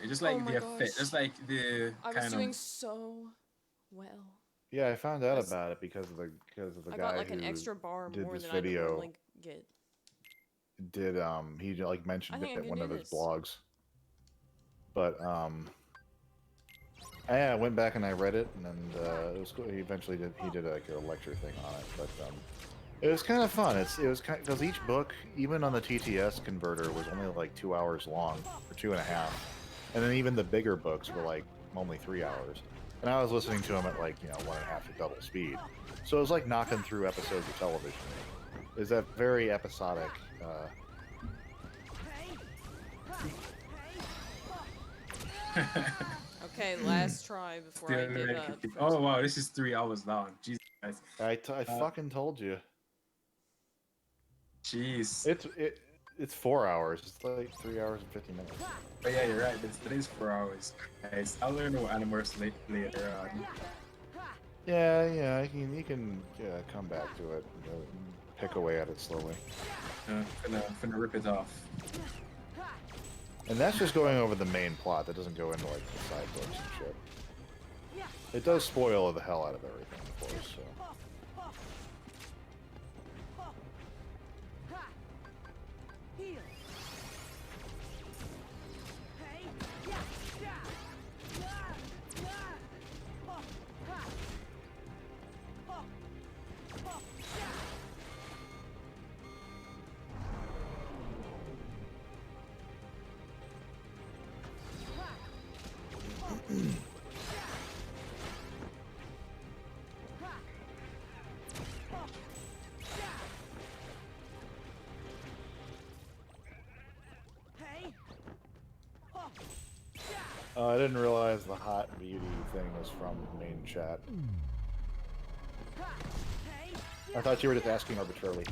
Just like the effect, just like the I was doing so well. Yeah, I found out about it because of the I guy got like who an extra bar did more this than video. I normally get. He like mentioned it in one of his this. blogs. But I went back and I read it, and it was cool. He eventually did like a lecture thing on it, but it was kind of fun. It was kind because each book, even on the TTS converter, was only like 2 hours long, or 2.5, and then even the bigger books were like only 3 hours. And I was listening to them at like 1.5 to double speed, so it was like knocking through episodes of television. Is that very episodic? Okay, last try before I give up. Oh wow, this is 3 hours long. Jesus Christ. I fucking told you. Jeez. It's 4 hours. It's like 3 hours and 50 minutes. But yeah, you're right. It is 4 hours. Guys, I'll learn what Animorphs later on. Yeah, you can come back to it. Pick away at it slowly. Finna rip it off. And that's just going over the main plot. That doesn't go into like the side books and shit. It does spoil the hell out of everything, of course. So. I didn't realize the hot beauty thing was from main chat. I thought you were just asking arbitrarily.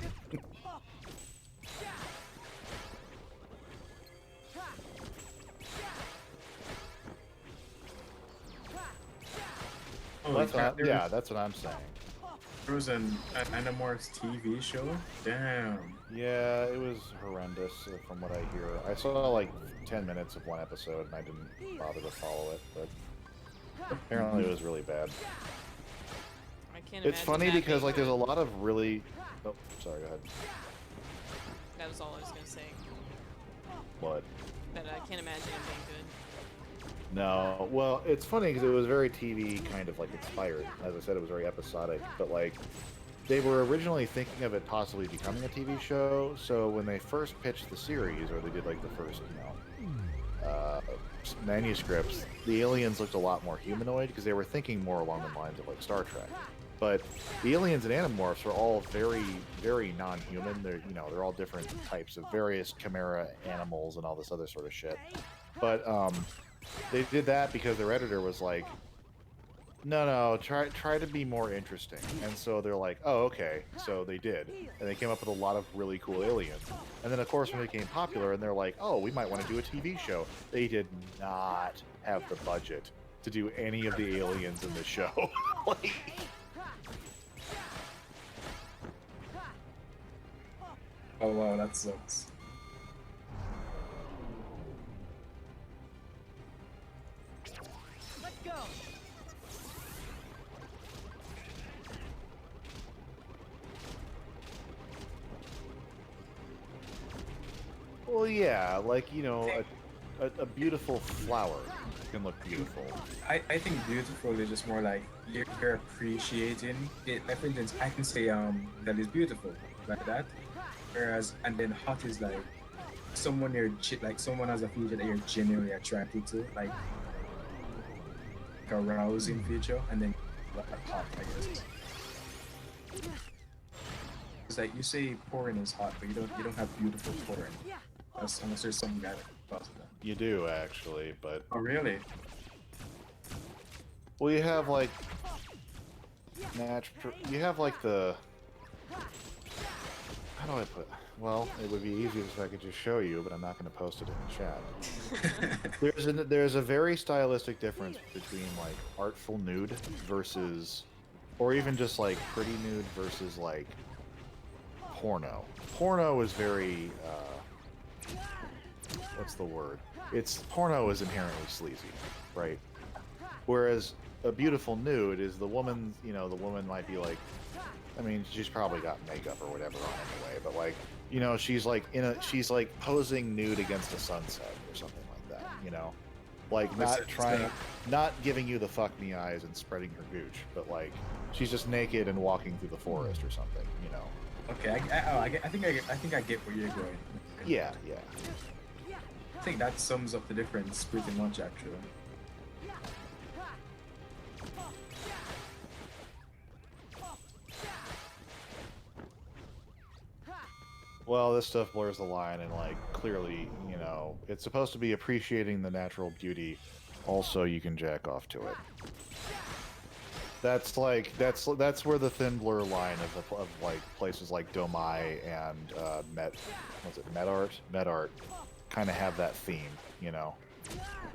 That's what I'm saying. There was an Animorphs TV show? Damn. Yeah, it was horrendous from what I hear. I saw like 10 minutes of one episode and I didn't bother to follow it, but apparently it was really bad. I can't It's funny because like there's a lot of really... Oh, sorry, go ahead. That was all I was going to say. What? But I can't imagine it being good. No, well, it's funny because it was very TV kind of like inspired. As I said, it was very episodic, but like they were originally thinking of it possibly becoming a TV show. So when they first pitched the series, or they did like the first, manuscripts, the aliens looked a lot more humanoid because they were thinking more along the lines of like Star Trek. But the aliens and Animorphs are all very, very non-human. They're they're all different types of various chimera animals and all this other sort of shit. But they did that because their editor was like, no, try to be more interesting. And so they're like, oh, okay. So they did. And they came up with a lot of really cool aliens. And then, of course, when they became popular, and they're like, oh, we might want to do a TV show. They did not have the budget to do any of the aliens in the show. Like... Oh, wow, that sucks. Well, yeah, like, a beautiful flower can look beautiful. I think beautiful is just more like you're appreciating it. Like, for instance, I can say that is beautiful, like that. Whereas, and then hot is like someone someone has a feature that you're genuinely attracted to, like a rousing feature, and then like hot, I guess. It's like you say pouring is hot, but you don't have beautiful pouring. Unless there's some guy that does that. You do, actually, but... Oh, really? Well, you have, like... You have, like, the... How do I put... Well, it would be easier if I could just show you, but I'm not going to post it in the chat. There's a very stylistic difference between, like, artful nude versus... Or even just, like, pretty nude versus, like, porno. Porno is very, what's the word? Porno is inherently sleazy, right? Whereas a beautiful nude is the woman, the woman might be like, I mean, she's probably got makeup or whatever on anyway, but like, she's like she's like posing nude against a sunset or something like that, like not giving you the fuck me eyes and spreading her gooch, but like she's just naked and walking through the forest or something, Okay, I think I get where you're going. Yeah. I think that sums up the difference pretty much, actually. Well, this stuff blurs the line, and like clearly, it's supposed to be appreciating the natural beauty. Also, you can jack off to it. That's where the thin blur line of like places like Domai and Medart kind of have that theme, you know.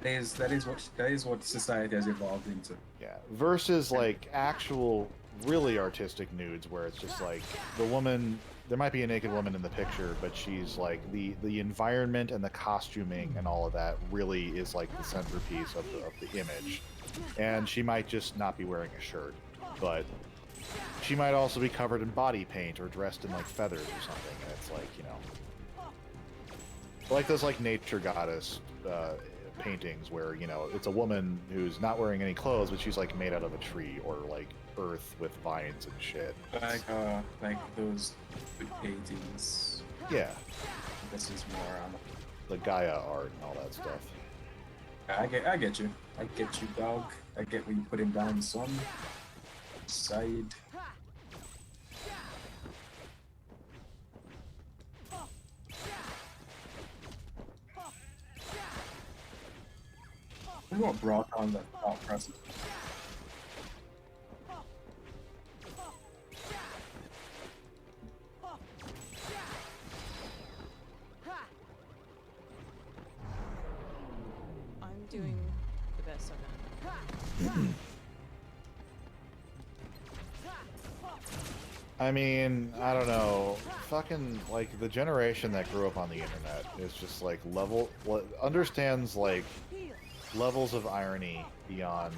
That is what society has evolved into. Yeah. Versus like actual really artistic nudes where it's just like the woman, there might be a naked woman in the picture, but she's like the environment and the costuming and all of that really is like the centerpiece of the image. And she might just not be wearing a shirt, but she might also be covered in body paint or dressed in like feathers or something. And it's like, you know, like those like nature goddess paintings where, you know, it's a woman who's not wearing any clothes, but she's like made out of a tree or like earth with vines and shit. Like those good paintings. Yeah. This is more the Gaia art and all that stuff. I get you. I get you, dog. I get when you put him down in the sun. Side. What brought on the thought process? I'm doing the best I can. I mean, I don't know. Fucking, like, the generation that grew up on the internet is just, like, understands, like, levels of irony beyond,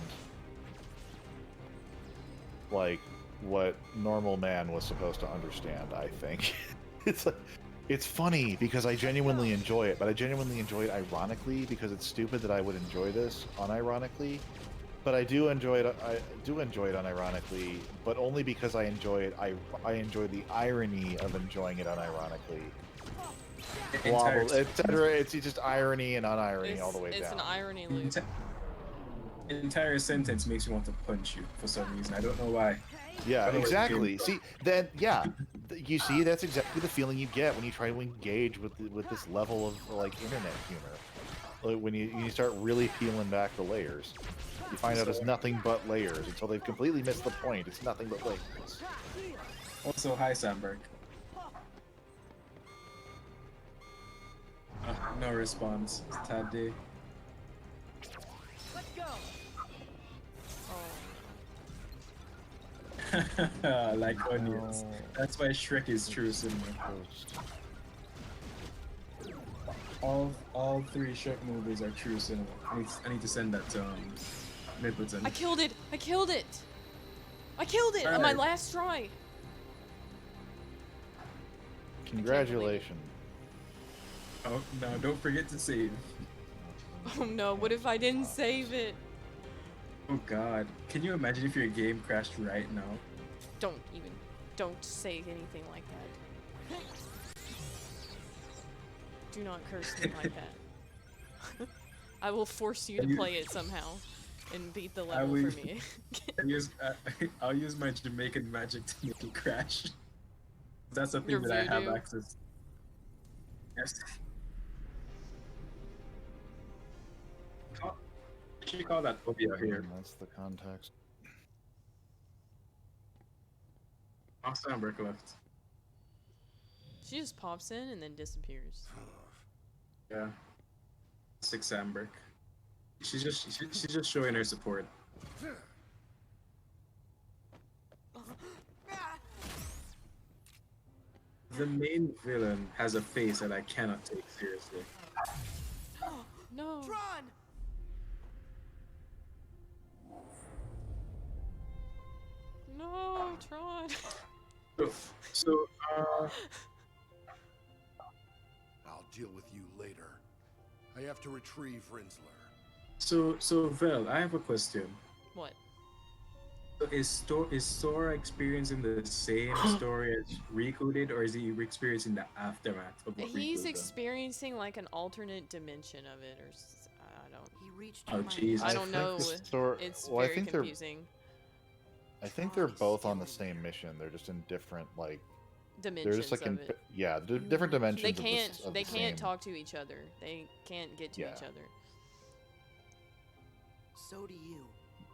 like, what normal man was supposed to understand, I think. It's funny because I genuinely enjoy it, but I genuinely enjoy it ironically because it's stupid that I would enjoy this unironically. But I do enjoy it. I do enjoy it unironically, but only because I enjoy it. I enjoy the irony of enjoying it unironically. Etc. It's just irony and unirony all the way down. It's an irony loop. Entire sentence makes me want to punch you for some reason. I don't know why. Yeah, exactly. See, then yeah, you see, that's exactly the feeling you get when you try to engage with this level of like internet humor. Like when you start really peeling back the layers. You find out it's nothing but layers until they've completely missed the point. It's nothing but layers. Also, hi, Sandberg. No response. It's Tad D. Let's go. Like onions. That's why Shrek is true cinema. All three Shrek movies are true cinema. I need to send that to Middleton. I killed it! I killed it! I killed it on my last try! Congratulations. Oh, no, don't forget to save. Oh no, what if I didn't save it? Oh god. Can you imagine if your game crashed right now? Don't say anything like that. Do not curse me like that. I will force you to play it somehow and beat the level for me. I'll use my Jamaican magic to make it crash. That's the thing that I have access. Yes. You call that phobia here? That's the context. Oh, Sandberg left. She just pops in and then disappears. Yeah. Sick Sandberg. She's just showing her support. The main villain has a face that I cannot take seriously. No. Tron! No, Tron. So, I'll deal with you later. I have to retrieve Rinsler. So Vel, I have a question. What? So is Sora experiencing the same story as Riku did, or is he experiencing the aftermath of what He's Riku experiencing like an alternate dimension of it, or I don't. He reached. Oh jeez. I don't know. It's well, very confusing. I think they're both on the same mission. They're just in different like dimensions they're just like of it. Yeah, different dimensions. They of can't the talk to each other. They can't get to each other. So do you.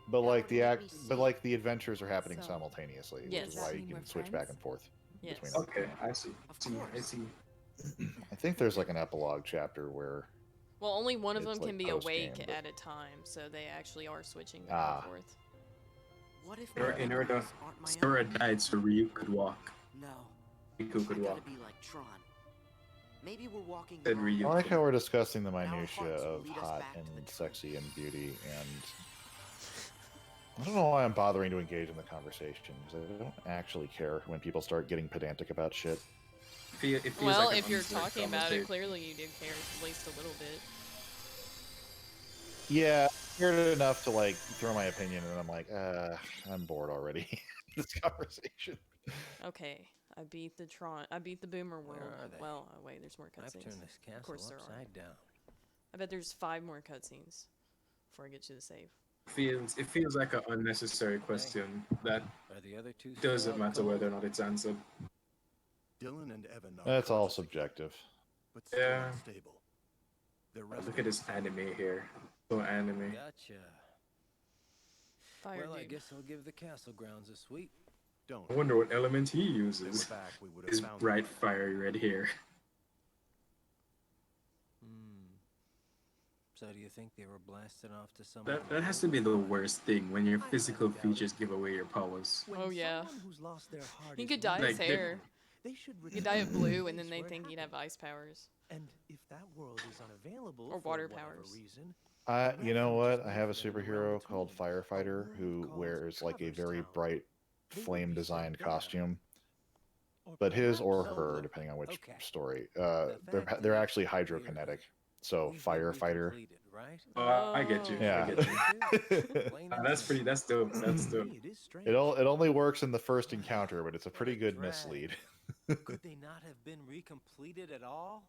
But like That would make me but see. like the adventures are happening So, simultaneously, which Yes. is does why that you mean can we're switch back friends? and forth Yes. between them. Okay, I see. Of See, I course. see. I think there's like an epilogue chapter where Well, only one of It's, them like, can be post-game, awake but- at a time, so they actually are switching back Ah. and forth. What if In my order, memories aren't my Sora own? died so Ryu could walk. No. Riku I could gotta walk. be like Tron. Maybe we're walking the Said wrong Ryu. I like how we're discussing the Our minutia hearts will of lead us hot back to and the truth. sexy and beauty, and I don't know why I'm bothering to engage in the conversation, because I don't actually care when people start getting pedantic about shit. It feels Well, like an if you're unserious talking about it, conversation. clearly you do care at least a little bit. Yeah, I cared enough to like throw my opinion, and I'm like, I'm bored already. This conversation. Okay, I beat the Tron. I beat the Boomer Where World. are they? Well, oh wait, there's more I've cutscenes. turned this Of castle course there are. upside down. I bet there's 5 more cutscenes before I get to the save. It feels like an unnecessary question that Are the other two still doesn't out matter cold? whether or not it's answered. Dylan and Evan are That's all conscious, subjective. but still Yeah. unstable. They're Look at this anime here. So anime. Gotcha. Fire Well, I dude. guess I'll give the castle grounds a sweep. Don't. I wonder what element he If they uses. were back, we would have His found bright them. fiery red hair. So do you think they were blasted off to some? That has to be the worst thing when your physical features give away your powers. Oh yeah. Who's lost their heart He is could dye his Like, they- hair. They should He could dye it return to blue, the and then place they where it think he'd have happened. ice powers. And if that world is unavailable Or for water whatever powers. reason, You know refuge is what? I made have a for them in the realm superhero called between, a Firefighter world who called wears like a Traverse very Town. bright They would flame be designed safe there. costume. Or But his or perhaps- her, depending on which Okay. story, The they're fact they're is, actually we're- hydrokinetic. So we've been Firefighter. recompleted, right? I get you. Yeah. I get you. Plain and That's pretty. That's dope. That's dope. It is strange. It only works in the first encounter, but it's a pretty good mislead. Could they not have been recompleted at all?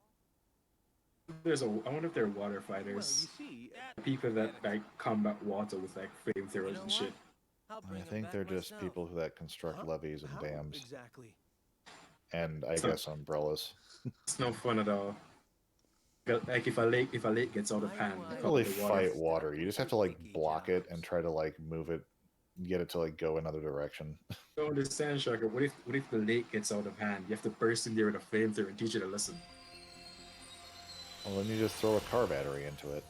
I wonder if they're water Well, you fighters. see, People that like combat water with like flamethrowers and shit. I'll I bring 'em think back they're just myself. people that construct levees and How dams, exactly? and I So- guess umbrellas. It's no fun at all. Like if a lake gets out of hand, You you can't call really the water. fight water. You just have to like block it and try to like move it, get it to like go another direction. So the sand shocker. What if the lake gets out of hand? You have to burst in there with a flamethrower and teach it a lesson. Well, then you just throw a car battery into it.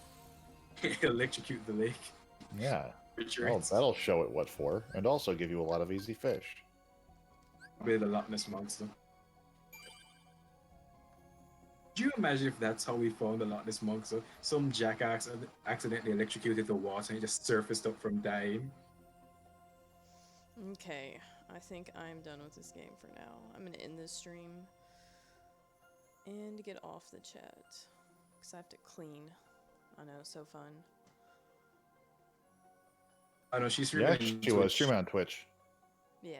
Electrocute the lake. Yeah. Sure, Well, it's that'll show it what for, and also give you a lot of easy fish. probably the Loch Ness monster. Do you imagine if that's how we found the Loch Ness monster? Some jackass accidentally electrocuted the water and it just surfaced up from dying. Okay, I think I'm done with this game for now. I'm gonna end this stream and get off the chat because I have to clean. I know, so fun. I know she's Yeah, streaming. she was streaming on Twitch. Yeah.